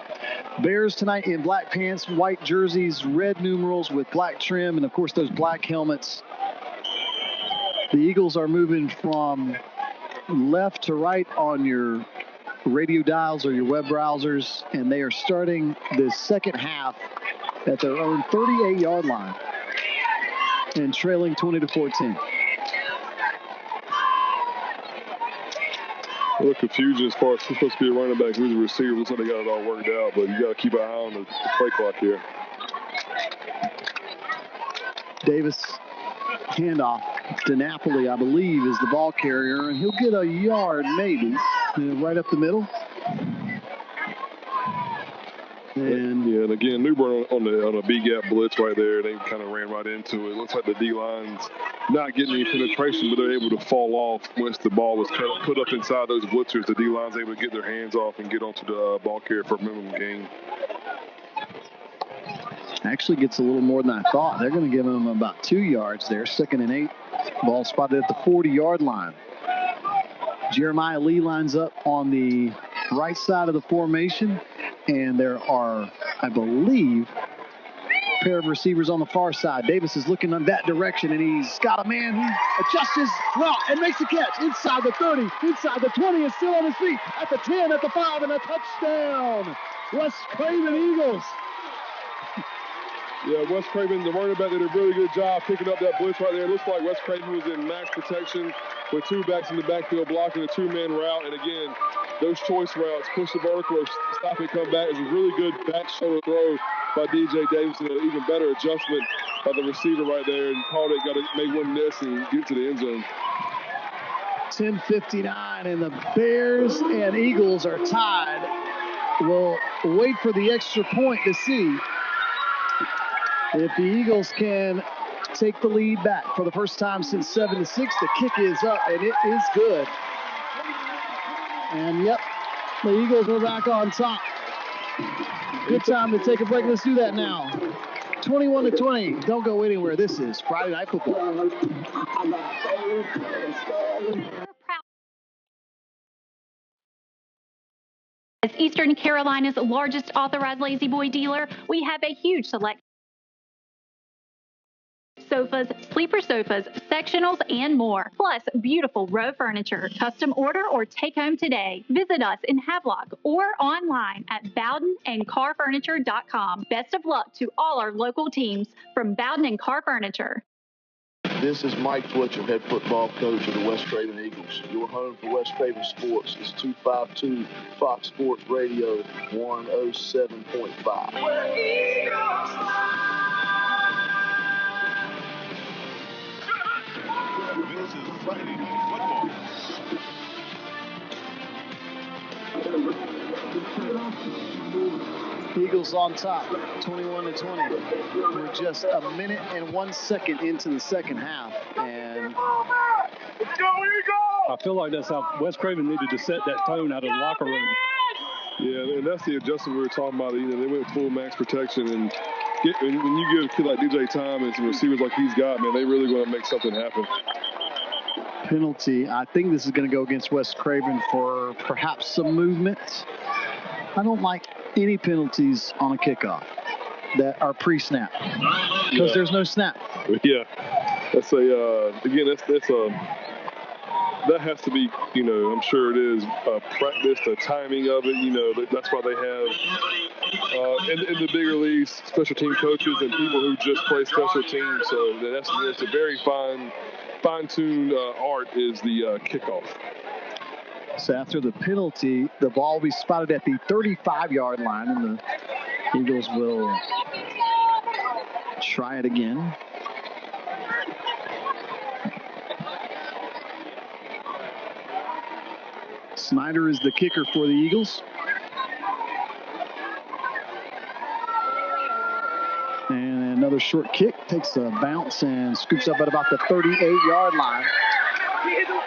[SPEAKER 7] Bears tonight in black pants, white jerseys, red numerals with black trim, and, of course, those black helmets. The Eagles are moving from left to right on your radio dials or your web browsers, and they are starting the second half at their own 38-yard line and trailing 20-14.
[SPEAKER 9] A little confusion as far as who's supposed to be a running back, who's a receiver. Looks like they got it all worked out, but you got to keep an eye on the play clock here.
[SPEAKER 7] Davis handoff to Napoli, I believe, is the ball carrier, and he'll get a yard maybe, right up the middle. And
[SPEAKER 9] again, Newbern on a B-gap blitz right there. They kind of ran right into it. Looks like the D-line's not getting any penetration, but they're able to fall off once the ball was put up inside those blitzers. The D-line's able to get their hands off and get onto the ball carrier for a minimum gain.
[SPEAKER 7] Actually gets a little more than I thought. They're going to give him about 2 yards there. 2nd and 8. Ball spotted at the 40-yard line. Jeremiah Lee lines up on the right side of the formation. And there are, I believe, a pair of receivers on the far side. Davis is looking in that direction, and he's got a man who adjusts his route and makes a catch inside the 30, inside the 20, and still on his feet at the 10, at the 5, and a touchdown. West Craven Eagles.
[SPEAKER 9] Yeah, West Craven, the running back, did a really good job picking up that blitz right there. It looks like West Craven was in max protection with 2 backs in the backfield blocking a 2-man route. And again, those choice routes, push the vertical or stop it, come back, is a really good back shoulder throw by DJ Davis. And an even better adjustment by the receiver right there. And Caldick got to make one miss and get to the end zone.
[SPEAKER 7] 10:59, and the Bears and Eagles are tied will wait for the extra point to see if the Eagles can take the lead back for the first time since 7-6. The kick is up, and it is good. And, yep, the Eagles are back on top. Good time to take a break. Let's do that now. 21-20. Don't go anywhere. This is Friday Night Football.
[SPEAKER 2] As Eastern Carolina's largest authorized Lazy Boy dealer, we have a huge selection of sofas, sleeper sofas, sectionals, and more. Plus, beautiful row furniture. Custom order or take home today. Visit us in Havelock or online at bowdenandcarfurniture.com. Best of luck to all our local teams from Bowden and Car Furniture.
[SPEAKER 5] This is Mike Fletcher, head football coach of the West Craven Eagles. Your home for West Craven sports is 252 Fox Sports Radio 107.5.
[SPEAKER 6] This is Friday Night Football.
[SPEAKER 7] Eagles on top, 21-20. We're just a minute and 1 second into the second half, and
[SPEAKER 6] Let's go, Eagles!
[SPEAKER 8] I feel like that's how West Craven needed to set that tone out of the locker room.
[SPEAKER 9] Yeah, and that's the adjustment we were talking about. You know, they went full max protection, and when you give a kid like DJ time and some receivers like he's got, man, they really going to make something happen.
[SPEAKER 7] penalty. I think this is going to go against West Craven for perhaps some movement. I don't like any penalties on a kickoff that are pre-snap because there's no snap.
[SPEAKER 9] Yeah, that's that has to be, you know, I'm sure it is practice, the timing of it. You know, that's why they have in the bigger leagues special team coaches and people who just play special teams. So it's a very fine-tuned art is the kickoff.
[SPEAKER 7] So after the penalty, the ball will be spotted at the 35-yard line, and the Eagles will try it again. Snyder is the kicker for the Eagles. And another short kick, takes a bounce and scoops up at about the 38-yard line.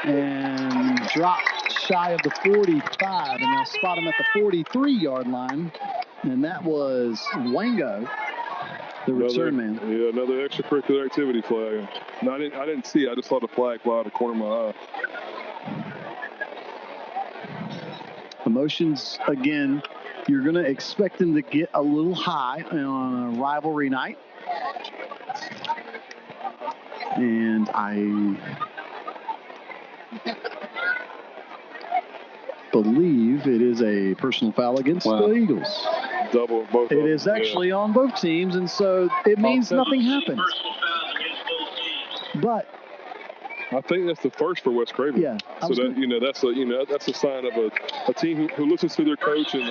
[SPEAKER 7] And dropped shy of the 45, and they'll spot him at the 43-yard line. And that was Wango, the return man.
[SPEAKER 9] Yeah, another extracurricular activity flag. No, I didn't see it. I just saw the flag fly out of the corner of my eye.
[SPEAKER 7] Emotions, again, you're going to expect them to get a little high on a rivalry night. And I believe it is a personal foul against the Eagles.
[SPEAKER 9] Double, both.
[SPEAKER 7] It is actually on both teams, and so it means nothing happens. But
[SPEAKER 9] I think that's the first for West Craven.
[SPEAKER 7] Yeah.
[SPEAKER 9] So that that's a sign of a team who listens to their coach and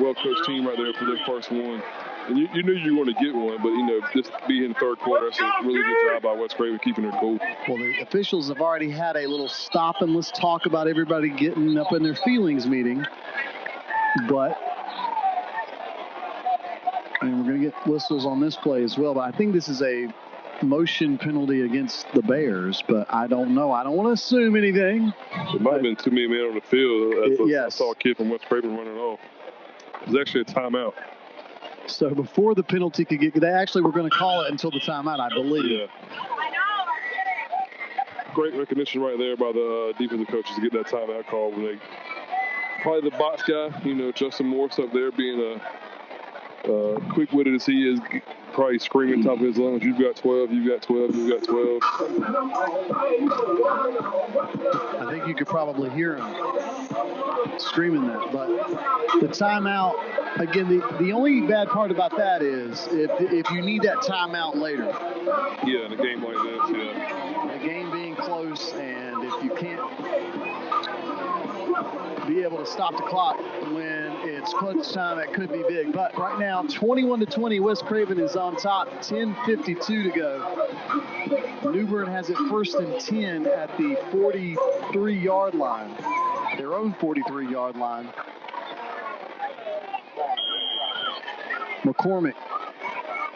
[SPEAKER 9] well-coached team right there for their first one. And you knew you were going to get one, but just being third quarter, that's a really good job by West Craven keeping their cool.
[SPEAKER 7] Well, the officials have already had a little stop and let's talk about everybody getting up in their feelings meeting. But we're going to get whistles on this play as well. But I think this is a motion penalty against the Bears, but I don't know. I don't want to assume anything.
[SPEAKER 9] It might have been too many men on the field.
[SPEAKER 7] Yes.
[SPEAKER 9] I saw a kid from West Craven running off. It was actually a timeout.
[SPEAKER 7] So before the penalty could get, they actually were going to call it until the timeout, I believe.
[SPEAKER 9] Yeah. Great recognition right there by the defensive coaches to get that timeout call. When they probably the box guy, Justin Morse up there being quick-witted as he is, probably screaming top of his lungs, "You've got 12, you've got 12, you've got 12."
[SPEAKER 7] I think you could probably hear him screaming that. But the timeout, again, the only bad part about that is if you need that timeout later.
[SPEAKER 9] Yeah, in a game like this, yeah.
[SPEAKER 7] The game being close, and if you can't be able to stop the clock when it's crunch time, that could be big. But right now, 21-20, West Craven is on top, 10:52 to go. New Bern has it 1st and 10 at the 43-yard line, their own 43-yard line. McCormick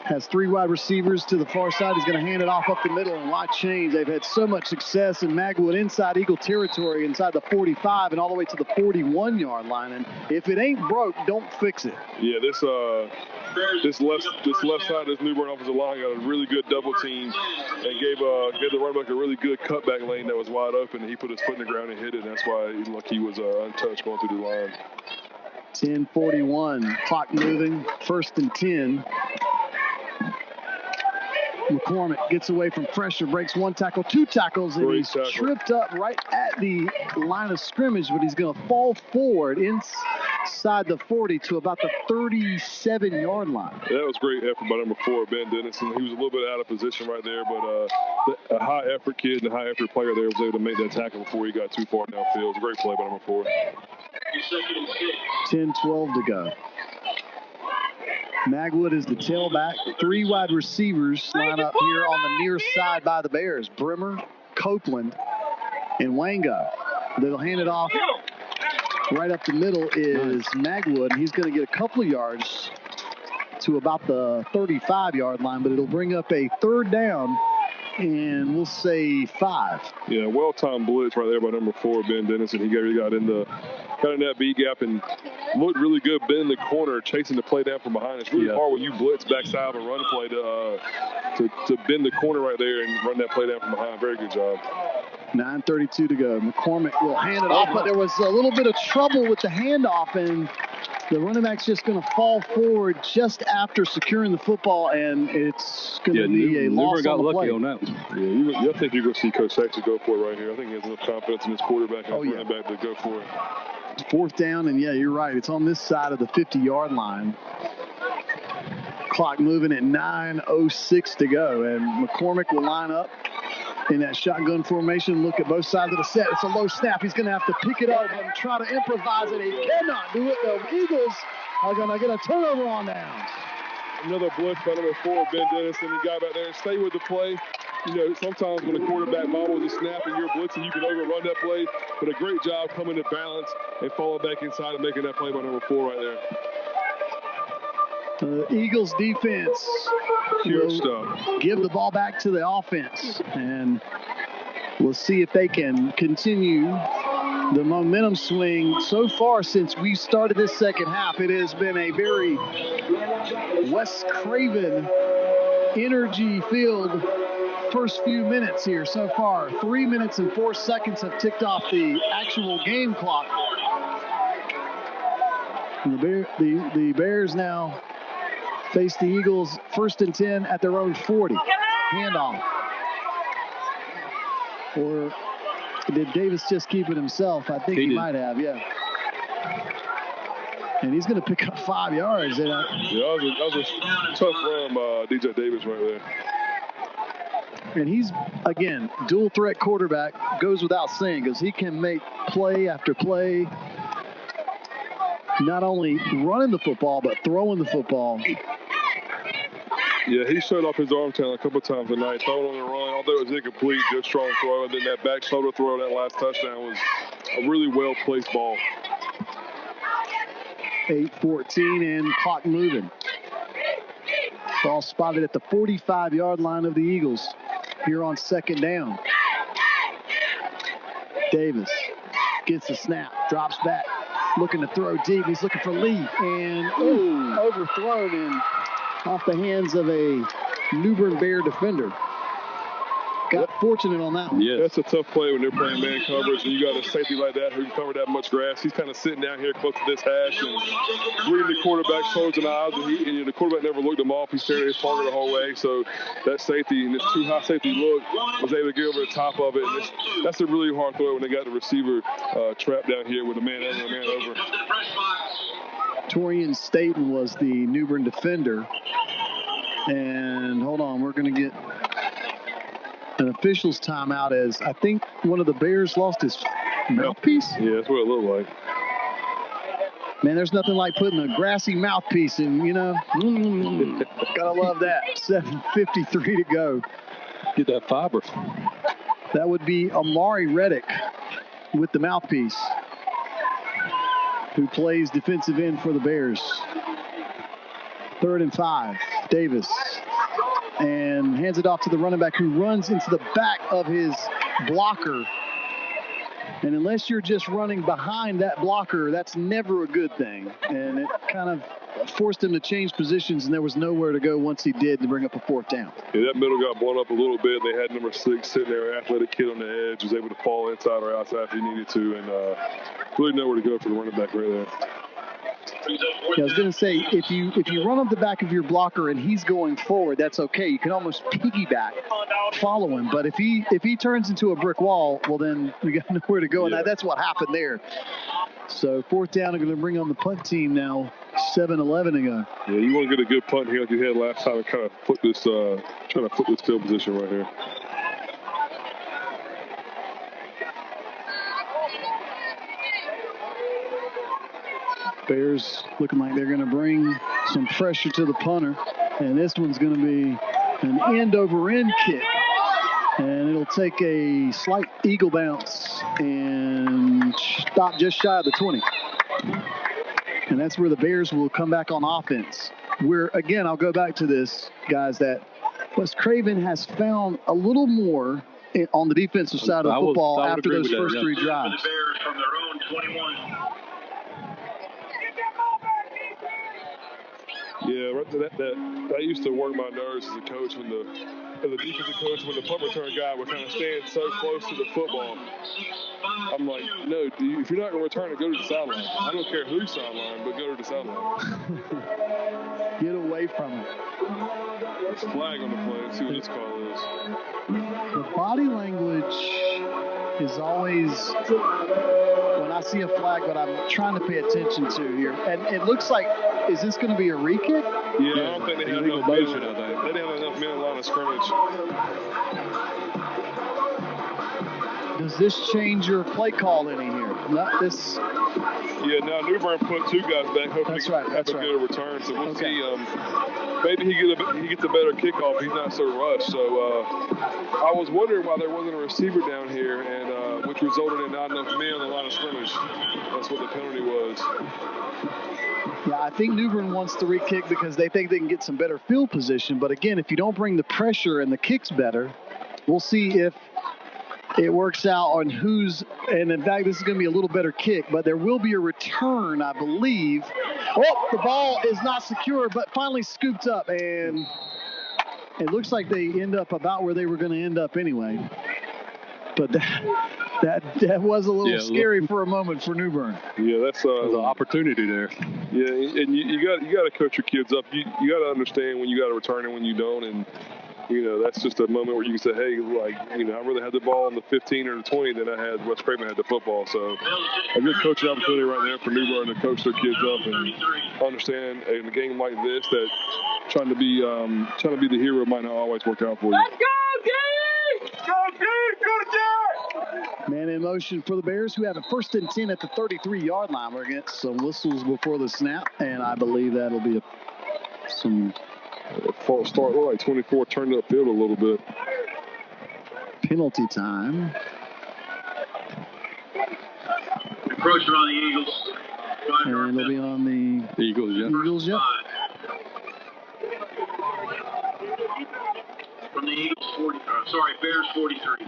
[SPEAKER 7] has 3 wide receivers to the far side. He's going to hand it off up the middle, and why change? They've had so much success in Magwood inside Eagle territory, inside the 45 and all the way to the 41-yard line. And if it ain't broke, don't fix it.
[SPEAKER 9] Yeah, this left side of this New Bern offensive line got a really good double team and gave the running back a really good cutback lane that was wide open. And he put his foot in the ground and hit it. And that's why he was untouched going through the line.
[SPEAKER 7] 10:41, clock moving, 1st and 10. McCormick gets away from pressure, breaks 1 tackle, 2 tackles, and he's tripped up right at the line of scrimmage, but he's going to fall forward inside the 40 to about the 37-yard line.
[SPEAKER 9] That was great effort by number 4, Ben Dennison. He was a little bit out of position right there, but a high-effort kid and a high-effort player there was able to make that tackle before he got too far downfield. It was a great play by number 4.
[SPEAKER 7] 10-12 to go. Magwood is the tailback. 3 wide receivers line up here on the near side by the Bears. Brimmer, Copeland, and Wango. They'll hand it off. Right up the middle is Magwood, and he's going to get a couple of yards to about the 35-yard line, but it'll bring up a 3rd down, and we'll say 5.
[SPEAKER 9] Yeah, well-timed blitz right there by number 4, Ben Dennison. He got in that B gap and looked really good, been in the corner, chasing the play down from behind. It's really hard when you blitz backside of a run play to bend the corner right there and run that play down from behind. Very good job.
[SPEAKER 7] 9:32 to go. McCormick will hand it off, but there was a little bit of trouble with the handoff, and the running back's just going to fall forward just after securing the football, and it's going to be a loss on the play.
[SPEAKER 8] On that one.
[SPEAKER 9] Yeah, I think you're going to see Coach Saxon go for it right here. I think he has enough confidence in his quarterback and running back to go for it.
[SPEAKER 7] 4th down, and you're right. It's on this side of the 50-yard line. Clock moving at 9:06 to go, and McCormick will line up in that shotgun formation. Look at both sides of the set. It's a low snap. He's going to have to pick it up and try to improvise it. He cannot do it. The Eagles are going to get a turnover on downs.
[SPEAKER 9] Another blitz by number 4, Ben Dennison. He got back there and stay with the play. You know, sometimes when a quarterback bobbles a snap and you're blitzing, you can overrun that play. But a great job coming to balance and falling back inside and making that play by number 4 right there.
[SPEAKER 7] The Eagles defense will give the ball back to the offense, and we'll see if they can continue the momentum swing. So far since we started this second half, it has been a very West Craven energy-filled first few minutes here so far. 3 minutes and 4 seconds have ticked off the actual game clock. And the Bears now face the Eagles 1st and 10 at their own 40. Handoff. Or did Davis just keep it himself? I think he might have, yeah. And he's going to pick up 5 yards. And,
[SPEAKER 9] that was a tough run by DJ Davis right there.
[SPEAKER 7] And he's, again, dual threat quarterback, goes without saying, because he can make play after play, not only running the football, but throwing the football.
[SPEAKER 9] Yeah, he showed off his arm talent a couple times tonight, throwing on the run, although it was incomplete, good strong throw, and then that back shoulder throw, that last touchdown was a really well-placed ball.
[SPEAKER 7] 8:14 and clock moving. Ball spotted at the 45-yard line of the Eagles here on 2nd down. Davis gets the snap, drops back, looking to throw deep. He's looking for Lee, and overthrown in off the hands of a New Bern Bear defender. Got fortunate on that one.
[SPEAKER 9] Yeah, that's a tough play when they're playing man coverage and you got a safety like that who can cover that much grass. He's kind of sitting down here close to this hash and reading the quarterback's shoulders and eyes, and the quarterback never looked him off. He stared at his target the whole way. So that safety and this too high safety look was able to get over the top of it. And that's a really hard throw when they got the receiver trapped down here with a man under and a man over.
[SPEAKER 7] Torian Staten was the New Bern defender. And hold on, we're going to get an official's timeout as I think one of the Bears lost his mouthpiece.
[SPEAKER 9] Yeah, that's what it looked like.
[SPEAKER 7] Man, there's nothing like putting a grassy mouthpiece in, you know. Gotta love that. 7:53 to go.
[SPEAKER 8] Get that fiber.
[SPEAKER 7] That would be Amari Reddick with the mouthpiece, who plays defensive end for the Bears. 3rd and 5. Davis. And hands it off to the running back who runs into the back of his blocker. And unless you're just running behind that blocker, that's never a good thing. And it kind of forced him to change positions, and there was nowhere to go once he did to bring up a 4th down.
[SPEAKER 9] Yeah, that middle got blown up a little bit. They had number 6 sitting there, athletic kid on the edge, was able to fall inside or outside if he needed to, and really nowhere to go for the running back right there.
[SPEAKER 7] Yeah, I was going to say, if you run up the back of your blocker and he's going forward, that's okay. You can almost piggyback, follow him. But if he turns into a brick wall, well, then we got nowhere to go. And that's what happened there. So 4th down, I'm going to bring on the punt team now. 7-11 to go.
[SPEAKER 9] Yeah, you want to get a good punt here like you had last time and kind of flip this, trying to flip this field position right here.
[SPEAKER 7] Bears looking like they're going to bring some pressure to the punter. And this one's going to be an end-over-end kick. And it'll take a slight eagle bounce and stop just shy of the 20. And that's where the Bears will come back on offense. Where, again, I'll go back to this, guys, that West Craven has found a little more on the defensive side of football after those first 3 drives.
[SPEAKER 10] The Bears from their own 21.
[SPEAKER 9] Yeah, that used to work my nerves as a coach as a defensive coach, when the punt return guy would kind of stand so close to the football. I'm like, no, if you're not going to return it, go to the sideline. I don't care who's sideline, but go to the sideline.
[SPEAKER 7] Get away from it.
[SPEAKER 9] There's a flag on the play. Let's see what this call is.
[SPEAKER 7] The body language is always, when I see a flag, what I'm trying to pay attention to here. And it looks like, is this going to be a re-kick?
[SPEAKER 9] Yeah, I don't think they have enough motion. They didn't have enough men in line of scrimmage.
[SPEAKER 7] Does this change your play call any here? Not this.
[SPEAKER 9] Yeah, now New Bern put 2 guys back, hoping to have a good return. So we'll see. Maybe he gets a better kickoff. He's not so rushed. So I was wondering why there wasn't a receiver down here, and which resulted in not enough men on the line of scrimmage. That's what the penalty was.
[SPEAKER 7] Yeah, I think New Bern wants the re-kick because they think they can get some better field position. But again, if you don't bring the pressure and the kicks better, we'll see if it works out on who's, and in fact, this is going to be a little better kick, but there will be a return, I believe. Oh, the ball is not secure, but finally scooped up, and it looks like they end up about where they were going to end up anyway. But that was a little scary for a moment for New Bern.
[SPEAKER 9] Yeah, that's
[SPEAKER 8] an opportunity there.
[SPEAKER 9] Yeah, and you got to coach your kids up. You got to understand when you got to return and when you don't, and that's just a moment where you can say, hey, I'd rather have the ball on the 15 or the 20 than I had West Craven had the football. So a good coaching opportunity right there for New Bern to coach their kids up and understand in a game like this that trying to be the hero might not always work out for you.
[SPEAKER 10] Let's go, D! Go, D! Go, D!
[SPEAKER 7] Man in motion for the Bears, who have a 1st and 10 at the 33-yard line. We're getting some whistles before the snap, and I believe that'll be some
[SPEAKER 9] false start. Looked like 24 turned upfield a little bit.
[SPEAKER 7] Penalty time.
[SPEAKER 10] Encroachment on the Eagles.
[SPEAKER 7] And they'll be on the
[SPEAKER 8] Eagles, yeah.
[SPEAKER 7] Eagles, yeah.
[SPEAKER 10] From the Eagles, Bears 43.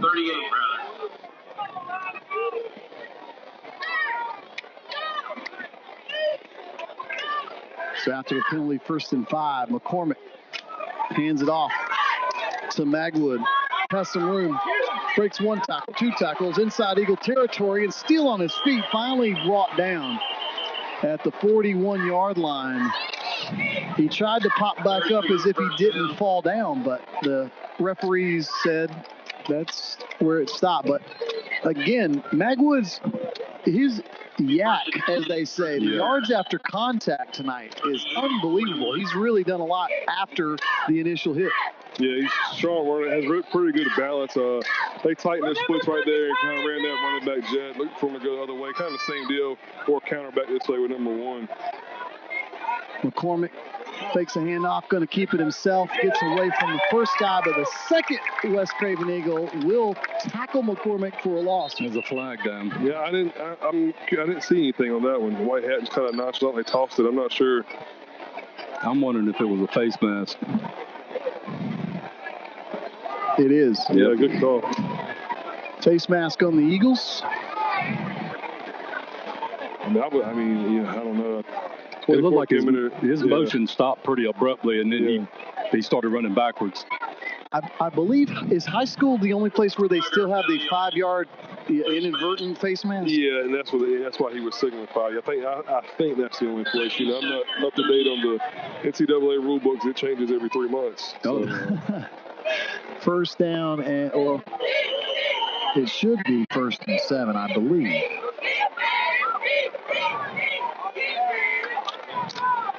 [SPEAKER 10] 38, rather.
[SPEAKER 7] So after the penalty, 1st and 5, McCormick hands it off to Magwood. Has some room. Breaks 1 tackle, 2 tackles, inside Eagle territory, and still on his feet, finally brought down at the 41-yard line. He tried to pop back up as if he didn't fall down, but the referees said that's where it stopped. But again, Magwood's, his yak, as they say, the yards after contact tonight is unbelievable. He's really done a lot after the initial hit.
[SPEAKER 9] Yeah, he's strong runner, has pretty good balance. They tightened their splits right there and kind of ran that running back jet, looked for him to go the other way. Kind of the same deal, or counter back this way with number 1.
[SPEAKER 7] McCormick takes a handoff, going to keep it himself, gets away from the first guy, but the second West Craven Eagle will tackle McCormick for a loss.
[SPEAKER 8] There's a flag down.
[SPEAKER 9] Yeah, I didn't see anything on that one. The white hat just kind of nonchalantly tossed it. I'm not sure
[SPEAKER 8] I'm wondering if it was a face mask.
[SPEAKER 7] It is.
[SPEAKER 9] Yeah, good call.
[SPEAKER 7] Face mask on the Eagles.
[SPEAKER 9] I don't know.
[SPEAKER 8] It looked like his motion stopped pretty abruptly, and then he started running backwards.
[SPEAKER 7] I believe, is high school the only place where they still have the 5-yard inadvertent face mask?
[SPEAKER 9] Yeah, and that's why he was signaling 5. I think that's the only place. I'm not up to date on the NCAA rule books. It changes every 3 months. So.
[SPEAKER 7] First down, or it should be 1st and 7, I believe.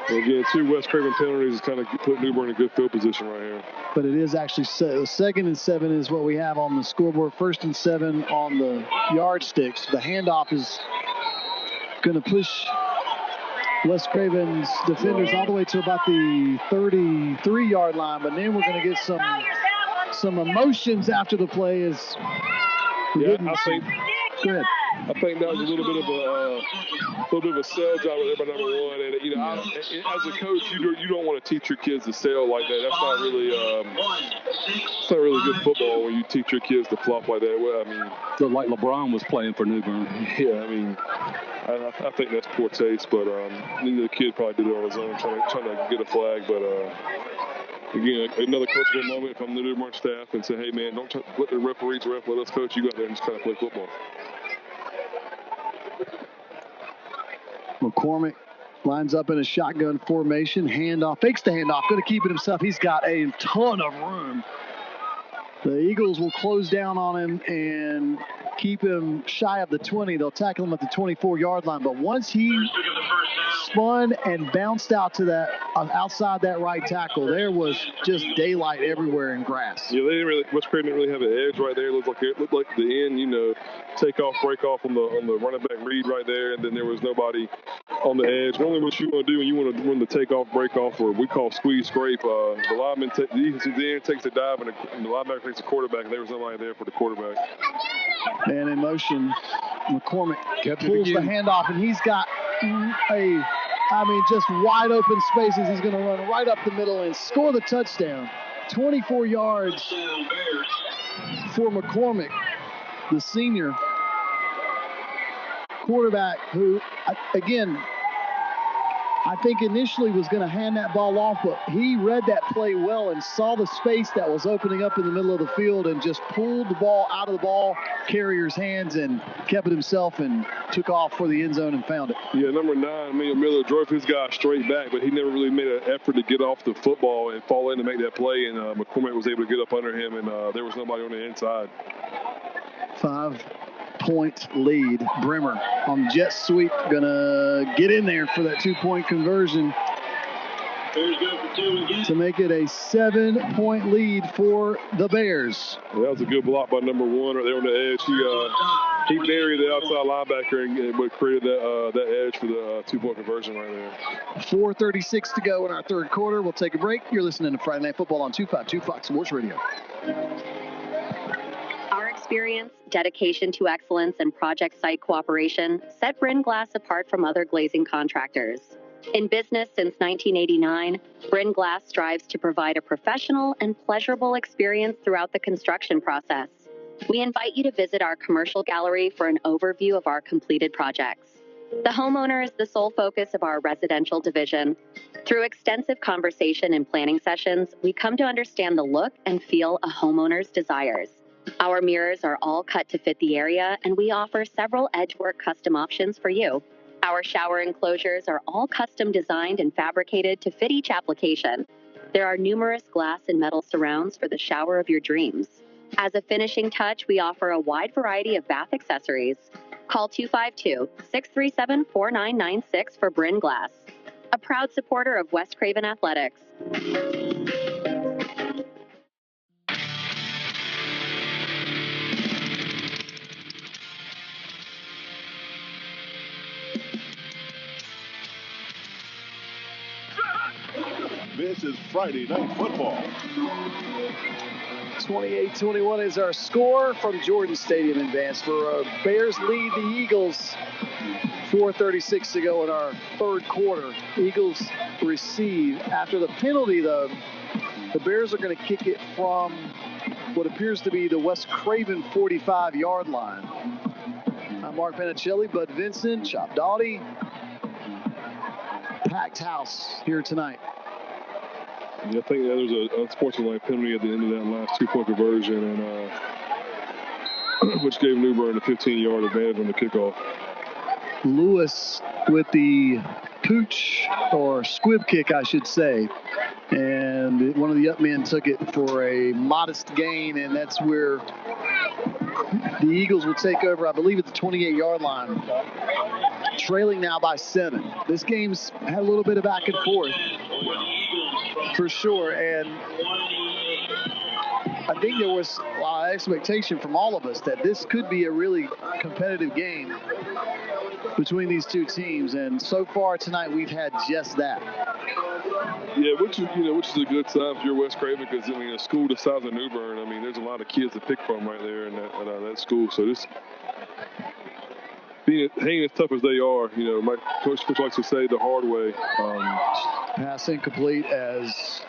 [SPEAKER 9] Again, 2 West Craven penalties kind of put New Bern in a good field position right here.
[SPEAKER 7] But it is actually 2nd and 7 is what we have on the scoreboard. 1st and 7 on the yardsticks. The handoff is going to push West Craven's defenders all the way to about the 33-yard line. But then we're going to get some emotions after the play. I
[SPEAKER 9] think that was a little bit of a sell job right there by number 1. And as a coach, you don't want to teach your kids to sell like that. That's not really it's not really good football when you teach your kids to flop like that. Well,
[SPEAKER 8] so like LeBron was playing for New Bern.
[SPEAKER 9] Yeah, I think that's poor taste. But the kid probably did it on his own, trying to get a flag. But again, another coachable moment from the New Bern staff and say, hey man, don't let the referees ref. Let us coach. You go out there and just kind of play football.
[SPEAKER 7] McCormick lines up in a shotgun formation. Handoff, fakes the handoff, going to keep it himself. He's got a ton of room. The Eagles will close down on him and keep him shy of the 20. They'll tackle him at the 24-yard line. But once he spun and bounced out to that outside that right tackle, there was just daylight everywhere in grass.
[SPEAKER 9] Yeah, West Craven didn't really have an edge right there. It looked like the end, take off, break off on the running back read right there, and then there was nobody on the edge. Normally what you want to do when you want to run the takeoff, break off, or we call squeeze scrape, the lineman, the end takes a dive, and the linebacker takes the quarterback, and there was nobody there for the quarterback.
[SPEAKER 7] Man in motion, McCormick pulls the handoff, and he's got just wide open spaces. He's going to run right up the middle and score the touchdown. 24 yards for McCormick, the senior quarterback who, again, I think initially was going to hand that ball off, but he read that play well and saw the space that was opening up in the middle of the field and just pulled the ball out of the ball carrier's hands and kept it himself and took off for the end zone and found it.
[SPEAKER 9] Yeah, number 9, Miller, drove his guy straight back, but he never really made an effort to get off the football and fall in to make that play, and McCormick was able to get up under him, and there was nobody on the inside.
[SPEAKER 7] 5-point lead. Bremer on the jet sweep, gonna get in there for that 2-point conversion to make it a 7-point lead for the Bears.
[SPEAKER 9] Yeah, that was a good block by number 1 right there on the edge. He buried the outside linebacker and created that edge for the 2-point conversion right there.
[SPEAKER 7] 4:36 to go in our third quarter. We'll take a break. You're listening to Friday Night Football on 252 Fox Sports Radio.
[SPEAKER 4] Our experience, dedication to excellence, and project site cooperation set Bern Glass apart from other glazing contractors. In business since 1989, Bern Glass strives to provide a professional and pleasurable experience throughout the construction process. We invite you to visit our commercial gallery for an overview of our completed projects. The homeowner is the sole focus of our residential division. Through extensive conversation and planning sessions, we come to understand the look and feel a homeowner's desires. Our mirrors are all cut to fit the area, and we offer several edgework custom options for you. Our shower enclosures are all custom designed and fabricated to fit each application. There are numerous glass and metal surrounds for the shower of your dreams. As a finishing touch, we offer a wide variety of bath accessories. Call 252-637-4996 for Bern Glass, a proud supporter of West Craven Athletics.
[SPEAKER 6] This This is Friday Night Football.
[SPEAKER 7] 28-21 is our score from Jordan Stadium in Vanceboro. Bears lead the Eagles. 4:36 to go in our third quarter. Eagles receive. After the penalty, though, the Bears are going to kick it from what appears to be the West Craven 45-yard line. I'm Mark Penicelli, Bud Vincent, Chop Doughty. Packed house here tonight.
[SPEAKER 9] Yeah, I think there's an unsportsmanlike penalty at the end of that last two-point conversion, and which gave New Bern a 15-yard advantage on the kickoff.
[SPEAKER 7] Lewis with the pooch, or squib kick, I should say. And one of the up men took it for a modest gain, and that's where the Eagles will take over, I believe, at the 28-yard line. Trailing now by 7. This game's had a little bit of back and forth, for sure. And I think there was a lot of expectation from all of us that this could be a really competitive game between these two teams. And so far tonight, we've had just that.
[SPEAKER 9] Yeah, which is a good sign for your West Craven, because a school the size of New Bern, there's a lot of kids to pick from right there in that school. So this, hanging as tough as they are, my coach likes to say the hard way.
[SPEAKER 7] Pass incomplete as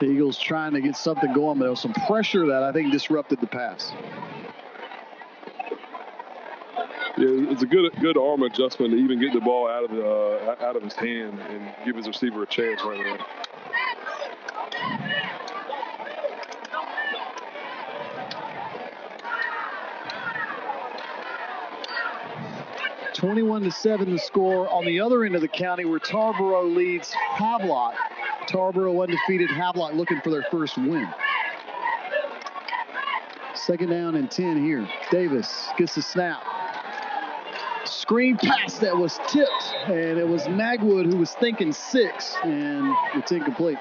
[SPEAKER 7] the Eagles trying to get something going, but there was some pressure that I think disrupted the pass.
[SPEAKER 9] Yeah, it's a good arm adjustment to even get the ball out of his hand and give his receiver a chance right there.
[SPEAKER 7] (21-7) the score on the other end of the county, where Tarboro leads Havelock. Tarboro undefeated, Havelock looking for their first win. Second down and 10 here. Davis gets the snap. Screen pass that was tipped, and it was Magwood who was thinking 6, and it's incomplete.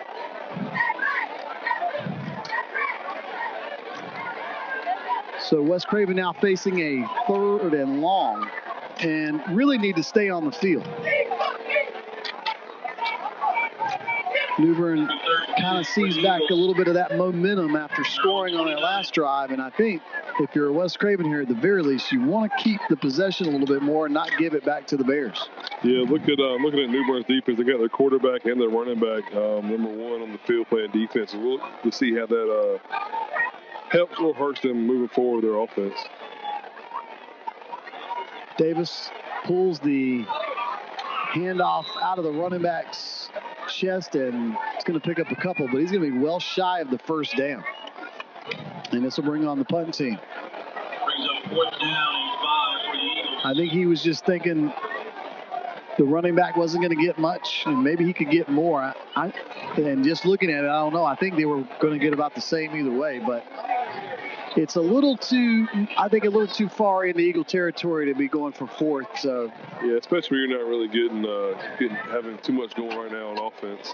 [SPEAKER 7] So West Craven now facing a 3rd and long, and really need to stay on the field. New Bern kind of sees back a little bit of that momentum after scoring on that last drive, and I think if you're West Craven here, at the very least, you want to keep the possession a little bit more and not give it back to the Bears.
[SPEAKER 9] Yeah, looking at New Bern's defense, they got their quarterback and their running back, number one on the field playing defense. We'll see how that helps or hurts them moving forward with their offense.
[SPEAKER 7] Davis pulls the handoff out of the running back's chest, and it's going to pick up a couple, but he's going to be well shy of the first down. And this will bring on the punt team. I think he was just thinking the running back wasn't going to get much, and maybe he could get more. And just looking at it, I don't know. I think they were going to get about the same either way, but it's a little too far into Eagle territory to be going for 4th. So
[SPEAKER 9] yeah, especially when you're not really having too much going right now on offense.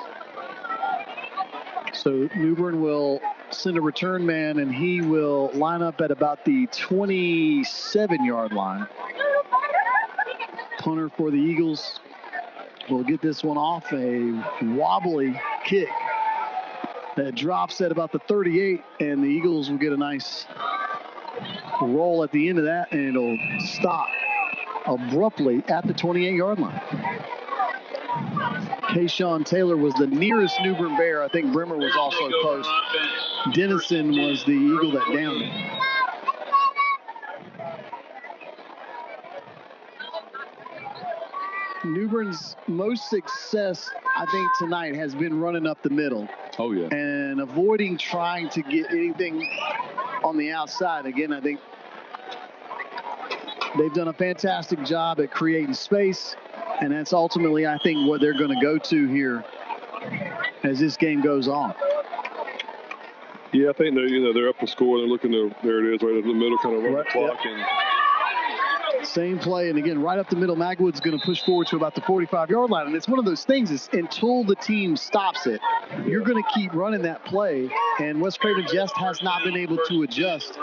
[SPEAKER 7] So New Bern will send a return man, and he will line up at about the 27-yard line. Punter for the Eagles will get this one off, a wobbly kick that drops at about the 38, and the Eagles will get a nice roll at the end of that, and it'll stop abruptly at the 28-yard line. Kayshawn Taylor was the nearest New Bern Bear. I think Bremer was also close. Dennison was the Eagle that downed him. New Bern's most success, I think, tonight has been running up the middle.
[SPEAKER 8] Oh, yeah.
[SPEAKER 7] And avoiding trying to get anything on the outside. Again, I think they've done a fantastic job at creating space, and that's ultimately, I think, what they're going to go to here as this game goes on.
[SPEAKER 9] Yeah, I think they're up to score. They're looking to, there it is, right in the middle, kind of run the clock.
[SPEAKER 7] Yep. And same play, and again, right up the middle, Magwood's going to push forward to about the 45-yard line. And it's one of those things is until the team stops it, you're going to keep running that play, and West Craven just has not been able to adjust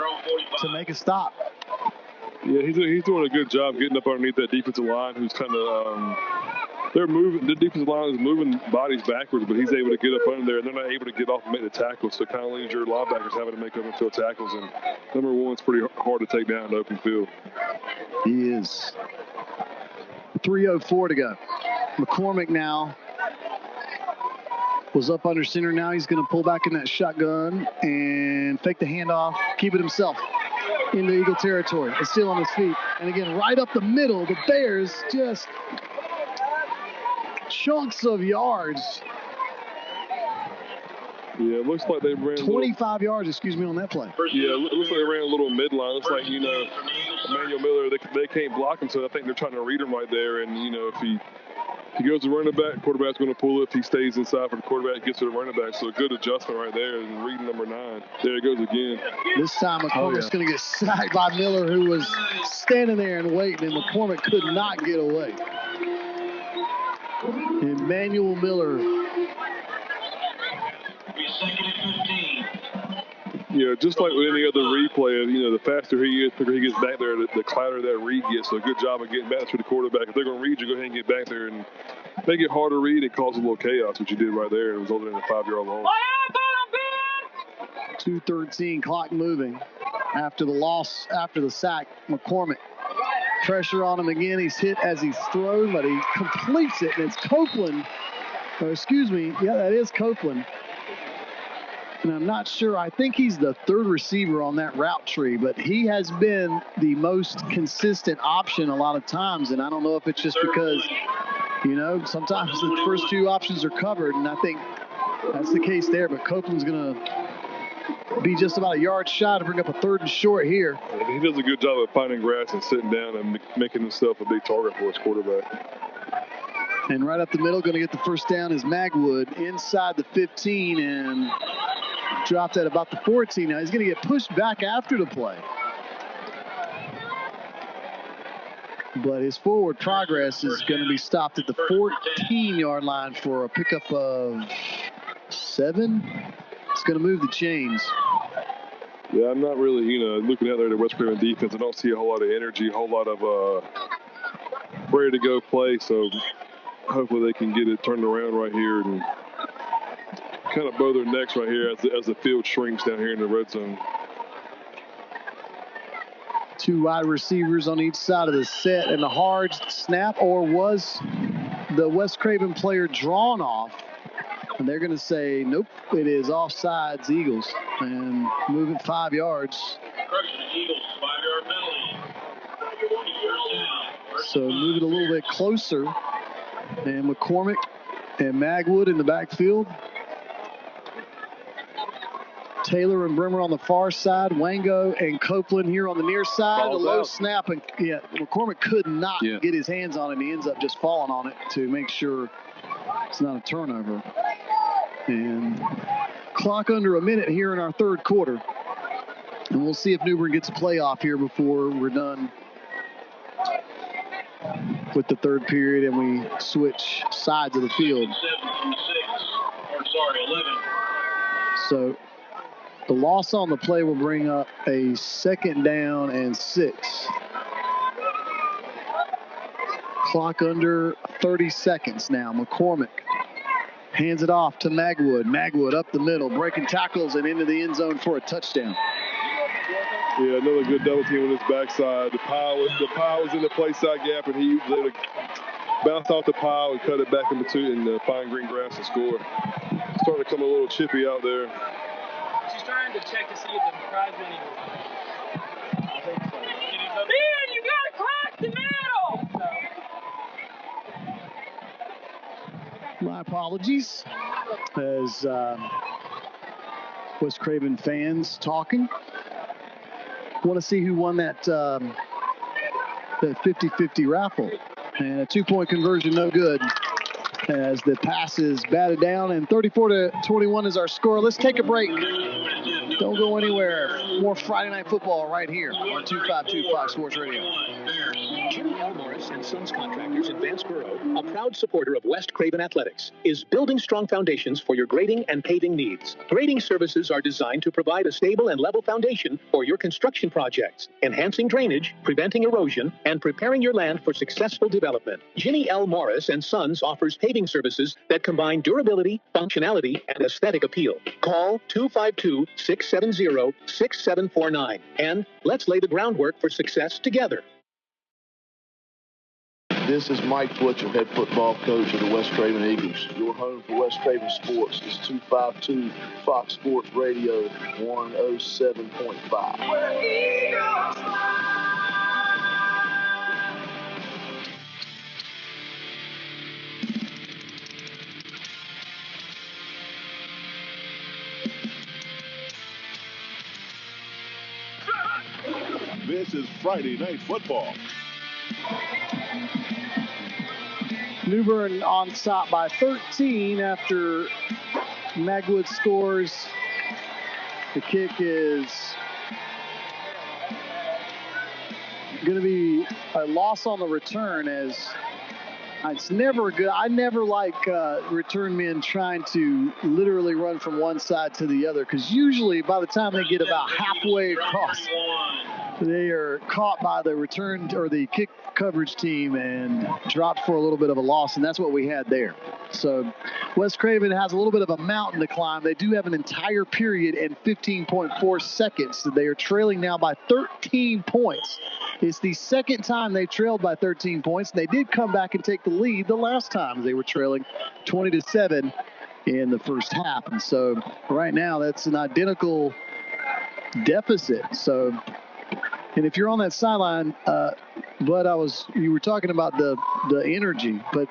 [SPEAKER 7] to make a stop.
[SPEAKER 9] Yeah, he's doing a good job getting up underneath that defensive line, who's kind of they're moving. The defensive line is moving bodies backwards, but he's able to get up under there, and they're not able to get off and make the tackles. So it kind of leaves your linebackers having to make open field tackles. And number one's pretty hard to take down in the open field.
[SPEAKER 7] He is. 3:04 to go. McCormick now was up under center. Now he's going to pull back in that shotgun and fake the handoff, keep it himself into Eagle territory. It's still on his feet. And again, right up the middle, the Bears just chunks of yards.
[SPEAKER 9] Yeah, it looks like they ran
[SPEAKER 7] 25 yards, on that play.
[SPEAKER 9] Yeah, it looks like they ran a little midline. Looks like, Emmanuel Miller, they can't block him, so I think they're trying to read him right there. And, if he goes to running back, quarterback's going to pull it. If he stays inside for the quarterback, gets to the running back. So a good adjustment right there. And reading number 9. There it goes again.
[SPEAKER 7] This time McCormick's going to get sacked by Miller, who was standing there and waiting, and McCormick could not get away. Emmanuel Miller.
[SPEAKER 9] Yeah, just like with any other replay, the faster he is, the quicker he gets back there, the clouder that read gets. So a good job of getting back to the quarterback. If they're going to read you, go ahead and get back there and make it hard to read and cause a little chaos, which you did right there. It resulted in a 5-yard loss.
[SPEAKER 7] 2:13, clock moving. After the loss, after the sack, McCormick. Pressure on him again. He's hit as he's thrown, but he completes it, and it's Copeland. That is Copeland. And I'm not sure. I think he's the third receiver on that route tree, but he has been the most consistent option a lot of times. And I don't know if it's just because, sometimes the first 2 options are covered, and I think that's the case there. But Copeland's going to be just about a yard shy to bring up a 3rd and short here.
[SPEAKER 9] He does a good job of finding grass and sitting down and making himself a big target for his quarterback.
[SPEAKER 7] And right up the middle, going to get the first down is Magwood inside the 15 and dropped at about the 14. Now he's going to get pushed back after the play. But his forward progress is going to be stopped at the 14-yard line for a pickup of 7. It's going to move the chains.
[SPEAKER 9] Yeah, I'm not really, looking out there at the West Craven defense. I don't see a whole lot of energy, a whole lot of ready-to-go play. So hopefully they can get it turned around right here and kind of bow their necks right here as the field shrinks down here in the red zone.
[SPEAKER 7] 2 wide receivers on each side of the set, and a hard snap, or was the West Craven player drawn off? And they're going to say, nope, it is offsides, Eagles, and move it 5 yards. So move it a little bit closer. And McCormick and Magwood in the backfield. Taylor and Brimmer on the far side. Wango and Copeland here on the near side. A low snap. And McCormick could not get his hands on it. He ends up just falling on it to make sure it's not a turnover. And clock under a minute here in our 3rd quarter. And we'll see if New Bern gets a playoff here before we're done with the 3rd period and we switch sides of the field.
[SPEAKER 10] 11.
[SPEAKER 7] So the loss on the play will bring up a 2nd down and 6. Clock under 30 seconds now. McCormick hands it off to Magwood. Magwood up the middle, breaking tackles and into the end zone for a touchdown.
[SPEAKER 9] Yeah, another good double team on his backside. The pile was in the play side gap, and he was able to bounce off the pile and cut it back in the fine green grass and score. Starting to come a little chippy out there.
[SPEAKER 13] She's trying to check to see if the prize money was. Ben, you gotta cross the middle!
[SPEAKER 7] My apologies. As West Craven fans talking. Want to see who won that 50-50 raffle. And a 2-point conversion, no good. As the pass is batted down, and 34-21 is our score. Let's take a break. Don't go anywhere. More Friday Night Football right here on 252 Fox Sports Radio.
[SPEAKER 1] Morris and Sons Contractors in Vanceboro, a proud supporter of West Craven Athletics, is building strong foundations for your grading and paving needs. Grading services are designed to provide a stable and level foundation for your construction projects, enhancing drainage, preventing erosion, and preparing your land for successful development. Jimmy L. Morris and Sons offers paving services that combine durability, functionality, and aesthetic appeal. Call 252-670-6749 and let's lay the groundwork for success together.
[SPEAKER 5] This is Mike Twitchell, head football coach of the West Craven Eagles. Your home for West Craven Sports is 252 Fox Sports Radio 107.5.
[SPEAKER 6] This is Friday Night Football.
[SPEAKER 7] New Bern on top by 13 after Magwood scores. The kick is going to be a loss on the return, as it's never good. I never like return men trying to literally run from one side to the other, because usually by the time they get about halfway across, they are caught by the return or the kick coverage team and dropped for a little bit of a loss, and that's what we had there. So West Craven has a little bit of a mountain to climb. They do have an entire period and 15.4 seconds. They are trailing now by 13 points. It's the second time they trailed by 13 points. They did come back and take the lead the last time they were trailing 20-7 in the first half. And so right now that's an identical deficit. So, and if you're on that sideline, but you were talking about the energy, but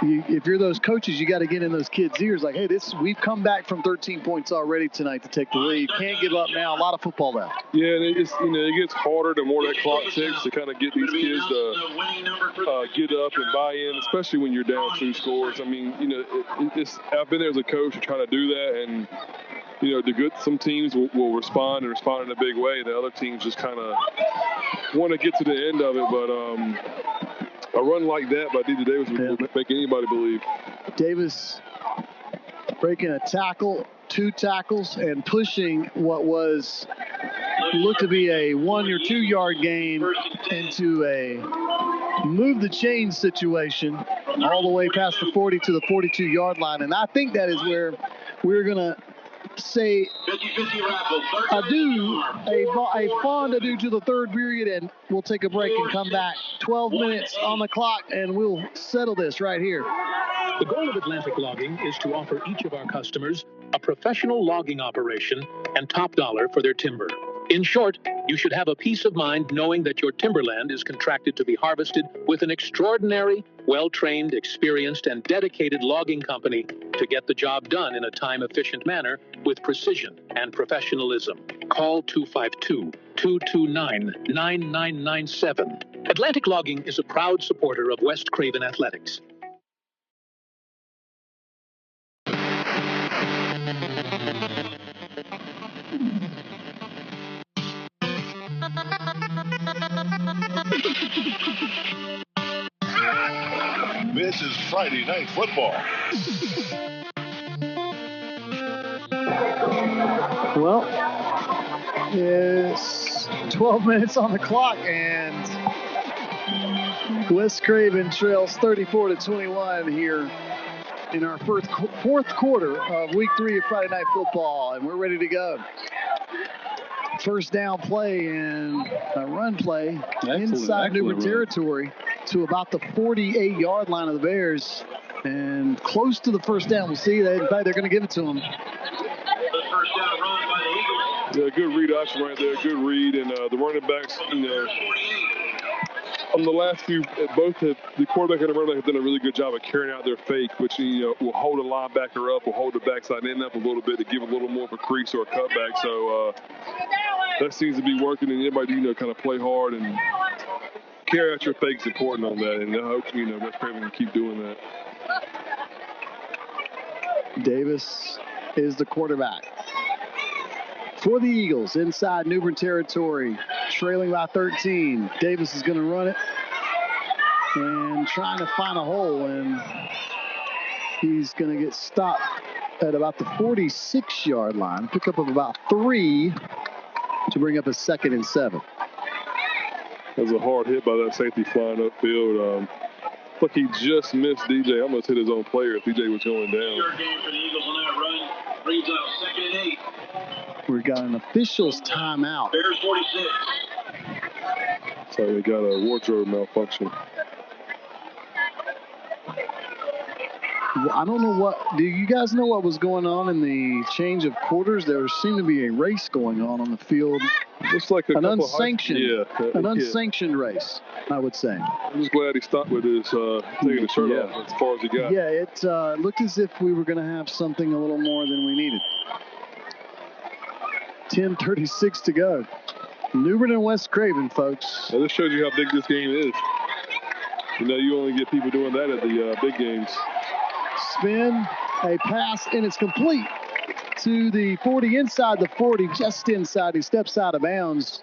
[SPEAKER 7] if you're those coaches, you got to get in those kids' ears like, hey, we've come back from 13 points already tonight to take the lead. Can't give up now. A lot of football left.
[SPEAKER 9] Yeah, and it gets harder the more that clock ticks to kind of get these kids to get up and buy in, especially when you're down 2 scores. I mean, I've been there as a coach to try to do that, and some teams will respond and respond in a big way. The other teams just kind of want to get to the end of it, but a run like that by DJ Davis would make anybody believe.
[SPEAKER 7] Davis breaking a tackle, 2 tackles, and pushing what looked to be a 1 or 2 yard gain into a move the chain situation all the way past the 40 to the 42 yard line. And I think that is where we're going to say a fond adieu to the third period, and we'll take a break and come back. 12 minutes on the clock, and we'll settle this right here.
[SPEAKER 1] The goal of Atlantic Logging is to offer each of our customers a professional logging operation and top dollar for their timber. In short, you should have a peace of mind knowing that your timberland is contracted to be harvested with an extraordinary, well-trained, experienced, and dedicated logging company to get the job done in a time-efficient manner with precision and professionalism. Call 252-229-9997. Atlantic Logging is a proud supporter of West Craven Athletics.
[SPEAKER 6] This is Friday Night Football.
[SPEAKER 7] Well, it's 12 minutes on the clock, and West Craven trails 34-21 here in our fourth quarter of Week 3 of Friday Night Football, and we're ready to go. First down play and a run play inside New Bern territory to about the 48-yard line of the Bears, and close to the first down. We'll see. In fact, they're going to give it to them.
[SPEAKER 9] Yeah, good read option right there. Good read, and the running backs, on the last few, the quarterback and the running back have done a really good job of carrying out their fake, which will hold a linebacker up, will hold the backside end up a little bit to give a little more of a crease or a cutback. So that seems to be working, and everybody kind of play hard and carry out your fakes important on that. And I hope West Craven can keep doing that.
[SPEAKER 7] Davis is the quarterback for the Eagles inside New Bern territory, trailing by 13. Davis is going to run it. and trying to find a hole, and he's going to get stopped at about the 46-yard line. Pick up of about 3 to bring up a 2nd and 7.
[SPEAKER 9] That was a hard hit by that safety flying upfield. Look, he just missed DJ. Almost hit his own player if DJ was going down.
[SPEAKER 7] We've got an official's timeout.
[SPEAKER 10] Bears 46.
[SPEAKER 9] So they got a wardrobe malfunction.
[SPEAKER 7] I don't know what. Do you guys know what was going on in the change of quarters? There seemed to be a race going on the field.
[SPEAKER 9] Looks like
[SPEAKER 7] an unsanctioned, unsanctioned race, I would say.
[SPEAKER 9] I'm just glad he stopped with his taking the shirt off as far as he got.
[SPEAKER 7] Yeah, it looked as if we were going to have something a little more than we needed. 10:36 to go. New Bern and West Craven, folks.
[SPEAKER 9] Now this shows you how big this game is. You know, you only get people doing that at the big games.
[SPEAKER 7] Spin, a pass, and it's complete to the 40, inside the 40, just inside. He steps out of bounds.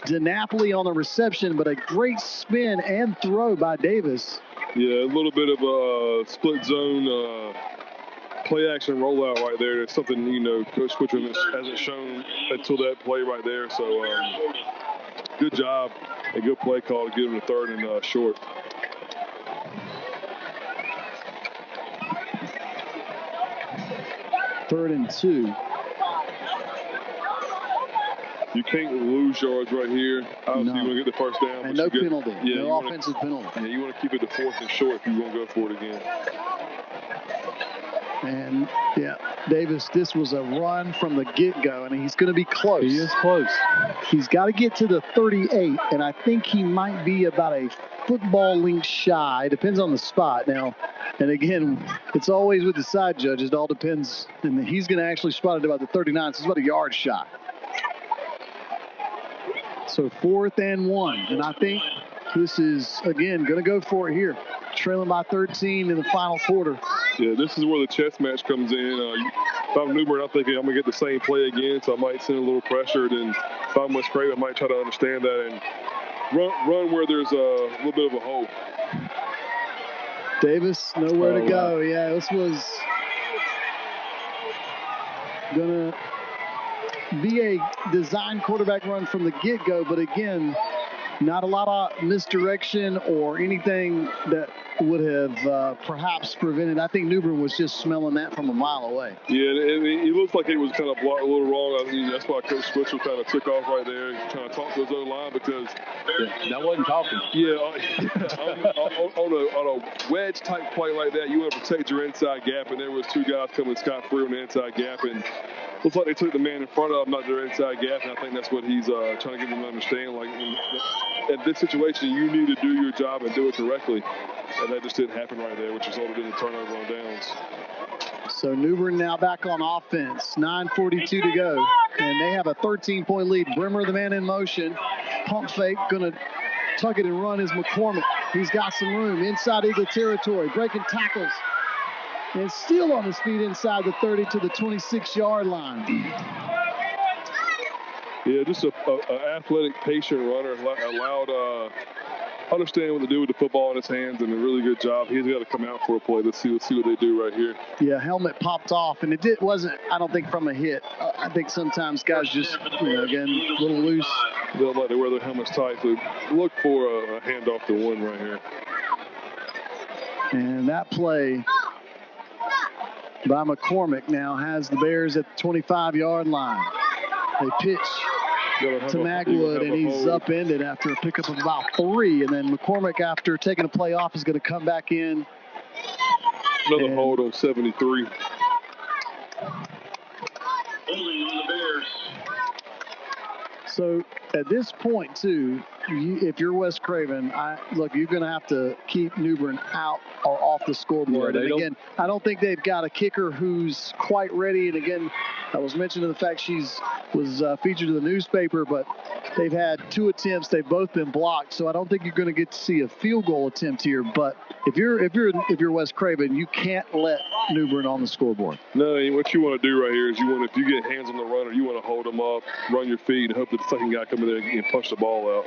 [SPEAKER 7] DiNapoli on the reception, but a great spin and throw by Davis.
[SPEAKER 9] Yeah, a little bit of a split zone play action rollout right there. It's something, you know, Coach Quitrim hasn't shown until that play right there. So good job. A good play call to give him the 3rd and short.
[SPEAKER 7] Third and 2.
[SPEAKER 9] You can't lose yards right here. Obviously, you want to get the first down.
[SPEAKER 7] And no penalty. Yeah, no offensive penalty.
[SPEAKER 9] Yeah, you want to keep it to 4th and short if you want to go for it again.
[SPEAKER 7] And, yeah, Davis, this was a run from the get-go, and he's going to be close.
[SPEAKER 8] He is close.
[SPEAKER 7] He's got to get to the 38, and I think he might be about a football length shy. Depends on the spot. Now, and again, it's always with the side judges. It all depends. And he's going to actually spot it about the 39, so it's about a yard shy. So 4th and 1. And I think this is, again, going to go for it here. Trailing by 13 in the final quarter.
[SPEAKER 9] Yeah, this is where the chess match comes in. If I'm New Bern, I'm thinking I'm going to get the same play again, so I might send a little pressure. Then if I'm West Craven, I might try to understand that and run where there's a little bit of a hole.
[SPEAKER 7] Davis, nowhere to go. Yeah, this was going to be a design quarterback run from the get-go, but again, not a lot of misdirection or anything that would have perhaps prevented. I think New Bern was just smelling that from a mile away.
[SPEAKER 9] Yeah, and it looks like it was kind of blocked a little wrong. I mean, that's why Coach Switzer kind of took off right there, trying to talk to his other line because
[SPEAKER 8] that wasn't talking.
[SPEAKER 9] Yeah, on a wedge type play like that, you want to protect your inside gap, and there was 2 guys coming scot-free on the inside gap, and looks like they took the man in front of them, not their inside gap, and I think that's what he's trying to get them to understand. Like, in this situation, you need to do your job and do it correctly, and that just didn't happen right there, which resulted in a turnover on downs.
[SPEAKER 7] So New Bern now back on offense, 9:42 to go, and they have a 13-point lead. Brimmer, the man in motion, pump fake, going to tuck it and run is McCormick. He's got some room inside Eagle territory, breaking tackles. And still on his feet inside the 30 to the 26-yard line.
[SPEAKER 9] Yeah, just an athletic, patient runner, allowed understanding what to do with the football in his hands, and a really good job. He's got to come out for a play. Let's see what they do right here.
[SPEAKER 7] Yeah, helmet popped off, and it wasn't, I don't think, from a hit. I think sometimes guys just, again, a little loose.
[SPEAKER 9] They don't like to wear their helmets tight, so look for a handoff to 1 right here.
[SPEAKER 7] And that play by McCormick now has the Bears at the 25-yard line. They pitch to Magwood, and he's upended after a pickup of about 3. And then McCormick, after taking a play off, is going to come back in.
[SPEAKER 9] Another hold on 73.
[SPEAKER 10] Holding on the Bears.
[SPEAKER 7] So at this point, too, if you're West Craven, you're going to have to keep New Bern out or off the scoreboard. And again, I don't think they've got a kicker who's quite ready. And again, I was mentioning the fact was featured in the newspaper, but they've had 2 attempts. They've both been blocked. So I don't think you're going to get to see a field goal attempt here. But if you're West Craven, you can't let New Bern on the scoreboard.
[SPEAKER 9] No, what you want to do right here is if you get hands on the runner, you want to hold them up, run your feet, and hope that the second guy comes in there and punch the ball out.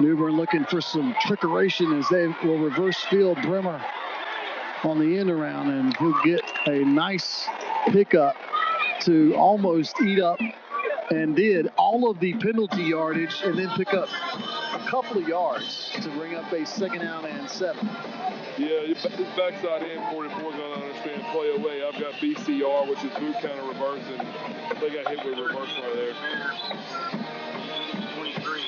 [SPEAKER 7] New Bern looking for some trickeration as they will reverse field Bremer on the end around, and he'll get a nice pickup to almost eat up, and did, all of the penalty yardage and then pick up a couple of yards to bring up a 2nd down and 7.
[SPEAKER 9] Yeah, his backside end 44 going to understand play away. I've got BCR, which is boot counter reverse, and they got hit with a reverse right there.
[SPEAKER 10] 23.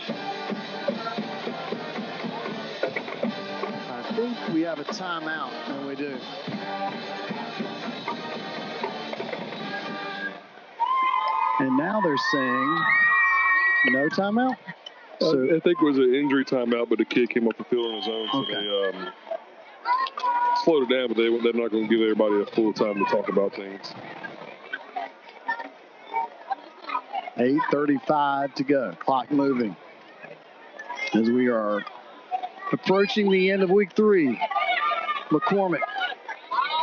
[SPEAKER 7] I think we have a timeout, and we do. And now they're saying no timeout?
[SPEAKER 9] So I think it was an injury timeout, but the kid came up the field on his own, so
[SPEAKER 7] okay.
[SPEAKER 9] They slowed it down, but they're not going to give everybody a full time to talk about things.
[SPEAKER 7] 8:35 to go. Clock moving as we are approaching the end of week 3. McCormick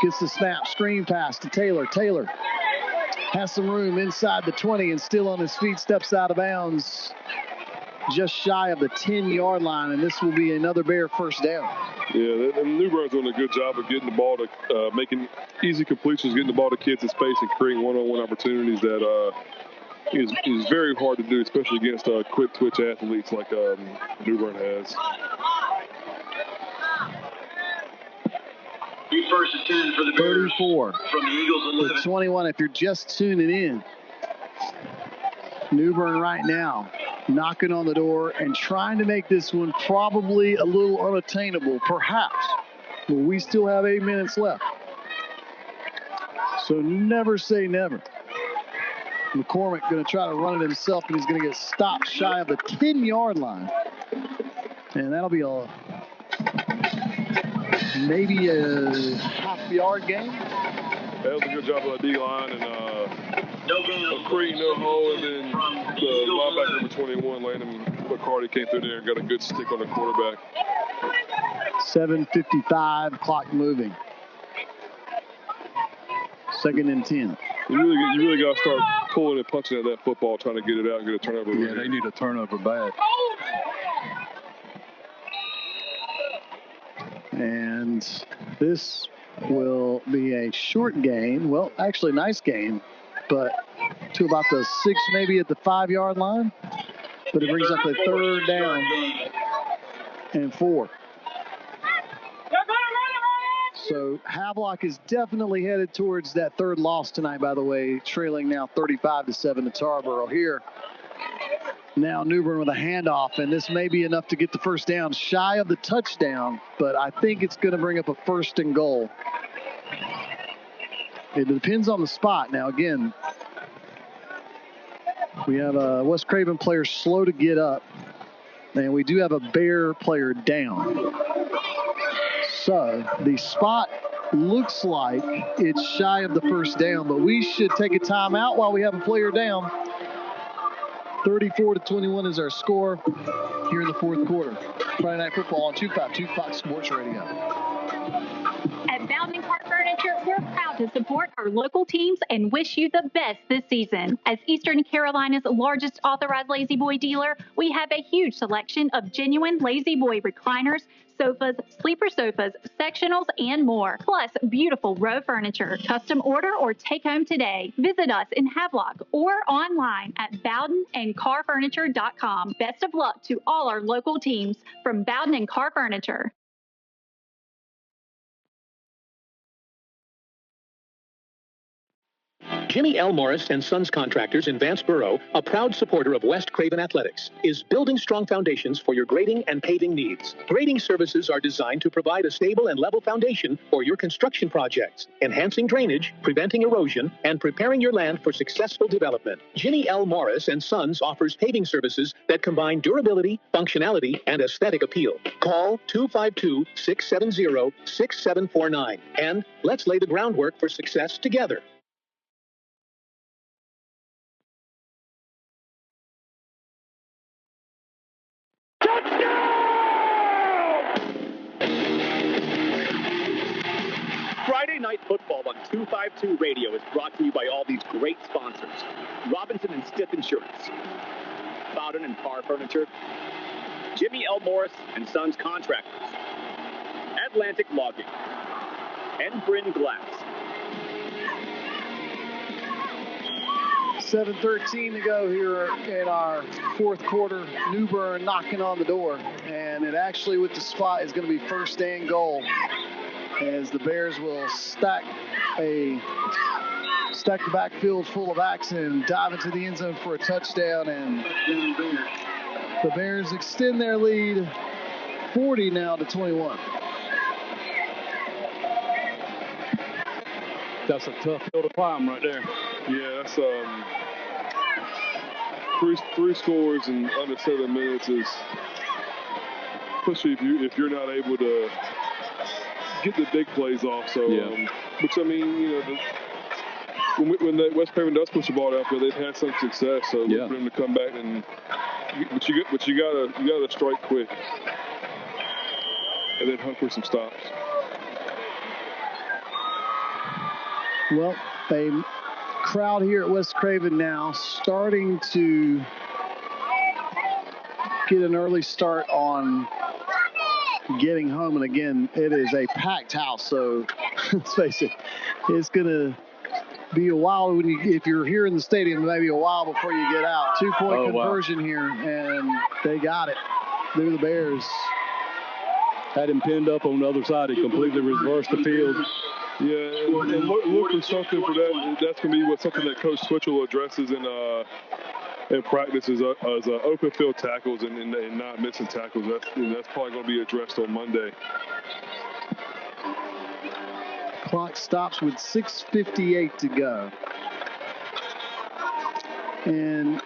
[SPEAKER 7] gets the snap, screen pass to Taylor. Taylor has some room inside the 20 and still on his feet, steps out of bounds just shy of the 10-yard line, and this will be another Bear first down.
[SPEAKER 9] Yeah, and New Bern's doing a good job of getting the ball to making easy completions, getting the ball to kids in space and creating one-on-one opportunities that is very hard to do, especially against quick twitch athletes like New Bern has.
[SPEAKER 10] First and 10 for the Bears.
[SPEAKER 7] 34
[SPEAKER 10] from the Eagles 11.
[SPEAKER 7] To 21 if you're just tuning in. New Bern right now knocking on the door and trying to make this one probably a little unattainable, perhaps. But we still have 8 minutes left. So never say never. McCormick going to try to run it himself, and he's going to get stopped shy of the 10-yard line. And that'll be maybe a half-yard gain.
[SPEAKER 9] That was a good job of the D-line and creating no hole, and then the linebacker number 21, Landon McCarty, came through there and got a good stick on the quarterback.
[SPEAKER 7] 7:55, clock moving. 2nd and 10.
[SPEAKER 9] You really got to start pulling and punching at that football, trying to get it out and get a turnover.
[SPEAKER 8] Yeah, they need a turnover bad.
[SPEAKER 7] And this will be a short gain. Well, actually, nice gain, but to about the 6, maybe at the 5-yard line. But it brings up a 3rd down and 4. So Havelock is definitely headed towards that 3rd loss tonight, by the way, trailing now 35-7 to Tarboro here. Now New Bern with a handoff, and this may be enough to get the first down, shy of the touchdown, but I think it's going to bring up a 1st and goal. It depends on the spot. Now, again, we have a West Craven player slow to get up, and we do have a Bear player down. So the spot looks like it's shy of the first down, but we should take a timeout while we have a player down. 34-21 is our score here in the 4th quarter. Friday Night Football on 252 Fox Sports Radio.
[SPEAKER 2] At Bowden Car Furniture, we're proud to support our local teams and wish you the best this season. As Eastern Carolina's largest authorized Lazy Boy dealer, we have a huge selection of genuine Lazy Boy recliners, sofas, sleeper sofas, sectionals, and more. Plus, beautiful row furniture. Custom order or take home today. Visit us in Havelock or online at bowdenandcarfurniture.com. Best of luck to all our local teams from Bowden and Car Furniture.
[SPEAKER 1] Jimmy L. Morris and Sons Contractors in Vanceboro, a proud supporter of West Craven Athletics, is building strong foundations for your grading and paving needs. Grading services are designed to provide a stable and level foundation for your construction projects, enhancing drainage, preventing erosion, and preparing your land for successful development. Jimmy L. Morris and Sons offers paving services that combine durability, functionality, and aesthetic appeal. Call 252-670-6749, and let's lay the groundwork for success together.
[SPEAKER 11] Friday Night Football on 252 Radio is brought to you by all these great sponsors. Robinson and Stith Insurance, Bowden and Car Furniture, Jimmy L. Morris and Sons Contractors, Atlantic Logging, and Bern Glass.
[SPEAKER 7] 7:13 to go here in our fourth quarter. New Bern knocking on the door, and it actually with the spot is going to be first and goal as the Bears will stack the backfield full of action and dive into the end zone for a touchdown, and the Bears extend their lead 40 now to 21.
[SPEAKER 8] That's a tough hill to climb right there.
[SPEAKER 9] Yeah, that's three scores in under 7 minutes is, especially if you're not able to get the big plays off. So, which I mean, you know, when the West Craven does push the ball out there, they've had some success. So look for them to come back but you gotta strike quick and then hunt for some stops.
[SPEAKER 7] Well, a crowd here at West Craven now starting to get an early start on getting home. And again, it is a packed house, so let's face it, it's going to be a while if you're here in the stadium, maybe a while before you get out. 2-point conversion here, and they got it. They're the Bears.
[SPEAKER 8] Had him pinned up on the other side. He completely reversed the field.
[SPEAKER 9] Yeah, and look for something for that. That's going to be something that Coach Twitchell addresses in practice is open field tackles and not missing tackles. That's probably going to be addressed on Monday.
[SPEAKER 7] Clock stops with 6:58 to go. And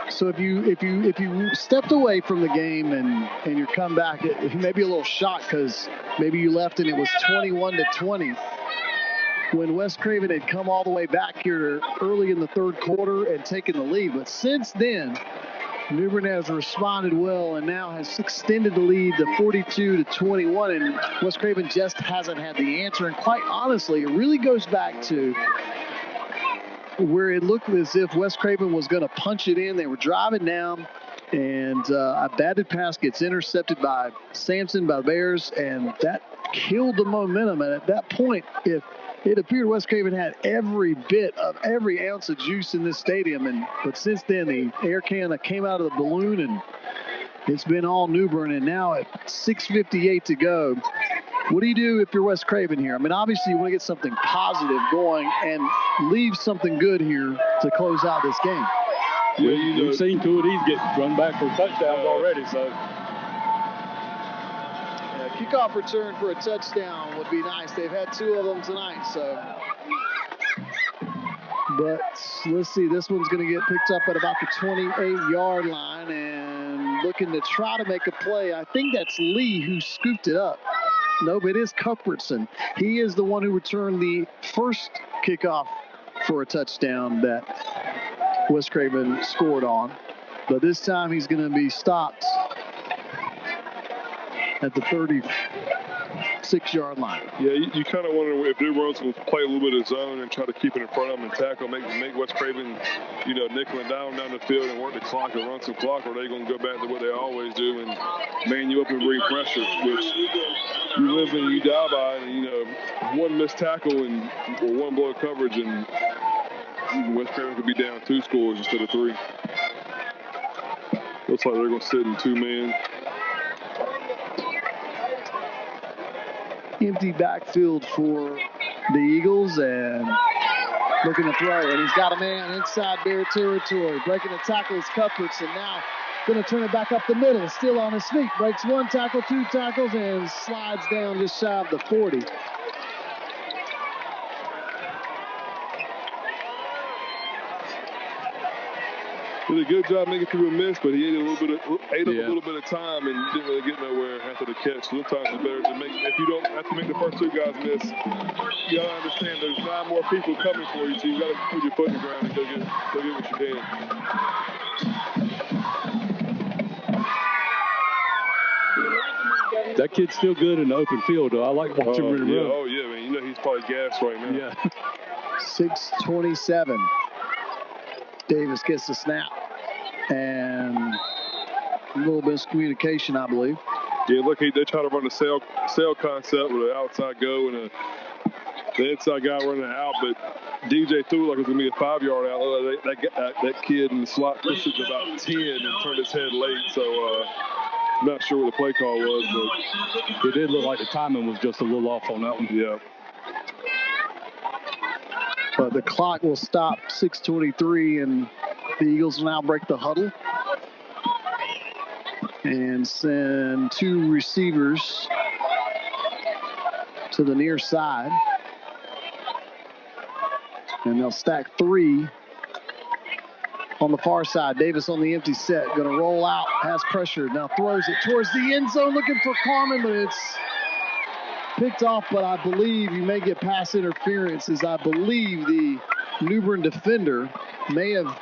[SPEAKER 7] so if you stepped away from the game and you come back, you may be a little shocked because maybe you left and it was 21-20 when West Craven had come all the way back here early in the third quarter and taken the lead. But since then, New Bern has responded well and now has extended the lead to 42-21, and West Craven just hasn't had the answer. And quite honestly, it really goes back to where it looked as if West Craven was going to punch it in. They were driving down, and a batted pass gets intercepted by Sampson, by the Bears, and that killed the momentum. And at that point, if it appeared West Craven had every ounce of juice in this stadium, but since then the air can came out of the balloon, and it's been all New Bern. And now at 6:58 to go, what do you do if you're West Craven here? I mean, obviously you want to get something positive going and leave something good here to close out this game.
[SPEAKER 8] Yeah, we've seen two of these get run back for touchdowns already, so.
[SPEAKER 7] Kickoff return for a touchdown would be nice. They've had two of them tonight, so. But let's see, this one's going to get picked up at about the 28-yard line and looking to try to make a play. I think that's Lee who scooped it up. Nope, it is Cuthbertson. He is the one who returned the first kickoff for a touchdown that West Craven scored on. But this time he's going to be stopped at the 36-yard line.
[SPEAKER 9] Yeah, you kind of wonder if New Bern's going to play a little bit of zone and try to keep it in front of them and tackle, make West Craven, nickel and down the field and work the clock or run some clock, or are they going to go back to what they always do and man you up and bring pressure, which you live and you die by, and, one missed tackle or one blow coverage, and West Craven could be down 2 scores instead of 3. Looks like they're going to sit in 2-man.
[SPEAKER 7] Empty backfield for the Eagles, and looking to throw, and he's got a man inside Bear territory. Breaking the tackle is Cuthbertson. Now going to turn it back up the middle, still on his feet. Breaks 1 tackle, 2 tackles, and slides down just shy of the 40.
[SPEAKER 9] Did a good job making through a miss, but he ate up a little bit of time and didn't really get nowhere after the catch. Sometimes it's better to if you don't have to make the first 2 guys miss, you gotta understand there's 9 more people coming for you, so you gotta put your foot in the ground and go get what you can.
[SPEAKER 8] That kid's still good in the open field, though. I like watching him run.
[SPEAKER 9] Oh, yeah, man. He's probably gassed right now.
[SPEAKER 8] Yeah.
[SPEAKER 7] 6:27. Davis gets the snap. And A little miscommunication, I believe.
[SPEAKER 9] Yeah, look, they try to run a sail concept with an outside go and the inside guy running out, but DJ threw like it was going to be a 5-yard out. That kid in the slot pushed it to about 10 and turned his head late, so I'm not sure what the play call was, but
[SPEAKER 8] it did look like the timing was just a little off on that one.
[SPEAKER 9] Yeah.
[SPEAKER 7] But the clock will stop 6:23, and the Eagles will now break the huddle and send 2 receivers to the near side. And they'll stack 3 on the far side. Davis on the empty set, going to roll out, has pressure, now throws it towards the end zone, looking for Carmen, but it's picked off. But I believe you may get pass interference, as I believe the New Bern defender may have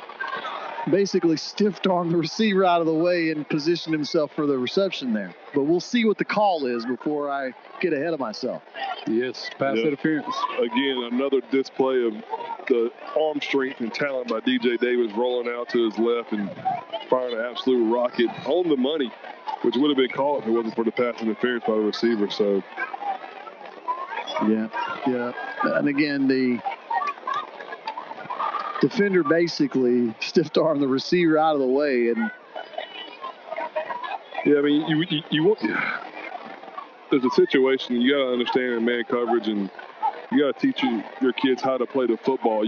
[SPEAKER 7] basically stiff-armed the receiver out of the way and positioned himself for the reception there. But we'll see what the call is before I get ahead of myself.
[SPEAKER 8] Yes, pass interference.
[SPEAKER 9] Again, another display of the arm strength and talent by DJ Davis, rolling out to his left and firing an absolute rocket on the money, which would have been called if it wasn't for the pass interference by the receiver. So,
[SPEAKER 7] yeah. And again, the defender basically stiff-armed the receiver out of the way. And
[SPEAKER 9] yeah, I mean, you want, there's a situation you got to understand in man coverage, and you got to teach your kids how to play the football.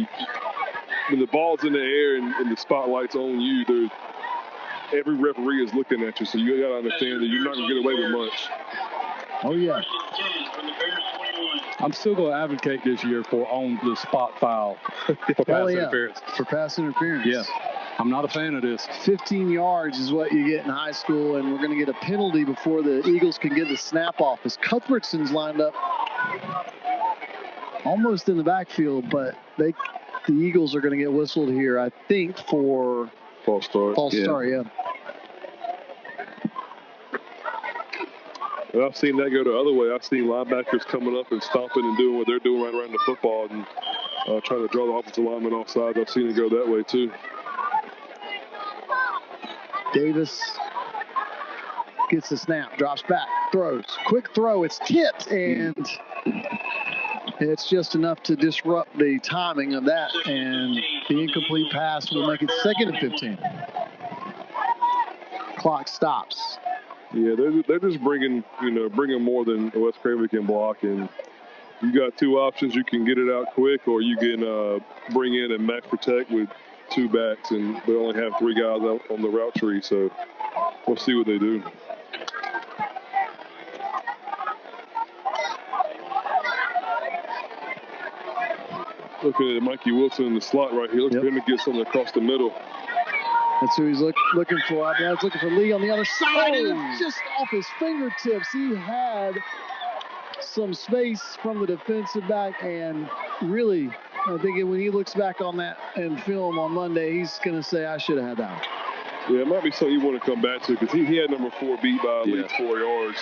[SPEAKER 9] When the ball's in the air and the spotlight's on you, every referee is looking at you, so you got to understand that you're not going to get away with much.
[SPEAKER 7] Oh, yeah.
[SPEAKER 8] I'm still going to advocate this year for on the spot foul for pass interference.
[SPEAKER 7] For pass interference.
[SPEAKER 8] Yeah. I'm not a fan of this.
[SPEAKER 7] 15 yards is what you get in high school, and we're going to get a penalty before the Eagles can get the snap off. As Cuthbertson's lined up almost in the backfield, but the Eagles are going to get whistled here, I think, for
[SPEAKER 9] false start.
[SPEAKER 7] Yeah.
[SPEAKER 9] And I've seen that go the other way. I've seen linebackers coming up and stomping and doing what they're doing right around the football and trying to draw the offensive lineman off sides. I've seen it go that way too.
[SPEAKER 7] Davis gets the snap, drops back, throws. Quick throw, it's tipped, and it's just enough to disrupt the timing of that, and the incomplete pass will make it 2nd and 15. Clock stops.
[SPEAKER 9] Yeah, they're just bringing more than West Craven can block, and you got 2 options. You can get it out quick, or you can bring in and max protect with 2 backs, and they only have 3 guys out on the route tree, so we'll see what they do. Looking at Mikey Wilson in the slot right here. Look for him to get something across the middle.
[SPEAKER 7] That's who he's looking for. I was looking for Lee on the other side, and it's just off his fingertips. He had some space from the defensive back, and really, I think when he looks back on that in film on Monday, he's going to say, I should have had that one.
[SPEAKER 9] Yeah, it might be something you want to come back to, because he had number 4 beat by at least 4 yards.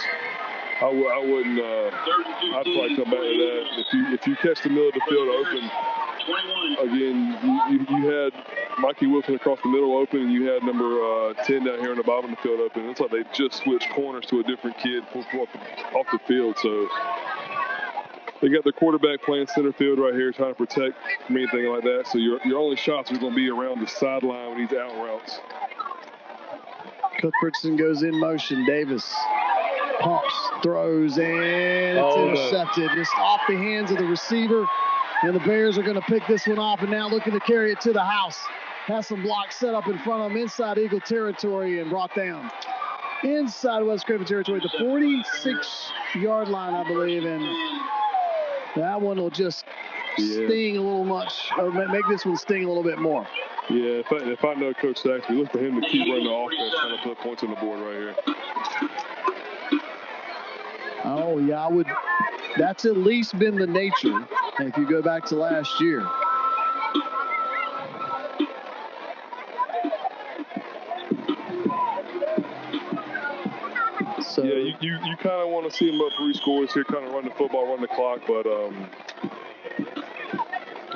[SPEAKER 9] I wouldn't. I'd probably come back to that. If you catch the middle of the field open, again, you had Mikey Wilson across the middle open, and you had number 10 down here on the bottom of the field open. It's like they just switched corners to a different kid off the field. So they got their quarterback playing center field right here, trying to protect from anything like that. So your only shots are going to be around the sideline when he's out routes.
[SPEAKER 7] Cuthbertson goes in motion. Davis pumps, throws, and it's intercepted. Just off the hands of the receiver. And the Bears are going to pick this one off and now looking to carry it to the house. Has some blocks set up in front of him inside Eagle territory and brought down inside West Craven territory, the 46-yard line, I believe. And that one will just sting a little much, or make this one sting a little bit more.
[SPEAKER 9] Yeah, if I know Coach Saxby, look for him to keep running the offense, trying to put points on the board right here.
[SPEAKER 7] Oh, yeah, I would. That's at least been the nature if you go back to last year. So,
[SPEAKER 9] yeah, you kind of want to see them up 3 scores here, kind of run the football, run the clock, but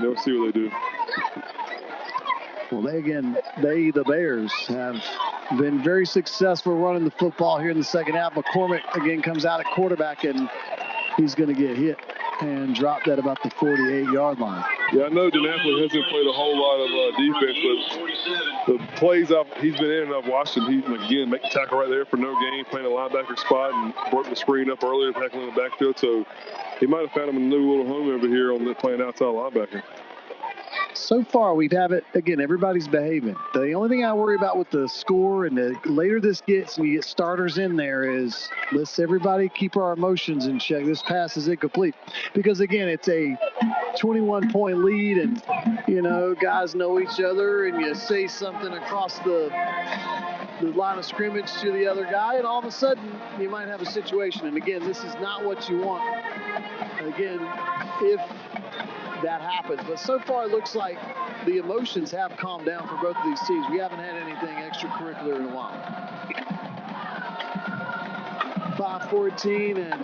[SPEAKER 9] we'll see what they do.
[SPEAKER 7] Well, the Bears have been very successful running the football here in the second half. McCormick, again, comes out at quarterback, and he's going to get hit and dropped at about the 48-yard line.
[SPEAKER 9] Yeah, I know DeNapoli hasn't played a whole lot of defense, but the plays he's been in and I've watched him. He, again, make the tackle right there for no gain, playing a linebacker spot and broke the screen up earlier, tackling in the backfield. So he might have found him a new little home over here on playing outside linebacker.
[SPEAKER 7] So far, we've had it, again, everybody's behaving. The only thing I worry about with the score and the later this gets and you get starters in there is let's everybody keep our emotions in check. This pass is incomplete. Because, again, it's a 21-point lead and, you know, guys know each other and you say something across the line of scrimmage to the other guy and all of a sudden you might have a situation. And, again, this is not what you want. Again, if that happens. But so far, it looks like the emotions have calmed down for both of these teams. We haven't had anything extracurricular in a while. 5-14, and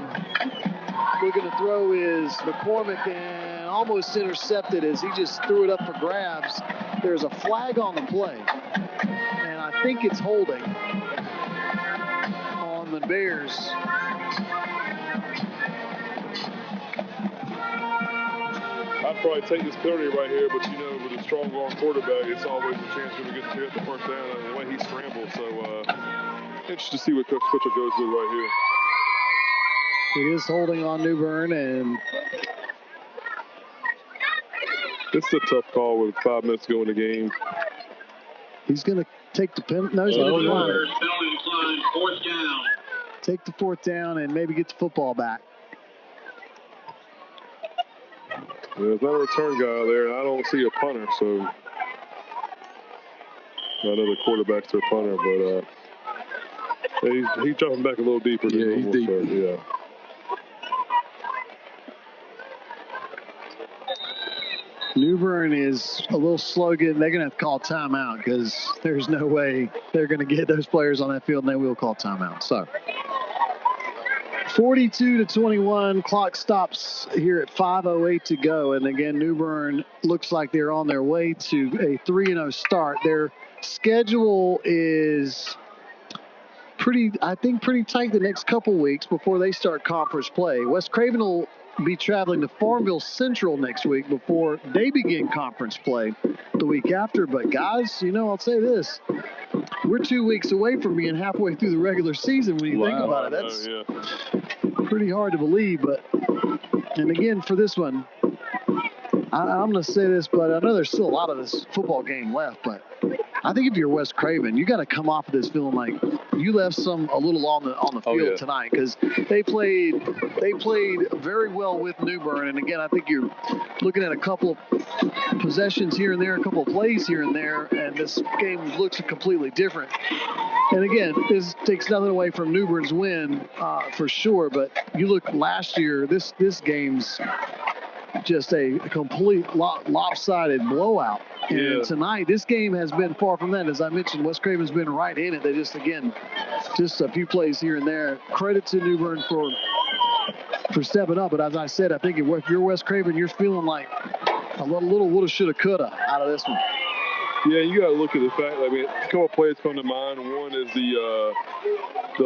[SPEAKER 7] looking to throw is McCormick, and almost intercepted as he just threw it up for grabs. There's a flag on the play, and I think it's holding on the Bears.
[SPEAKER 9] I'd probably take this penalty right here, but you know, with a strong arm quarterback, it's always a chance for him to get the first down and the way he scrambled. So, interested to see what Coach Switcher goes with right
[SPEAKER 7] here. It is holding on New Bern, and
[SPEAKER 9] it's a tough call with 5 minutes to go in the game.
[SPEAKER 7] He's going to take the penalty. No, he's going to decline it.
[SPEAKER 10] Fourth down.
[SPEAKER 7] Take the fourth down and maybe get the football back.
[SPEAKER 9] There's not a return guy out there, and I don't see a punter, so I know the quarterback's their punter, but he's jumping back a little deeper than normal. He's deep. So, yeah.
[SPEAKER 7] New Bern is a little slow getting. They're going to have to call timeout because there's no way they're going to get those players on that field, and they will call timeout. So 42-21, clock stops here at 5:08 to go. And again, New Bern looks like they're on their way to a 3-0 start. Their schedule is pretty tight the next couple weeks before they start conference play. West Craven will be traveling to Farmville Central next week before they begin conference play the week after. But guys, you know, I'll say this. We're 2 weeks away from being halfway through the regular season when you think about it. That's pretty hard to believe. And again, for this one, I'm going to say this, but I know there's still a lot of this football game left. But I think if you're West Craven, you got to come off of this feeling like you left a little on the field tonight because they played very well with New Bern. And again, I think you're looking at a couple of possessions here and there, a couple of plays here and there, and this game looks completely different. And again, this takes nothing away from New Bern's win for sure. But you look last year, this game's just a complete lopsided blowout. And tonight, this game has been far from that. As I mentioned, West Craven's been right in it. They just a few plays here and there. Credit to New Bern for stepping up. But as I said, I think if you're West Craven, you're feeling like a little woulda, shoulda, coulda out of this one.
[SPEAKER 9] Yeah, you got to look at the fact. I mean, a couple of plays come to mind. One is the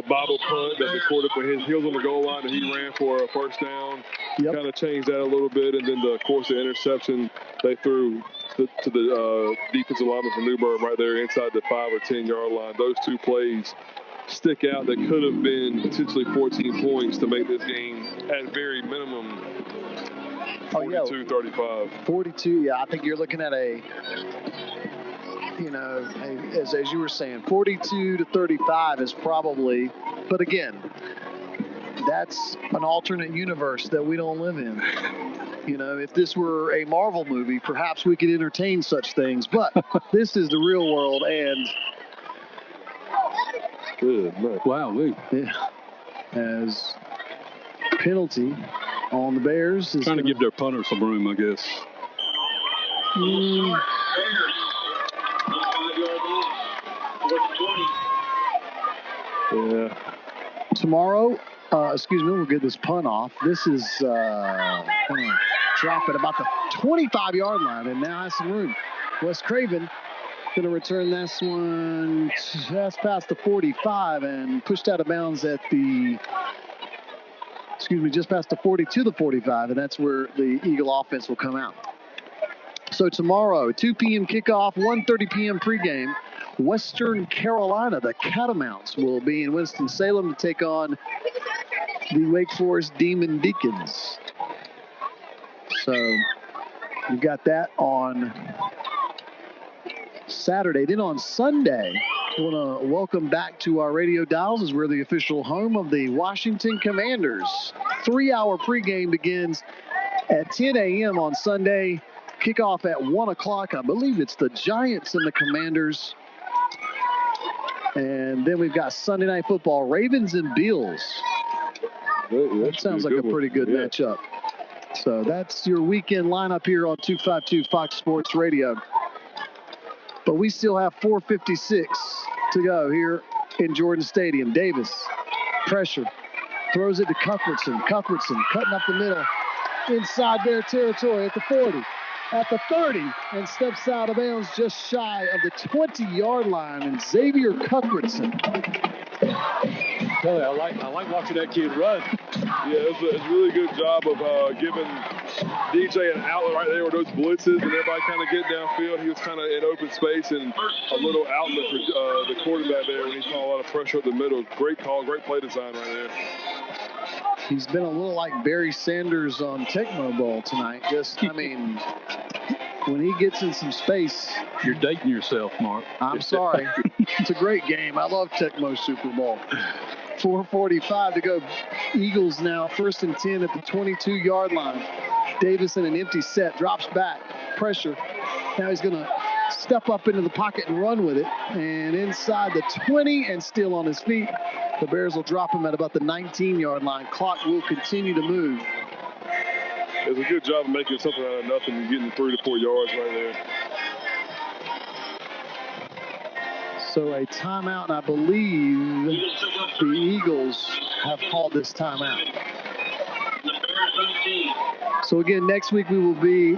[SPEAKER 9] bobble punt that the quarterback, when he was on the goal line and he ran for a first down. Kind of changed that a little bit, and then of course the interception they threw to the defensive lineman from New Bern right there inside the 5 or 10 yard line. Those two plays stick out that could have been potentially 14 points to make this game at very minimum 42-35.
[SPEAKER 7] 42, yeah. I think you're looking at as you were saying, 42-35 is probably, but again, that's an alternate universe that we don't live in. You know, if this were a Marvel movie, perhaps we could entertain such things, but this is the real world, and as penalty on the Bears is
[SPEAKER 8] trying to give their punter some room, I guess.
[SPEAKER 9] Yeah.
[SPEAKER 7] Tomorrow, we'll get this punt off. This is going to drop at about the 25-yard line and now has some room. West Craven Going to return this one just past the 45 and pushed out of bounds at the, just past the 40 to the 45, and that's where the Eagle offense will come out. So tomorrow, 2 p.m. kickoff, 1:30 p.m. pregame. Western Carolina, the Catamounts, will be in Winston-Salem to take on the Wake Forest Demon Deacons. So you got that on Saturday. Then on Sunday, I want to welcome back to our radio dials as we're the official home of the Washington Commanders. 3-hour pregame begins at 10 a.m. on Sunday. Kickoff at 1 o'clock. I believe it's the Giants and the Commanders. And then we've got Sunday Night Football, Ravens and Bills. That sounds like a pretty good matchup. So that's your weekend lineup here on 252 Fox Sports Radio. But we still have 4:56 to go here in Jordan Stadium. Davis, pressure, throws it to Cuthbertson. Cuthbertson cutting up the middle, inside their territory at the 40, at the 30, and steps out of bounds just shy of the 20-yard line. And Xavier Cuthbertson.
[SPEAKER 8] Kelly, I like watching that kid run.
[SPEAKER 9] Yeah, it's a really good job of giving DJ an outlet right there with those blitzes and everybody kind of getting downfield. He was kind of in open space and a little outlet for the quarterback there when he saw a lot of pressure up the middle. Great call, great play design right there.
[SPEAKER 7] He's been a little like Barry Sanders on Tecmo Bowl tonight. When he gets in some space.
[SPEAKER 8] You're dating yourself, Mark.
[SPEAKER 7] I'm sorry. It's a great game. I love Tecmo Super Bowl. 4:45 to go. Eagles now 1st and 10 at the 22-yard line. Davis in an empty set, drops back, pressure. Now he's going to step up into the pocket and run with it. And inside the 20 and still on his feet. The Bears will drop him at about the 19-yard line. Clock will continue to move.
[SPEAKER 9] It's a good job of making something out of nothing and getting 3 to 4 yards right there.
[SPEAKER 7] So a timeout, and I believe the Eagles have called this timeout. So again, next week we will be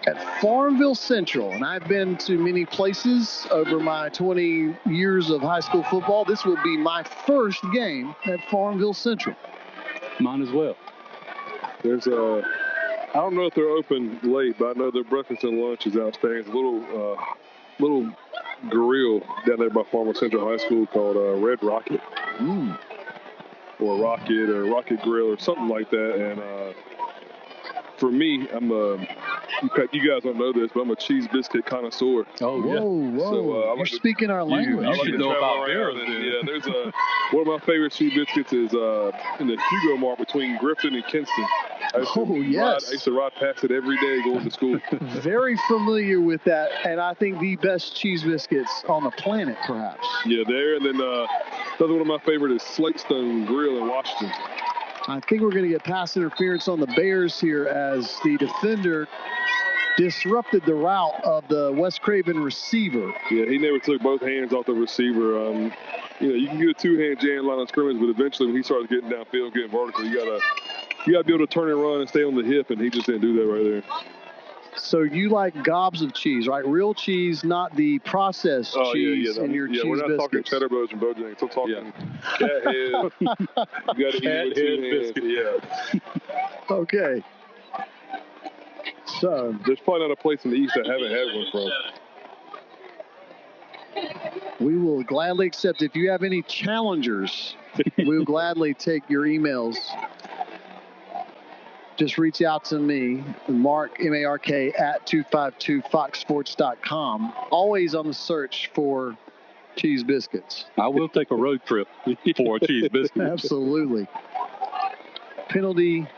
[SPEAKER 7] at Farmville Central, and I've been to many places over my 20 years of high school football. This will be my first game at Farmville Central.
[SPEAKER 8] Mine as well.
[SPEAKER 9] There's I don't know if they're open late, but I know their breakfast and lunch is outstanding. It's a little grill down there by Farmville Central High School called Red Rocket. Or Rocket Grill or something like that. And for me, you guys don't know this, but I'm a cheese biscuit connoisseur.
[SPEAKER 8] Oh, yeah.
[SPEAKER 7] Whoa.
[SPEAKER 9] So,
[SPEAKER 7] You're speaking our language.
[SPEAKER 9] I like to know about Bern. Yeah, there's one of my favorite cheese biscuits is in the Hugo Mart between Griffin and Kinston. I used to ride past it every day going to school.
[SPEAKER 7] Very familiar with that, and I think the best cheese biscuits on the planet, perhaps.
[SPEAKER 9] Yeah, there. And then another one of my favorite is Slate Stone Grill in Washington.
[SPEAKER 7] I think we're going to get pass interference on the Bears here as the defender disrupted the route of the West Craven receiver.
[SPEAKER 9] Yeah, he never took both hands off the receiver. You can get a two-hand jam line of scrimmage, but eventually when he starts getting downfield, getting vertical, you gotta be able to turn and run and stay on the hip, and he just didn't do that right there.
[SPEAKER 7] So you like gobs of cheese, right? Real cheese, not the processed cheese in your cheese biscuits.
[SPEAKER 9] We're not talking cheddar bows and Bojangles. We're talking cat head. You got to eat with two hands. Yeah.
[SPEAKER 7] Okay. So
[SPEAKER 9] there's probably not a place in the East I haven't had one from.
[SPEAKER 7] We will gladly accept. If you have any challengers, we will gladly take your emails. Just reach out to me, Mark, M-A-R-K, at 252foxsports.com. Always on the search for cheese biscuits.
[SPEAKER 8] I will take a road trip for a cheese biscuit.
[SPEAKER 7] Absolutely. Penalty,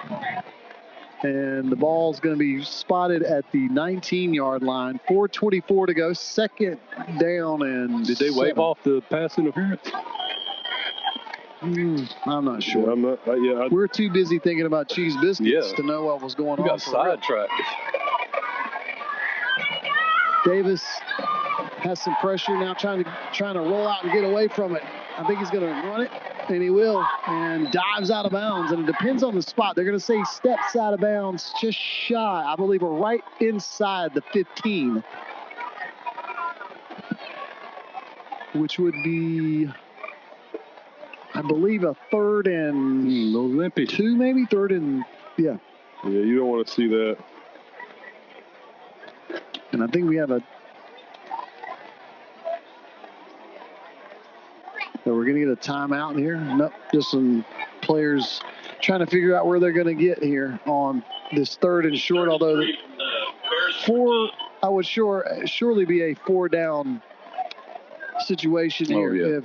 [SPEAKER 7] and the ball's going to be spotted at the 19-yard line. 4:24 to go, second down and
[SPEAKER 8] Did they wave off the pass interference?
[SPEAKER 7] I'm not sure. We're too busy thinking about cheese biscuits to know what was going on.
[SPEAKER 8] We got sidetracked.
[SPEAKER 7] Davis has some pressure now, trying to roll out and get away from it. I think he's going to run it, and he will, and dives out of bounds. And it depends on the spot. They're going to say steps out of bounds, just shy, I believe, or right inside the 15. which would be, I believe, a 3rd and 2, maybe 3rd and, yeah.
[SPEAKER 9] Yeah, you don't want to see that.
[SPEAKER 7] And I think we have we're going to get a timeout here. Nope, just some players trying to figure out where they're going to get here on this 3rd and short, although I would surely be a 4-down situation here if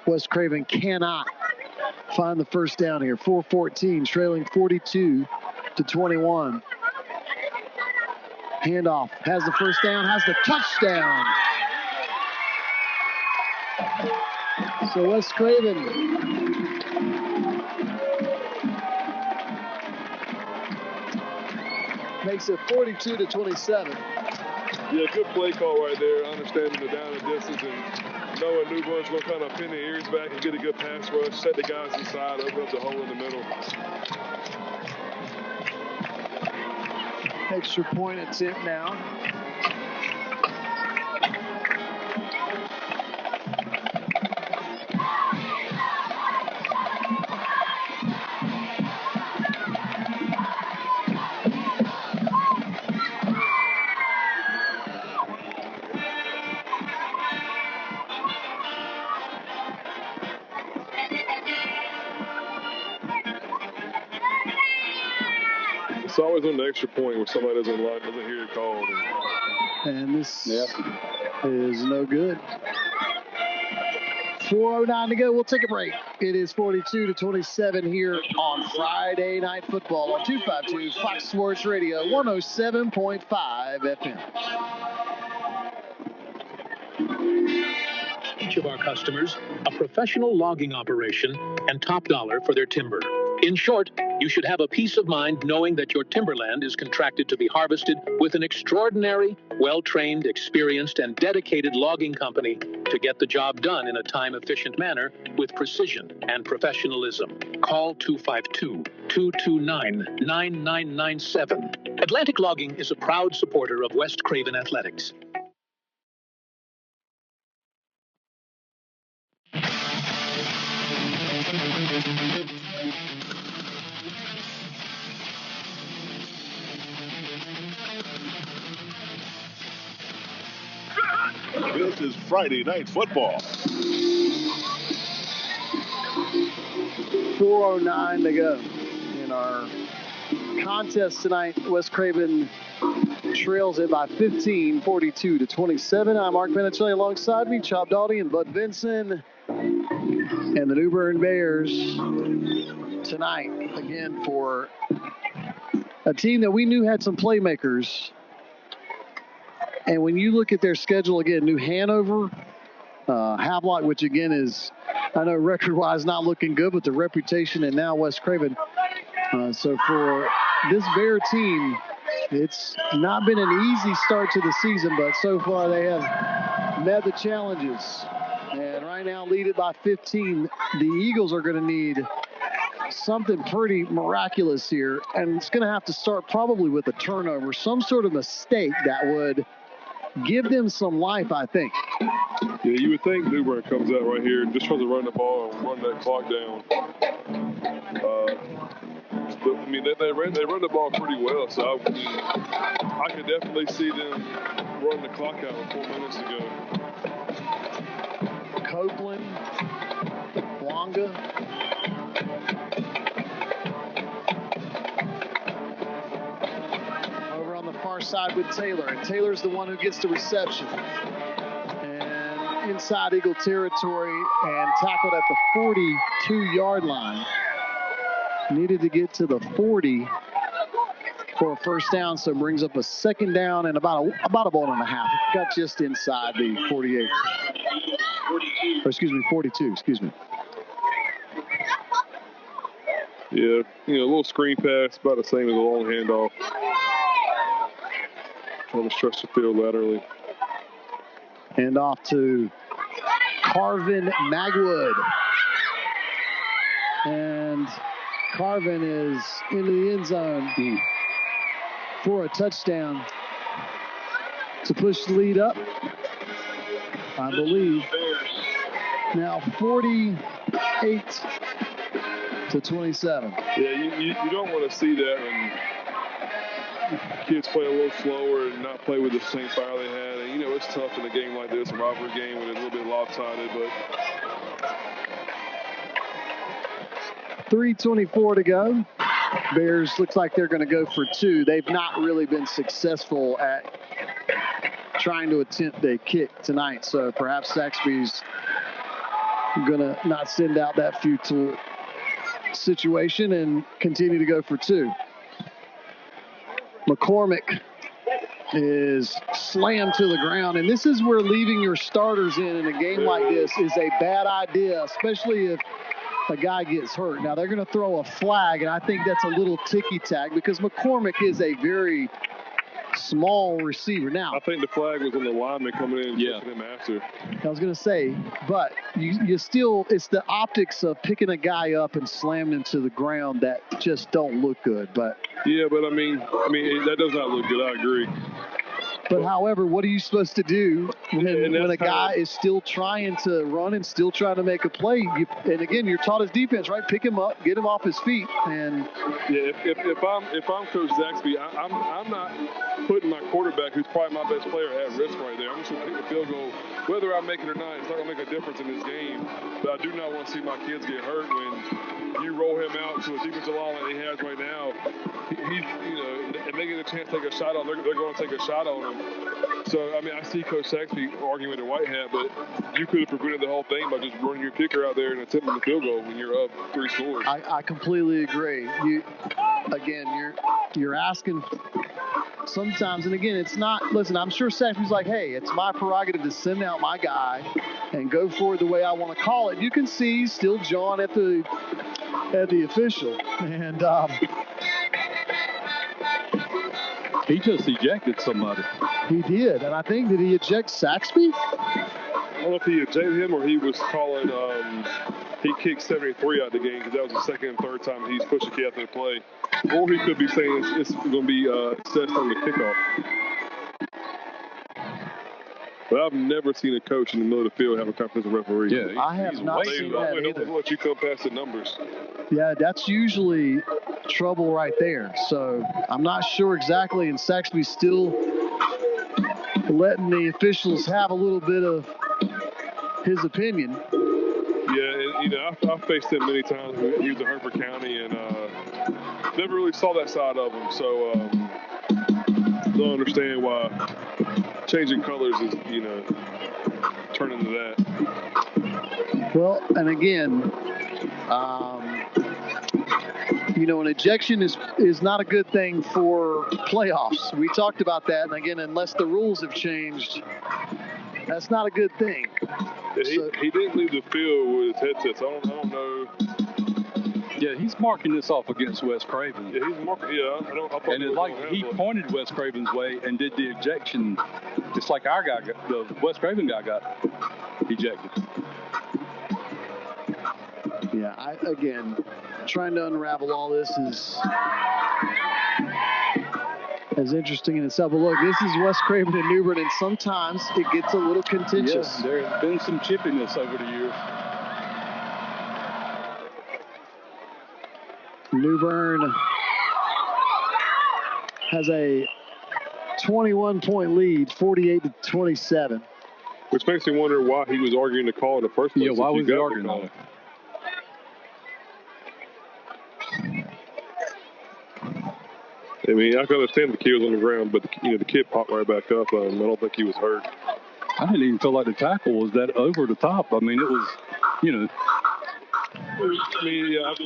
[SPEAKER 7] West Craven cannot find the first down here. 4-14, trailing 42-21. Handoff, has the first down, has the touchdown. So West Craven makes it 42-27.
[SPEAKER 9] Yeah, good play call right there. Understanding the down and distance and knowing New Bern's going to kind of pin their ears back and get a good pass rush, set the guys inside, open up the hole in the middle.
[SPEAKER 7] Extra point attempt now.
[SPEAKER 9] It's always on the extra point where somebody doesn't hear it called.
[SPEAKER 7] And this is no good. 4:09 to go. We'll take a break. It is 42-27 here on Friday Night Football on 252 Fox Sports Radio 107.5 FM.
[SPEAKER 1] Each of our customers a professional logging operation and top dollar for their timber. In short, you should have a peace of mind knowing that your timberland is contracted to be harvested with an extraordinary, well-trained, experienced, and dedicated logging company to get the job done in a time-efficient manner with precision and professionalism. Call 252-229-9997. Atlantic Logging is a proud supporter of West Craven Athletics.
[SPEAKER 6] This is Friday Night Football.
[SPEAKER 7] 4:09 to go in our contest tonight. West Craven trails it by 15, 42-27. I'm Mark Minicelli, alongside me, Chop Doughty and Bud Vinson. And the New Bern Bears tonight, again, for a team that we knew had some playmakers. And when you look at their schedule, again, New Hanover, Havelock, which again is, I know record-wise not looking good, but the reputation, and now West Craven. So for this Bear team, it's not been an easy start to the season, but so far they have met the challenges. And right now, lead it by 15. The Eagles are going to need something pretty miraculous here, and it's going to have to start probably with a turnover, some sort of mistake that would give them some life, I think.
[SPEAKER 9] Yeah, you would think New Bern comes out right here and just tries to run the ball and run that clock down. But, I mean, they run the ball pretty well, so I could definitely see them run the clock out with 4 minutes to go.
[SPEAKER 7] Copeland, Wonga. Over on the far side with Taylor, and Taylor's the one who gets the reception. And inside Eagle territory and tackled at the 42-yard line. Needed to get to the 40 for a first down, so brings up a second down and about a ball and a half. Got just inside the 48. Or excuse me, 42, excuse me.
[SPEAKER 9] Yeah, a little screen pass, about the same as a long handoff. Trying to stretch the field laterally.
[SPEAKER 7] Hand off to Carvin Magwood. And Carvin is into the end zone for a touchdown to push the lead up, I believe. Now 48-27.
[SPEAKER 9] Yeah, you don't want to see that when kids play a little slower and not play with the same fire they had. And, it's tough in a game like this, a rivalry game when it's a little bit lopsided, but
[SPEAKER 7] 3:24 to go. Bears looks like they're going to go for 2. They've not really been successful at trying to attempt a kick tonight, so perhaps Saxby's going to not send out that futile situation and continue to go for 2. McCormick is slammed to the ground, and this is where leaving your starters in a game like this is a bad idea, especially if a guy gets hurt. Now, they're going to throw a flag, and I think that's a little ticky-tack because McCormick is a very small receiver. Now,
[SPEAKER 9] I think the flag was on the lineman coming in and pushing him after.
[SPEAKER 7] I was going to say, but you still, it's the optics of picking a guy up and slamming him to the ground that just don't look good. But
[SPEAKER 9] yeah, but I mean that does not look good. I agree.
[SPEAKER 7] But however, what are you supposed to do when a guy is still trying to run and still trying to make a play? And again, you're taught as defense, right? Pick him up, get him off his feet, and
[SPEAKER 9] yeah. If I'm Coach Zaxby, I'm not putting my quarterback, who's probably my best player, at risk right there. I'm just going to kick the field goal, whether I make it or not. It's not going to make a difference in this game. But I do not want to see my kids get hurt when you roll him out to a defensive line like he has right now. He's and they get a chance to take a shot on. They're going to take a shot on him. So, I mean, I see Coach Saxby arguing with the white hat, but you could have prevented the whole thing by just running your kicker out there and attempting the field goal when you're up 3 scores.
[SPEAKER 7] I completely agree. You're asking sometimes, and again, it's not, listen, I'm sure Saxby's like, hey, it's my prerogative to send out my guy and go for it the way I want to call it. You can see he's still jawing at the official. And
[SPEAKER 8] he just ejected somebody.
[SPEAKER 7] He did, and I think, did he eject Saxby?
[SPEAKER 9] I don't know if he ejected him or he was calling, he kicked 73 out of the game because that was the second and third time he's pushed the kid after the play. Or he could be saying it's going to be assessed on the kickoff. But I've never seen a coach in the middle of the field have a conference referee.
[SPEAKER 7] Yeah, I have not seen that either.
[SPEAKER 9] Don't let you come past the numbers.
[SPEAKER 7] Yeah, that's usually trouble right there. So I'm not sure exactly, and Saxby's still letting the officials have a little bit of his opinion.
[SPEAKER 9] Yeah, and, I've faced him many times. He was in Hertford County, and never really saw that side of him. So don't understand why changing colors is, turning to that.
[SPEAKER 7] Well, and again, an ejection is not a good thing for playoffs. We talked about that, and again, unless the rules have changed, that's not a good thing.
[SPEAKER 9] Yeah, he didn't leave the field with his headset, so I don't know.
[SPEAKER 8] Yeah, he's marking this off against West Craven.
[SPEAKER 9] Yeah, he's marking. Yeah,
[SPEAKER 8] and it's like he pointed West Craven's way and did the ejection. It's like our guy, the West Craven guy, got ejected.
[SPEAKER 7] Yeah, again, trying to unravel all this is interesting in itself. But look, this is West Craven and New Bern, and sometimes it gets a little contentious.
[SPEAKER 8] Yes, there's been some chippiness over the years.
[SPEAKER 7] New Bern has a 21-point lead, 48-27.
[SPEAKER 9] Which makes me wonder why he was arguing the call in the first place.
[SPEAKER 8] Yeah, why was he arguing on it?
[SPEAKER 9] I mean, I can understand the kid was on the ground, but the kid popped right back up. I don't think he was hurt.
[SPEAKER 8] I didn't even feel like the tackle was that over the top. I mean, it was,
[SPEAKER 9] I mean, yeah, I've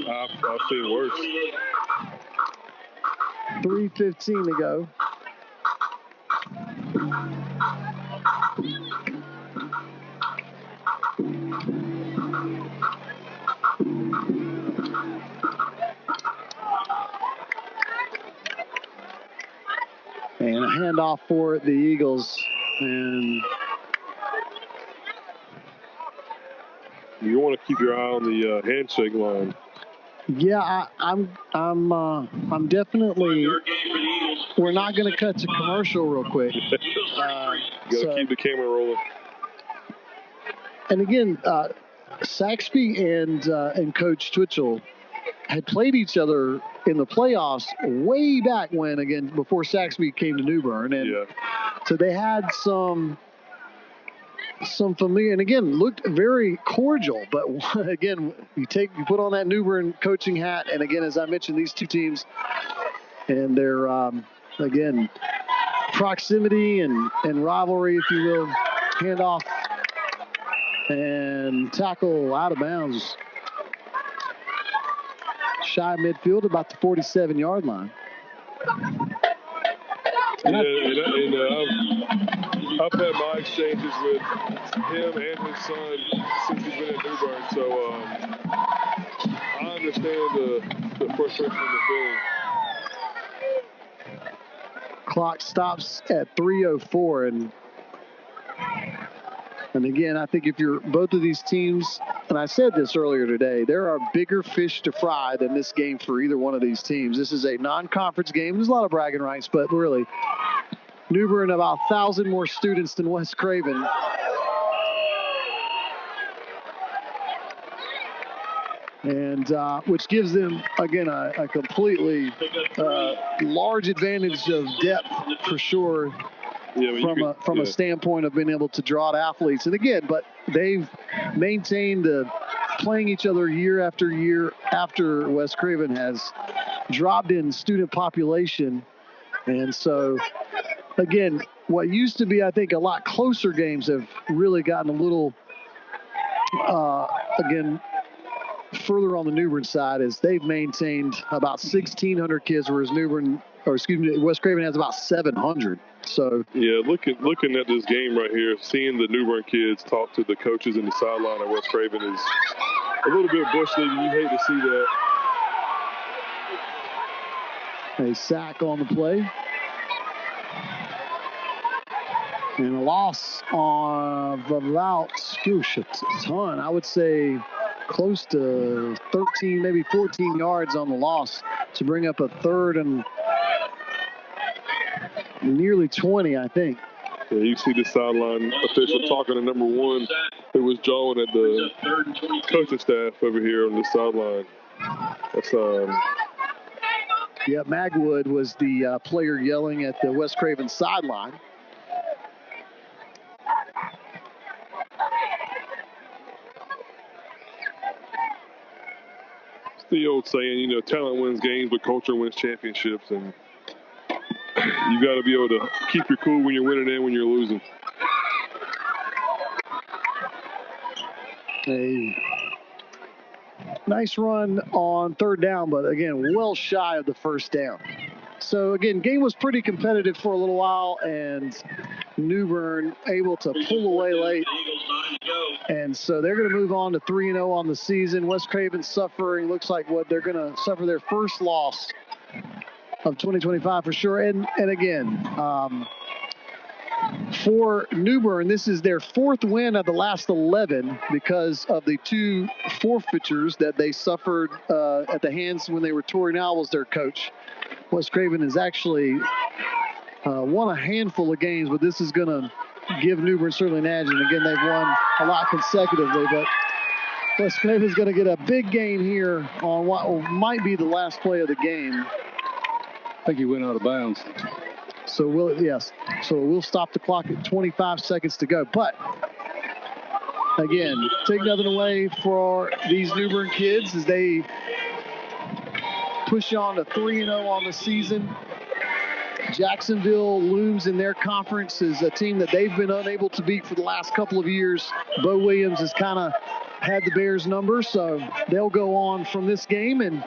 [SPEAKER 9] seen worse.
[SPEAKER 7] 3:15 to go. And a handoff for the Eagles. And
[SPEAKER 9] you want to keep your eye on the handshake line.
[SPEAKER 7] Yeah, I'm definitely. We're not going to cut to commercial real quick.
[SPEAKER 9] Got to keep the camera rolling.
[SPEAKER 7] And again, Saxby and Coach Twitchell had played each other in the playoffs way back when, again, before Saxby came to New Bern. And so they had some familiar, and again, looked very cordial. But again, you put on that New Bern coaching hat, and again, as I mentioned, these two teams and their, again, proximity and rivalry, if you will, handoff and tackle out of bounds. Shy midfield, about the 47-yard line.
[SPEAKER 9] Yeah, and I've had my exchanges with him and his son since he's been at New Bern, so I understand the frustration and the feeling.
[SPEAKER 7] Clock stops at 3:04, and again, I think if you're both of these teams, and I said this earlier today, there are bigger fish to fry than this game for either one of these teams. This is a non-conference game. There's a lot of bragging rights, but really, New Bern about 1,000 more students than West Craven. And which gives them, again, a completely large advantage of depth for sure. Yeah, from a standpoint of being able to draw athletes. And again, but they've maintained playing each other year after year after West Craven has dropped in student population. And so, again, what used to be, I think, a lot closer games have really gotten a little, again, further on the New Bern side is they've maintained about 1,600 kids, whereas West Craven has about 700. So
[SPEAKER 9] yeah, looking at this game right here, seeing the New Bern kids talk to the coaches in the sideline at West Craven is a little bit bush league. You hate to see that.
[SPEAKER 7] A sack on the play. And a loss of about a ton. I would say close to 13, maybe 14 yards on the loss to bring up a third and nearly 20, I think.
[SPEAKER 9] Yeah, you see the sideline official talking to number one who was jawing at the coaching staff over here on the sideline. That's
[SPEAKER 7] yeah, Magwood was the player yelling at the West Craven sideline.
[SPEAKER 9] It's the old saying, talent wins games, but culture wins championships, and you got to be able to keep your cool when you're winning and when you're losing.
[SPEAKER 7] A nice run on third down, but again, well shy of the first down. So again, game was pretty competitive for a little while, and New Bern able to pull away late. And so they're going to move on to 3-0 on the season. West Craven suffering, looks like they're going to suffer their first loss of 2025 for sure. And again, for New Bern, this is their fourth win of the last 11 because of the two forfeitures that they suffered at the hands when they were Tori Owls, their coach. West Craven has actually won a handful of games, but this is going to give New Bern certainly an edge. And again, they've won a lot consecutively, but West Craven is going to get a big gain here on what might be the last play of the game.
[SPEAKER 8] I think he went out of bounds.
[SPEAKER 7] So we'll stop the clock at 25 seconds to go. But again, take nothing away for these New Bern kids as they push on to 3-0 on the season. Jacksonville looms in their conference as a team that they've been unable to beat for the last couple of years. Bo Williams has kind of had the Bears number, so they'll go on from this game and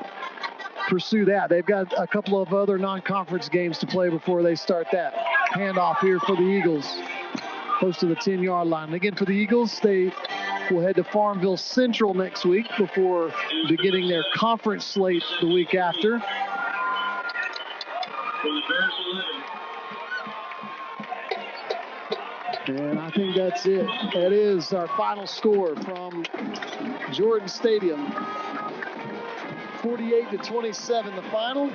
[SPEAKER 7] pursue that. They've got a couple of other non-conference games to play before they start that. Handoff here for the Eagles, close to the 10-yard line. And again, for the Eagles, they will head to Farmville Central next week before beginning their conference slate the week after. And I think that's it. That is our final score from Jordan Stadium. 48-27 the final.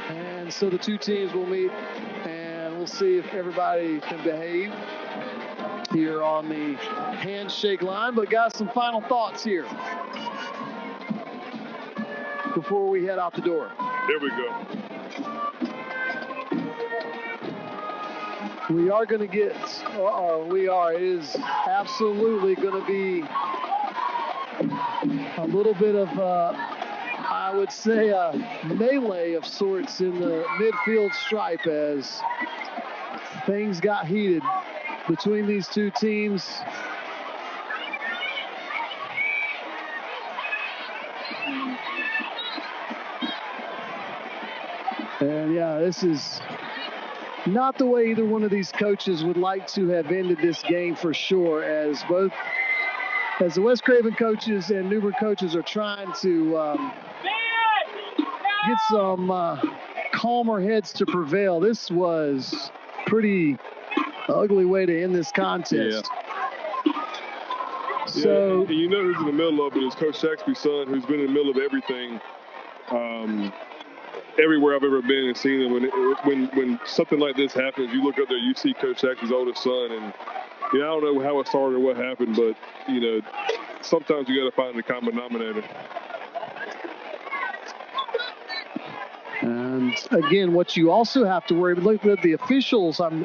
[SPEAKER 7] And so the two teams will meet, and we'll see if everybody can behave. here on the handshake line. But guys, some final thoughts here before we head out the door.
[SPEAKER 9] Here we go.
[SPEAKER 7] We are going to get, it is absolutely going to be a little bit of, I would say, a melee of sorts in the midfield stripe as things got heated between these two teams. And yeah, this is not the way either one of these coaches would like to have ended this game for sure, as the West Craven coaches and New Bern coaches are trying to get some calmer heads to prevail. This was pretty ugly way to end this contest.
[SPEAKER 9] Yeah.
[SPEAKER 7] So
[SPEAKER 9] and you know who's in the middle of it is Coach Saxby's son, who's been in the middle of everything. Everywhere I've ever been and seen him, when something like this happens, you look up there, you see Coach Saxby's oldest son, and I don't know how it started or what happened, but sometimes you got to find the common denominator.
[SPEAKER 7] And again, what you also have to worry about, look at the officials. I'm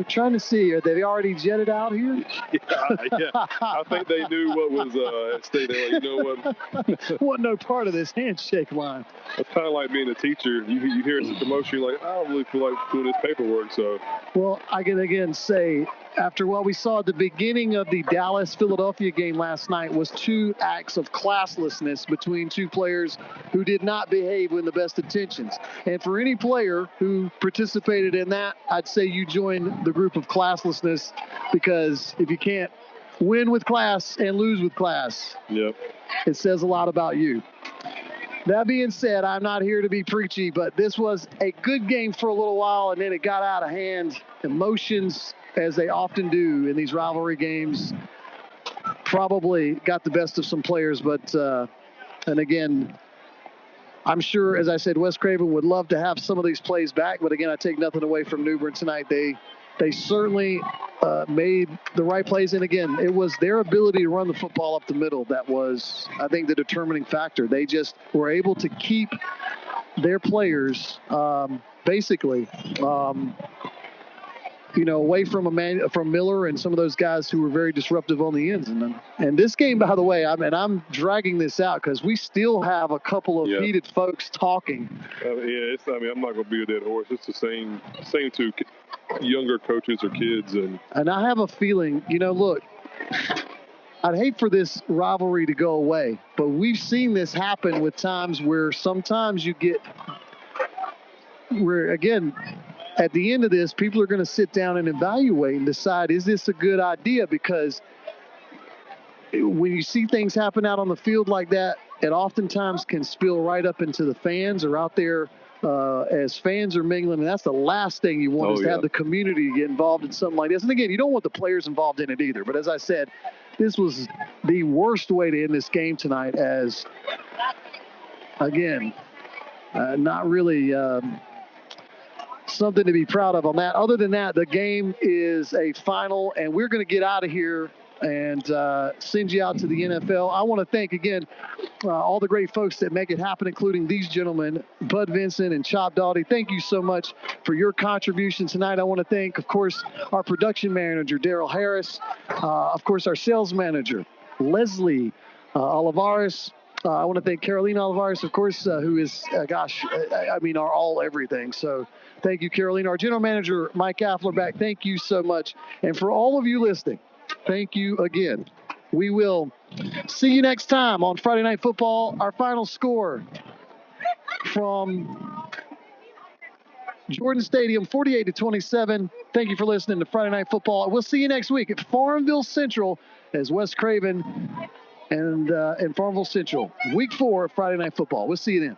[SPEAKER 7] trying to see, are they already jetted out here?
[SPEAKER 9] Yeah. I think they knew what was at stake. They're like, you know what?
[SPEAKER 7] Wasn't no part of this handshake line.
[SPEAKER 9] It's kind of like being a teacher. You hear a commotion, you're like, I don't really feel like doing this paperwork. So,
[SPEAKER 7] well, I can again say, after what we saw at the beginning of the Dallas-Philadelphia game last night was two acts of classlessness between two players who did not behave with the best intentions. And for any player who participated in that, I'd say you join the group of classlessness, because if you can't win with class and lose with class,
[SPEAKER 9] yep,
[SPEAKER 7] it says a lot about you. That being said, I'm not here to be preachy, but this was a good game for a little while, and then it got out of hand. Emotions, as they often do in these rivalry games, probably got the best of some players. But, and again, I'm sure, as I said, West Craven would love to have some of these plays back. But again, I take nothing away from New Bern tonight. They certainly made the right plays. And again, it was their ability to run the football up the middle that was, I think, the determining factor. They just were able to keep their players basically away from Miller and some of those guys who were very disruptive on the ends. And this game, by the way, I'm dragging this out because we still have a couple of heated folks talking.
[SPEAKER 9] I'm not going to be a dead horse. It's the same to younger coaches or kids.
[SPEAKER 7] And I have a feeling, look, I'd hate for this rivalry to go away, but we've seen this happen with times where sometimes you get where, again, at the end of this, people are going to sit down and evaluate and decide, is this a good idea? Because when you see things happen out on the field like that, it oftentimes can spill right up into the fans or out there as fans are mingling. And that's the last thing you want to have the community get involved in something like this. And again, you don't want the players involved in it either. But as I said, this was the worst way to end this game tonight, as, again, not really something to be proud of on that. Other than that, the game is a final, and we're going to get out of here and send you out to the NFL. I want to thank, again, all the great folks that make it happen, including these gentlemen, Bud Vincent and Chop Doughty. Thank you so much for your contribution tonight. I want to thank, of course, our production manager, Daryl Harris, of course, our sales manager, Leslie Olivares. I want to thank Carolina Olivares, of course, who is, our all everything. So thank you, Carolina. Our general manager, Mike Afflerback, thank you so much. And for all of you listening, thank you again. We will see you next time on Friday Night Football. Our final score from Jordan Stadium, 48-27. Thank you for listening to Friday Night Football. We'll see you next week at Farmville Central as West Craven and Farmville Central. Week 4 of Friday Night Football. We'll see you then.